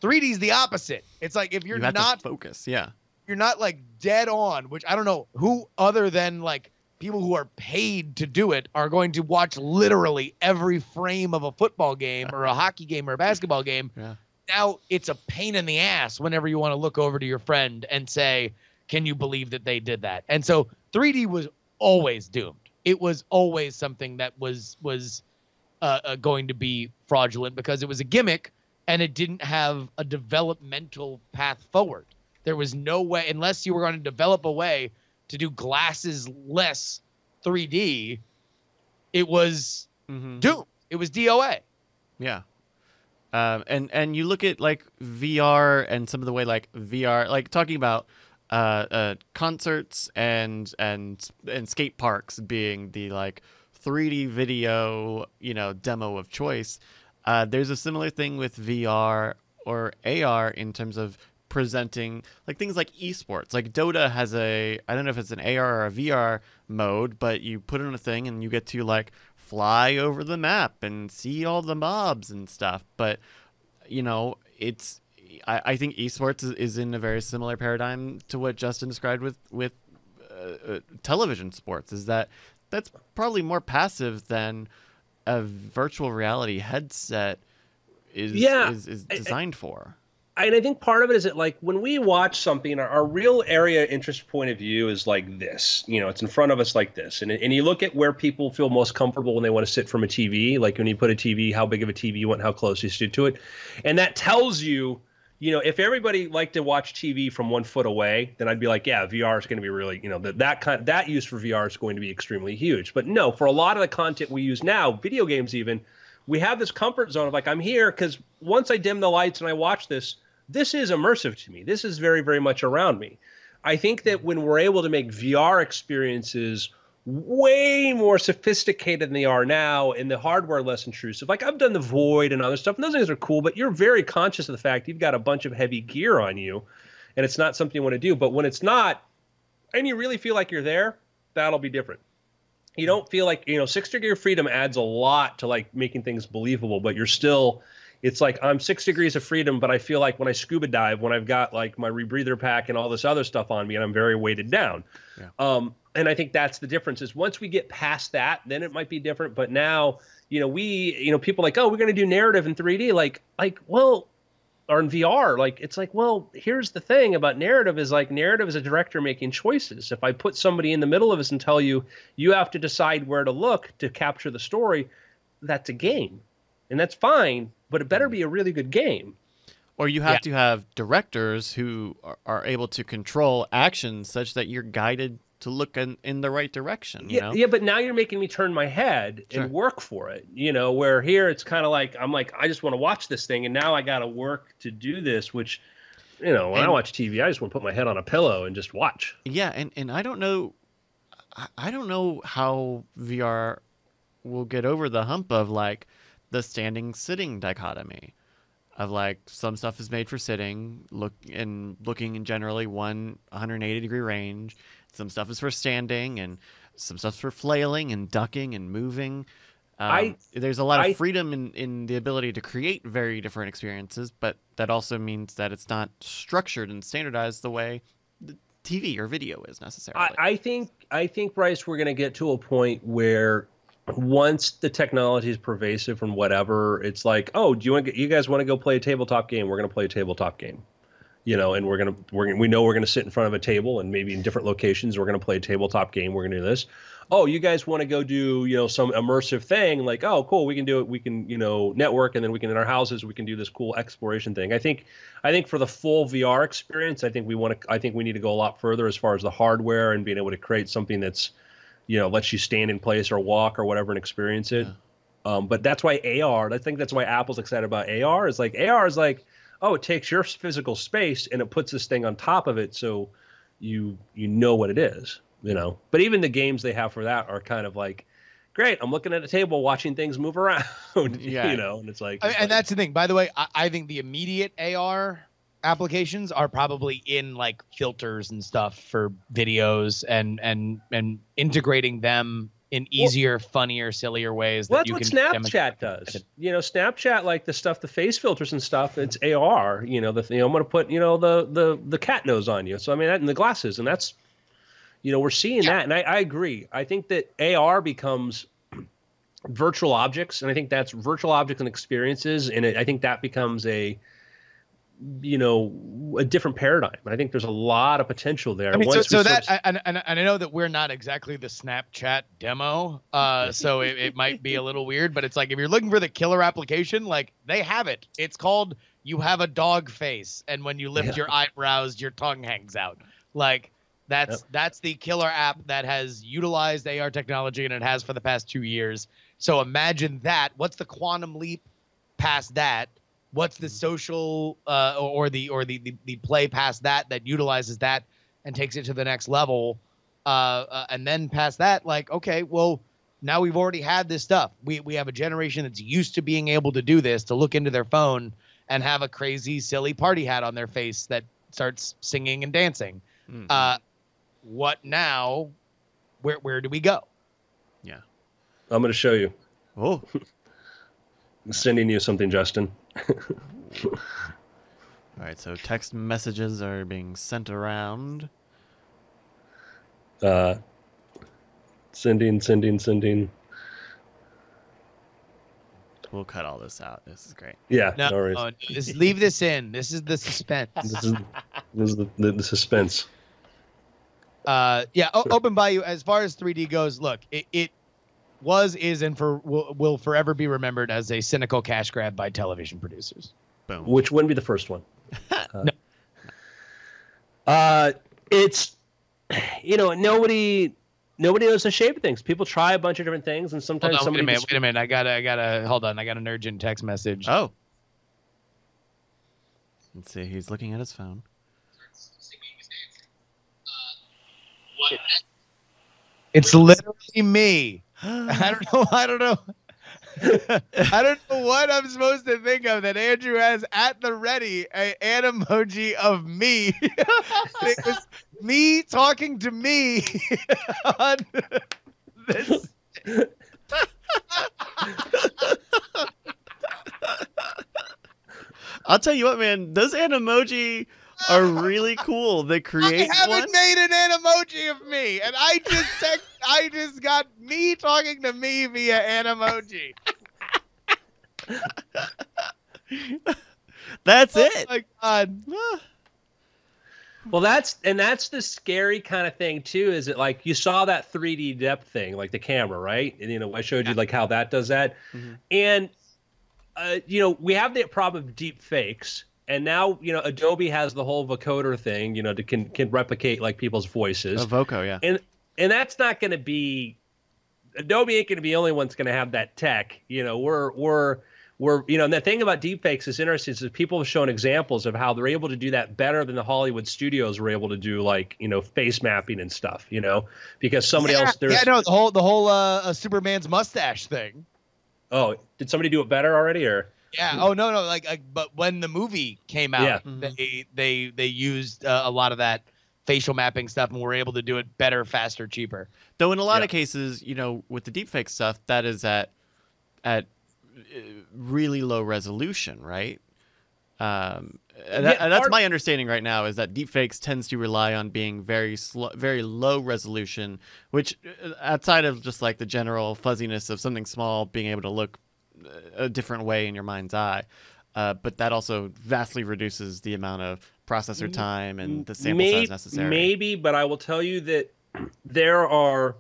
3D is the opposite. It's like if you're you have not to focus, you're not like dead on, which I don't know who other than like people who are paid to do it are going to watch literally every frame of a football game or a hockey game or a basketball game. Yeah. Now it's a pain in the ass whenever you want to look over to your friend and say, can you believe that they did that? And so 3D was always doomed. it was always something that was going to be fraudulent because it was a gimmick and it didn't have a developmental path forward. There was no way, unless you were going to develop a way to do glasses less 3D, it was doomed. It was DOA. Yeah. And you look at like VR and some of the way like VR, like talking about concerts and skate parks being the like 3D video, demo of choice. There's a similar thing with VR or AR in terms of presenting like things like esports. Like Dota has I don't know if it's an AR or a VR mode, but you put in a thing and you get to like fly over the map and see all the mobs and stuff. But I think esports is in a very similar paradigm to what Justin described with television sports. Is that's probably more passive than a virtual reality headset is designed for. And I think part of it is that, like, when we watch something, our real area interest point of view is like this. It's in front of us like this. And you look at where people feel most comfortable when they want to sit from a TV. Like when you put a TV, how big of a TV you want, how close you sit to it. And that tells you, if everybody liked to watch TV from 1 foot away, then I'd be like, yeah, VR is going to be really, that use for VR is going to be extremely huge. But no, for a lot of the content we use now, video games even, we have this comfort zone of like, I'm here because once I dim the lights and I watch this is immersive to me. This is very, very much around me. I think that when we're able to make VR experiences way more sophisticated than they are now and the hardware less intrusive, like I've done the Void and other stuff, and those things are cool, but you're very conscious of the fact you've got a bunch of heavy gear on you and it's not something you want to do. But when it's not, and you really feel like you're there, that'll be different. You don't feel like, 6 degree of freedom adds a lot to like making things believable, but you're still, it's like I'm 6 degrees of freedom, but I feel like when I scuba dive, when I've got like my rebreather pack and all this other stuff on me and I'm very weighted down. Yeah. And I think that's the difference is once we get past that, then it might be different. But now, people like, oh, we're going to do narrative in 3D. Well, or in VR, it's like, well, here's the thing about narrative is like narrative is a director making choices. If I put somebody in the middle of us and tell you have to decide where to look to capture the story, that's a game. And that's fine, but it better be a really good game. Or you have to have directors who are able to control actions such that you're guided to look in the right direction. Yeah, but now you're making me turn my head and work for it. Where here it's kind of like I'm like I just want to watch this thing, and now I got to work to do this. Which, when I watch TV, I just want to put my head on a pillow and just watch. Yeah, and I don't know how VR will get over the hump of like the standing sitting dichotomy of like some stuff is made for sitting, looking in generally 180 degree range. Some stuff is for standing and some stuff's for flailing and ducking and moving. There's a lot of freedom in the ability to create very different experiences, but that also means that it's not structured and standardized the way the TV or video is necessarily. I think, Bryce, we're going to get to a point where once the technology is pervasive from whatever, it's like, oh, you guys want to go play a tabletop game? We're going to play a tabletop game, and we know we're going to sit in front of a table and maybe in different locations. We're going to play a tabletop game. We're going to do this. Oh, you guys want to go do, some immersive thing? Like, oh, cool. We can do it. We can, network, and then we can in our houses, we can do this cool exploration thing. I think for the full VR experience, I think we need to go a lot further as far as the hardware and being able to create something that's, lets you stand in place or walk or whatever and experience it. Yeah. But that's why AR, I think that's why Apple's excited about AR is like, oh, it takes your physical space and it puts this thing on top of it. So you know what it is, but even the games they have for that are kind of like, great, I'm looking at a table, watching things move around, and it's like, and that's the thing, by the way, I think the immediate AR applications are probably in like filters and stuff for videos and integrating them in easier, funnier, sillier ways. Well, that's what Snapchat does. Snapchat, like the stuff, the face filters and stuff, it's AR. I'm going to put, the cat nose on you. So I mean, that and the glasses, and that's, we're seeing that, and I agree. I think that AR becomes virtual objects, and I think that's virtual objects and experiences, and I think that becomes a different paradigm. And I think there's a lot of potential there. I mean, Once we so sort that of- and I know that we're not exactly the Snapchat demo, so it might be a little weird, but it's like if you're looking for the killer application, like they have it. It's called you have a dog face, and when you lift your eyebrows, your tongue hangs out. Like that's the killer app that has utilized AR technology, and it has for the past 2 years. So imagine that. What's the quantum leap past that? What's the social or the play past that utilizes that and takes it to the next level, and then past that, like, okay, well, now we've already had this stuff. We have a generation that's used to being able to do this, to look into their phone and have a crazy, silly party hat on their face that starts singing and dancing. What now? Where do we go? Yeah. I'm going to show you. Oh. I'm sending you something, Justin. All right, so text messages are being sent around. Sending. We'll cut all this out. This is great. Yeah, No, no worries. just leave this in. This is the suspense. This is the suspense. Open Bayou, as far as 3D goes, look, it was, is, and will forever be remembered as a cynical cash grab by television producers. Boom. Which wouldn't be the first one. No. It's, nobody knows the shape of things. People try a bunch of different things, and sometimes Hold on, somebody wait a minute. I gotta hold on. I got an urgent text message. Oh. Let's see. He's looking at his phone. It's literally me. I don't know. I don't know what I'm supposed to think of that Andrew has at the ready an emoji of me. It was me talking to me on this. I'll tell you what, man. Those Animoji are really cool. They create I haven't one. made an Animoji of me, and I just got me talking to me via Animoji. That's Oh it. my god. Well, that's the scary kind of thing too. Is it like you saw that 3D depth thing, like the camera, right? And I showed you like how that does that, and we have the problem of deep fakes, and now Adobe has the whole vocoder thing, to can replicate like people's voices. Voco, yeah. And that's not going to be Adobe ain't going to be the only one's going to have that tech. We're and the thing about deepfakes is interesting is people have shown examples of how they're able to do that better than the Hollywood studios were able to do, like, face mapping and stuff, because somebody else there's the whole Superman's mustache thing. Oh, did somebody do it better already or? Yeah. Oh no. But when the movie came out, they used a lot of that facial mapping stuff and were able to do it better, faster, cheaper. Though in a lot of cases, with the deepfake stuff, that is at really low resolution, right? And that's my understanding right now, is that deepfakes tends to rely on being very slow, very low resolution, which outside of just like the general fuzziness of something small being able to look a different way in your mind's eye, but that also vastly reduces the amount of processor time and the sample size necessary. Maybe, but I will tell you that there are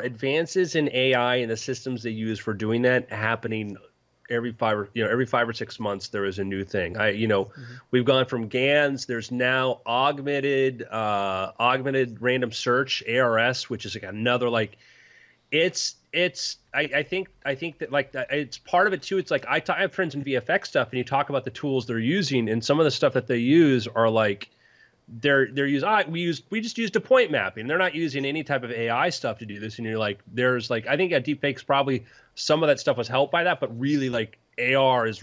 advances in AI and the systems they use for doing that happening every 5 or 6 months. There is a new thing. We've gone from GANs. There's now augmented random search, ARS, which is like another I think that like it's part of it too. It's like I have friends in VFX stuff, and you talk about the tools they're using, and some of the stuff that they use are like we just used a point mapping. They're not using any type of AI stuff to do this, and you're like, I think deepfakes probably some of that stuff was helped by that, but really like AI is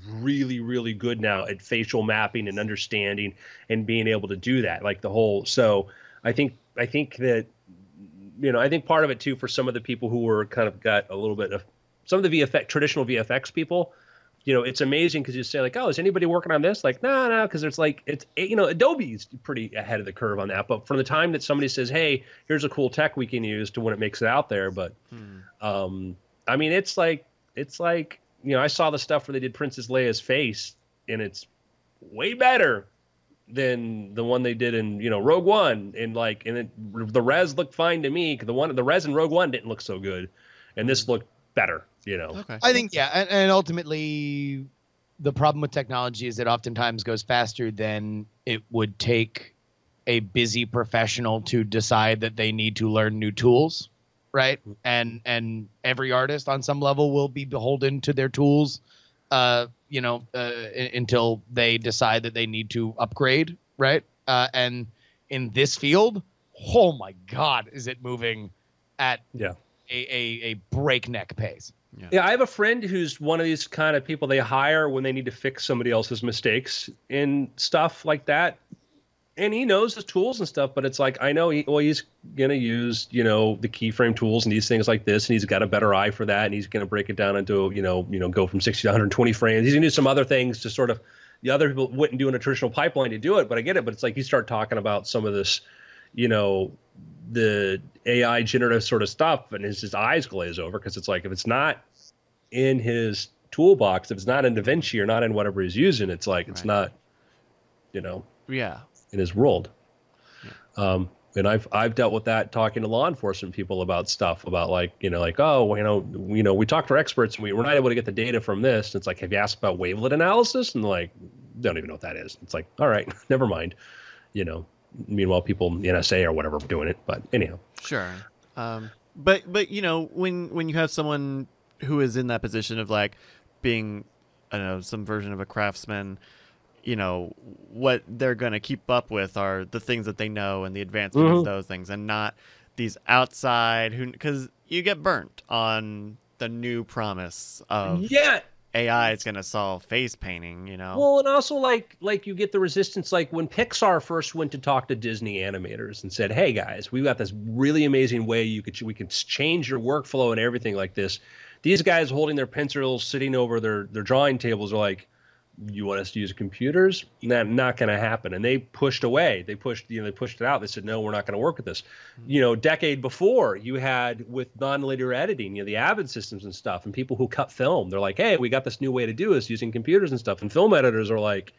really, really good now at facial mapping and understanding and being able to do that. Like the whole, so I think that, I think part of it too, for some of the people who were kind of got a little bit of some of the traditional VFX people, it's amazing because you say like, oh, is anybody working on this? Like, no, because it's like, Adobe's pretty ahead of the curve on that. But from the time that somebody says, hey, here's a cool tech we can use to when it makes it out there. But, I mean, it's like I saw the stuff where they did Princess Leia's face, and it's way better than the one they did in Rogue One, and the res looked fine to me. The res in Rogue One didn't look so good, and this looked better. Okay. I think, yeah, and ultimately, the problem with technology is it oftentimes goes faster than it would take a busy professional to decide that they need to learn new tools, right? And every artist on some level will be beholden to their tools, until they decide that they need to upgrade, right? And in this field, oh my God, is it moving at a breakneck pace? Yeah, I have a friend who's one of these kind of people they hire when they need to fix somebody else's mistakes and stuff like that. And he knows the tools and stuff, but it's like, I know he's going to use, the keyframe tools and these things like this, and he's got a better eye for that, and he's going to break it down into, go from 60 to 120 frames. He's going to do some other things to sort of, the other people wouldn't do in a traditional pipeline to do it, but I get it. But it's like you start talking about some of this, the AI generative sort of stuff, and his eyes glaze over, because it's like, if it's not in his toolbox, if it's not in DaVinci or not in whatever he's using, it's like, it's not, Yeah. in his world. And I've dealt with that talking to law enforcement people about stuff about we talked to our experts and we were not able to get the data from this. And it's like, have you asked about wavelet analysis? And they don't even know what that is. It's like, all right, never mind. Meanwhile, people in the NSA or whatever are doing it. But anyhow. Sure. But when you have someone who is in that position of being, I don't know, some version of a craftsman, what they're going to keep up with are the things that they know and the advancement of those things, and not these outside because you get burnt on the new promise of AI is going to solve face painting, Well, and also like you get the resistance, like when Pixar first went to talk to Disney animators and said, "Hey guys, we've got this really amazing way we can change your workflow and everything like this." These guys holding their pencils, sitting over their drawing tables are like, "You want us to use computers? Not going to happen." And they pushed away. They pushed it out. They said, "No, we're not going to work with this." Decade before, you had with non-linear editing, the Avid systems and stuff, and people who cut film. They're like, "Hey, we got this new way to do this using computers and stuff." And film editors are like,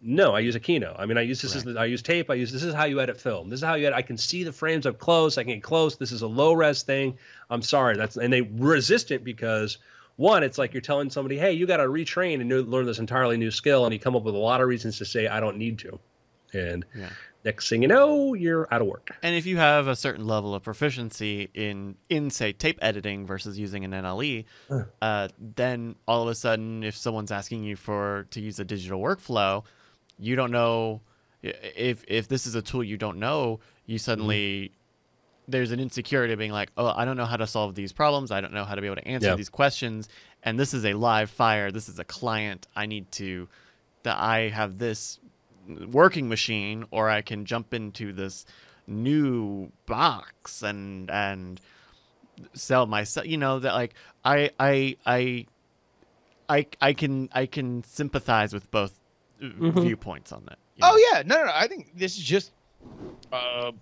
"No, I use a Keynote. I mean, I use I use tape. This is how you edit film. This is how you edit. I can see the frames up close. I can get close. This is a low res thing. I'm sorry." And they resist it because, one, it's like you're telling somebody, "Hey, you got to retrain and learn this entirely new skill," and you come up with a lot of reasons to say, "I don't need to." And next thing you know, you're out of work. And if you have a certain level of proficiency in say tape editing versus using an NLE, then all of a sudden, if someone's asking you to use a digital workflow, you don't know if this is a tool you don't know. You suddenly there's an insecurity of being like, "Oh, I don't know how to solve these problems. I don't know how to be able to answer these questions. And this is a live fire. This is a client. I have this working machine, or I can jump into this new box and sell myself." That I can sympathize with both viewpoints on that. Oh yeah, no. I think this is just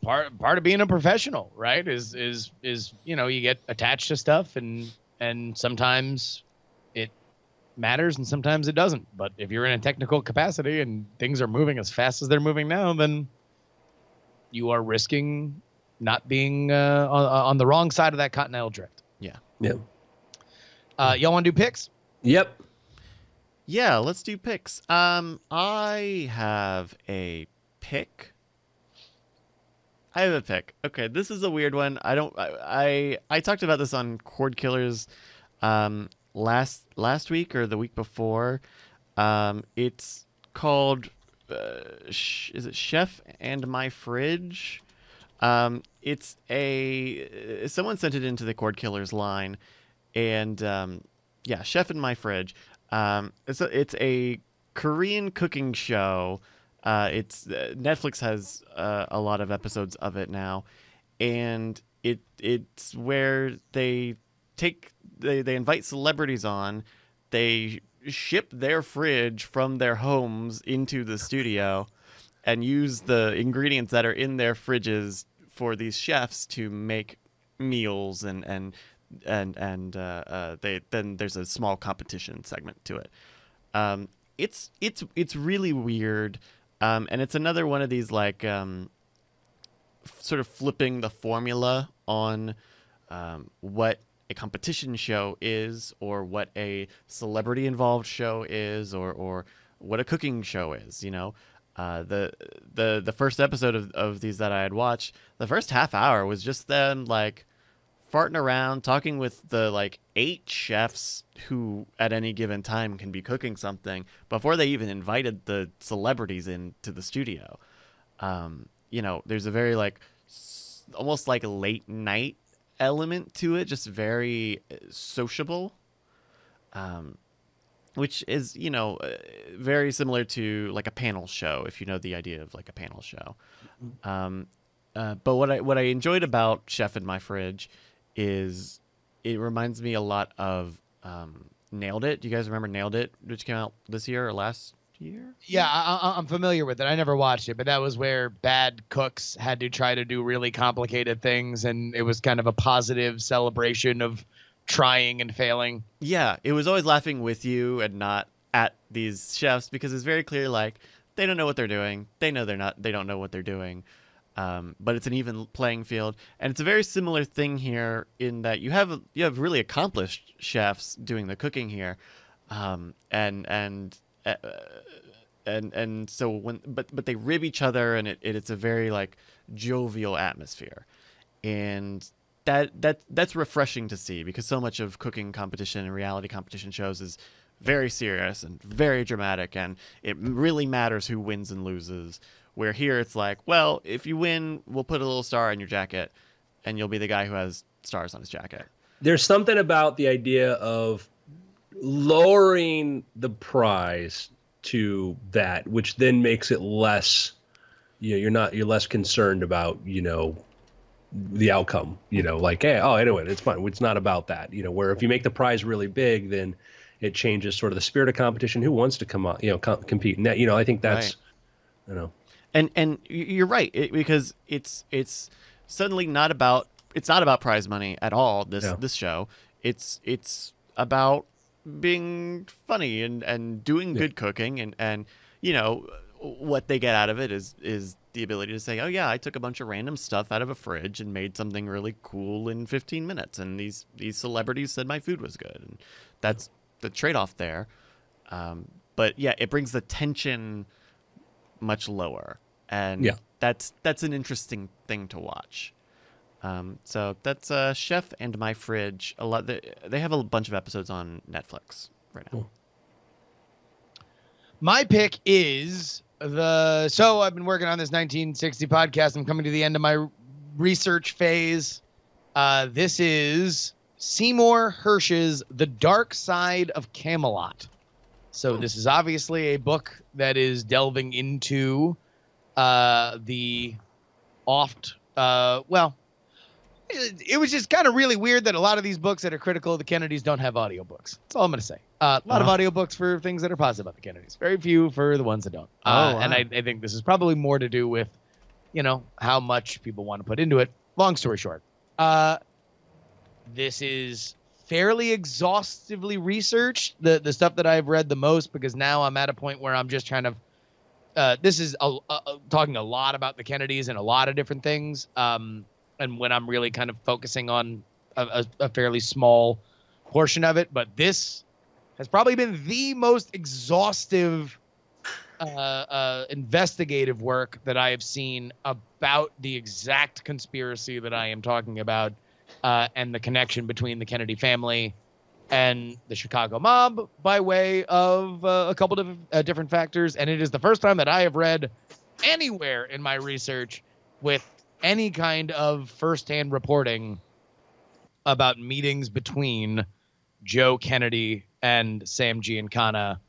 part of being a professional, right? Is you get attached to stuff, and sometimes it matters and sometimes it doesn't. But if you're in a technical capacity and things are moving as fast as they're moving now, then you are risking not being on the wrong side of that continental drift. Yeah. Y'all want to do picks? Yep. Yeah, let's do picks. I have a pick. Okay, this is a weird one. I talked about this on Chord Killers last week or the week before. It's called is it Chef and My Fridge? It's someone sent it into the Chord Killers line, and Chef and My Fridge. It's a Korean cooking show. Netflix has a lot of episodes of it now, and it's where they invite celebrities on. They ship their fridge from their homes into the studio and use the ingredients that are in their fridges for these chefs to make meals, and they then there's a small competition segment to it. It's really weird, and it's another one of these like sort of flipping the formula on what a competition show is, or what a celebrity involved show is, or what a cooking show is. You know, the first episode of these that I had watched, the first half hour was just them like farting around, talking with the like 8 chefs who at any given time can be cooking something before they even invited the celebrities into the studio. You know, there's a very like almost like a late night element to it, just very sociable, which is, you know, very similar to like a panel show, if you know the idea of like a panel show. But what I enjoyed about Chef in My Fridge is it reminds me a lot of Nailed It. Do you guys remember Nailed It, which came out this year or last year? Yeah, I'm familiar with it. I never watched it, but that was where bad cooks had to try to do really complicated things, and it was kind of a positive celebration of trying and failing. Yeah, it was always laughing with you and not at these chefs, because it's very clear like they don't know what they're doing. They don't know what they're doing. But it's an even playing field, and it's a very similar thing here in that you have really accomplished chefs doing the cooking here, and so when but they rib each other, and it's a very like jovial atmosphere, and that's refreshing to see, because so much of cooking competition and reality competition shows is very serious and very dramatic, and it really matters who wins and loses. Where here it's like, well, if you win, we'll put a little star on your jacket, and you'll be the guy who has stars on his jacket. There's something about the idea of lowering the prize to that, which then makes it less, you know, you're less concerned about, you know, the outcome, you know, like, hey, oh, anyway, it's fine. It's not about that, you know, where if you make the prize really big, then it changes sort of the spirit of competition. Who wants to come on, you know, compete? And that, you know, I think that's, right. You know. And you're right, because it's suddenly not about prize money at all. This show, it's about being funny and doing good cooking, and you know what they get out of it is the ability to say, oh yeah, I took a bunch of random stuff out of a fridge and made something really cool in 15 minutes, and these celebrities said my food was good, and that's the trade-off there. But yeah, it brings the tension much lower. And that's an interesting thing to watch. So that's Chef and My Fridge. They have a bunch of episodes on Netflix right now. Cool. My pick is so I've been working on this 1960 podcast. I'm coming to the end of my research phase. This is Seymour Hersh's The Dark Side of Camelot. So this is obviously a book that is delving into the it was just kind of really weird that a lot of these books that are critical of the Kennedys don't have audiobooks. That's all I'm going to say. A lot of audiobooks for things that are positive about the Kennedys. Very few for the ones that don't. Wow. And I think this is probably more to do with, you know, how much people want to put into it. Long story short, this is fairly exhaustively researched, the stuff that I've read the most, because now I'm at a point where I'm just trying to this is talking a lot about the Kennedys and a lot of different things. And when I'm really kind of focusing on a fairly small portion of it, but this has probably been the most exhaustive investigative work that I have seen about the exact conspiracy that I am talking about, and the connection between the Kennedy family and the Chicago mob by way of a couple of different factors. And it is the first time that I have read anywhere in my research with any kind of firsthand reporting about meetings between Joe Kennedy and Sam Giancana,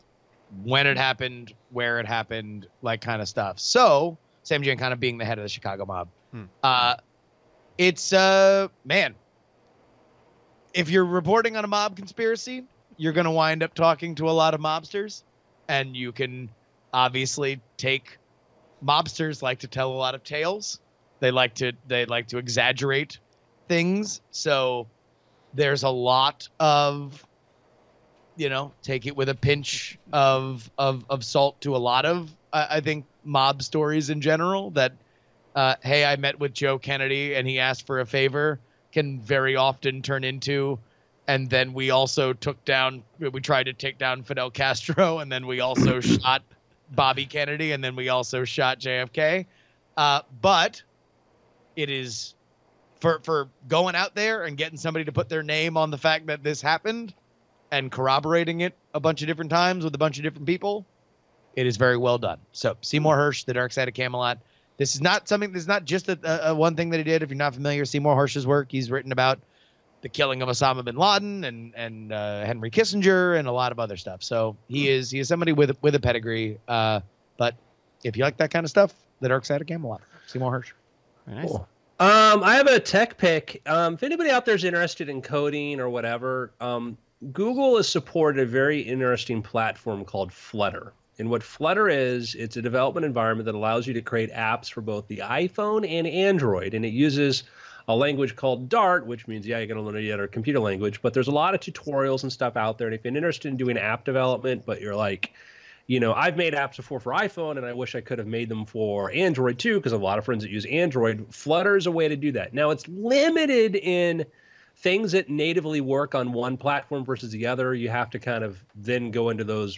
when it happened, where it happened, like kind of stuff. So Sam Giancana being the head of the Chicago mob. It's man, if you're reporting on a mob conspiracy, you're going to wind up talking to a lot of mobsters, and you can obviously take mobsters like to tell a lot of tales. They like to exaggerate things. So There's a lot of, take it with a pinch of salt to a lot of, I think, mob stories in general that, hey, I met with Joe Kennedy and he asked for a favor can very often turn into, and then we also we tried to take down Fidel Castro, and then we also shot Bobby Kennedy, and then we also shot JFK. But it is for going out there and getting somebody to put their name on the fact that this happened and corroborating it a bunch of different times with a bunch of different people. It is very well done. So Seymour Hersh, The Dark Side of Camelot. This is not just a one thing that he did. If you're not familiar, Seymour Hersh's work, he's written about the killing of Osama bin Laden and Henry Kissinger and a lot of other stuff. So he is somebody with a pedigree. But if you like that kind of stuff, The Dark Side of Camelot, Seymour Hersh. Very nice. Cool. I have a tech pick. If anybody out there is interested in coding or whatever, Google has supported a very interesting platform called Flutter. And what Flutter is, it's a development environment that allows you to create apps for both the iPhone and Android. And it uses a language called Dart, which means, you're going to learn yet a computer language. But there's a lot of tutorials and stuff out there. And if you're interested in doing app development, but you're like, I've made apps before for iPhone, and I wish I could have made them for Android too, because I have a lot of friends that use Android. Flutter is a way to do that. Now, it's limited in things that natively work on one platform versus the other. You have to kind of then go into the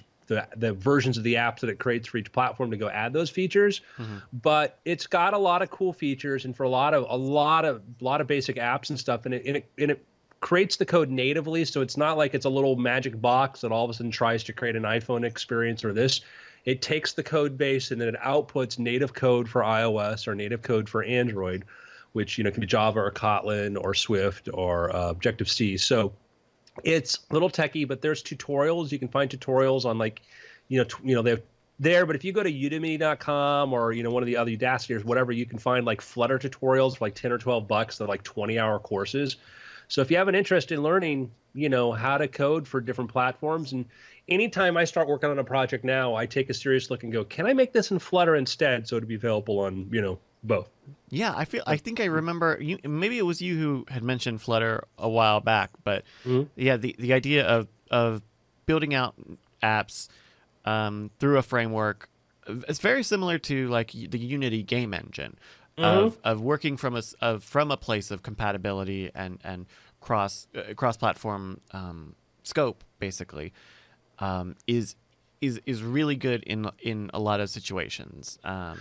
versions of the apps that it creates for each platform to go add those features. Mm-hmm. But it's got a lot of cool features, and for a lot of basic apps and stuff, and it creates the code natively, so it's not like it's a little magic box that all of a sudden tries to create an iPhone experience or this. It takes the code base and then it outputs native code for iOS or native code for Android, which can be Java or Kotlin or Swift or Objective-C. So it's a little techy, but there's tutorials. You can find tutorials on they're there. But if you go to udemy.com or one of the other Udacity or whatever, you can find like Flutter tutorials for like $10 or $12. They're like 20-hour courses. So if you have an interest in learning, how to code for different platforms, and anytime I start working on a project now, I take a serious look and go, can I make this in Flutter instead so it'd be available on, both? Yeah, I think I remember maybe it was you who had mentioned Flutter a while back, but yeah, the idea of building out apps through a framework, it's very similar to like the Unity game engine. Of working from a place of compatibility and cross platform scope, basically, is really good in a lot of situations. The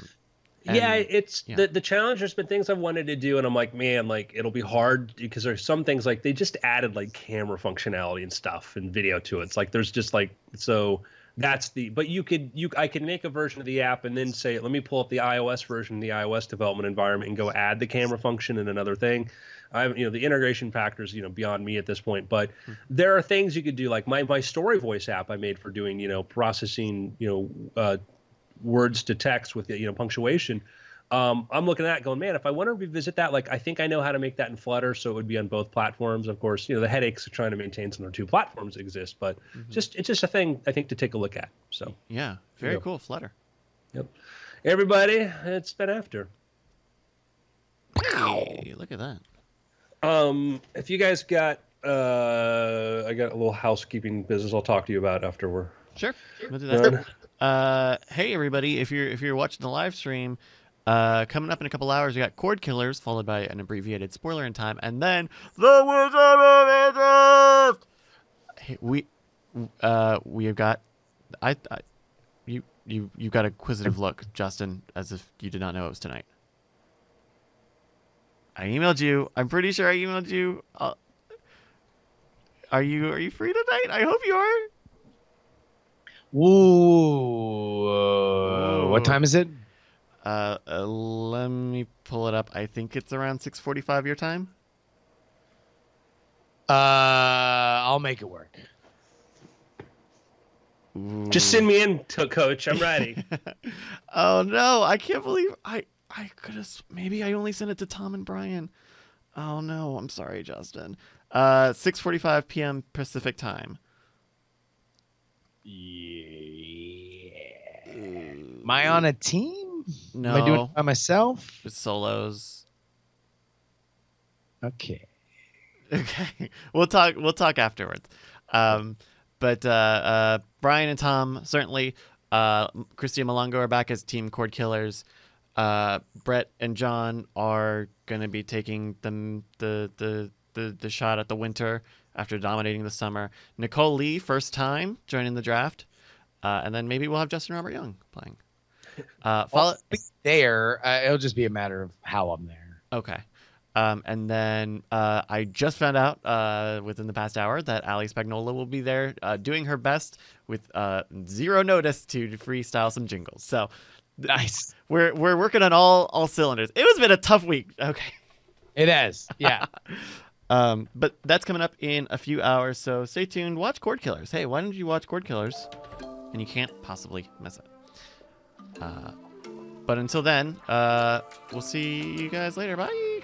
challenge. There's been things I've wanted to do, and I'm like, man, like it'll be hard because there's some things like they just added like camera functionality and stuff and video to it. It's like there's just like so. But I could make a version of the app and then say, let me pull up the iOS version, the iOS development environment, and go add the camera function and another thing. The integration factors, beyond me at this point. But there are things you could do, like my Story Voice app I made for doing, processing, words to text with, punctuation. I'm looking at that going, man, if I want to revisit that, like I think I know how to make that in Flutter, so it would be on both platforms. Of course, the headaches of trying to maintain some of the two platforms exist, but it's just a thing I think to take a look at. So yeah, very cool, Flutter. Yep. Everybody, it's been after. Hey, look at that. If you guys got, I got a little housekeeping business I'll talk to you about after we're sure. We'll do that. Hey everybody, if you're watching the live stream. Coming up in a couple hours, we got Cord Killers, followed by an abbreviated spoiler in time, and then The Wizard of Egypt. Hey, we have got, you got a quizzitive look, Justin, as if you did not know it was tonight. I emailed you. I'm pretty sure I emailed you. Are you free tonight? I hope you are. Ooh. What time is it? Let me pull it up. I think it's around 6:45 your time. I'll make it work. Ooh. Just send me in, Coach. I'm ready. Oh no, I can't believe I could have. Maybe I only sent it to Tom and Brian. Oh no, I'm sorry, Justin. 6:45 p.m. Pacific time. Yeah. Am I on a team? No. Am I doing it by myself? It's solos. Okay. Okay, we'll talk afterwards. But Brian and Tom certainly. Christy and Malongo are back as Team Cord Killers. Brett and John are going to be taking the shot at the winter after dominating the summer. Nicole Lee, first time joining the draft. And then maybe we'll have Justin Robert Young playing. I'll be there. It'll just be a matter of how I'm there. Okay. And then I just found out within the past hour that Ali Spagnola will be there doing her best with zero notice to freestyle some jingles. So Nice. we're working on all cylinders. It was been a tough week. Okay. It is. Yeah. But that's coming up in a few hours. So stay tuned. Watch Cord Killers. Hey, why don't you watch Cord Killers? And you can't possibly miss it. But until then, we'll see you guys later. Bye.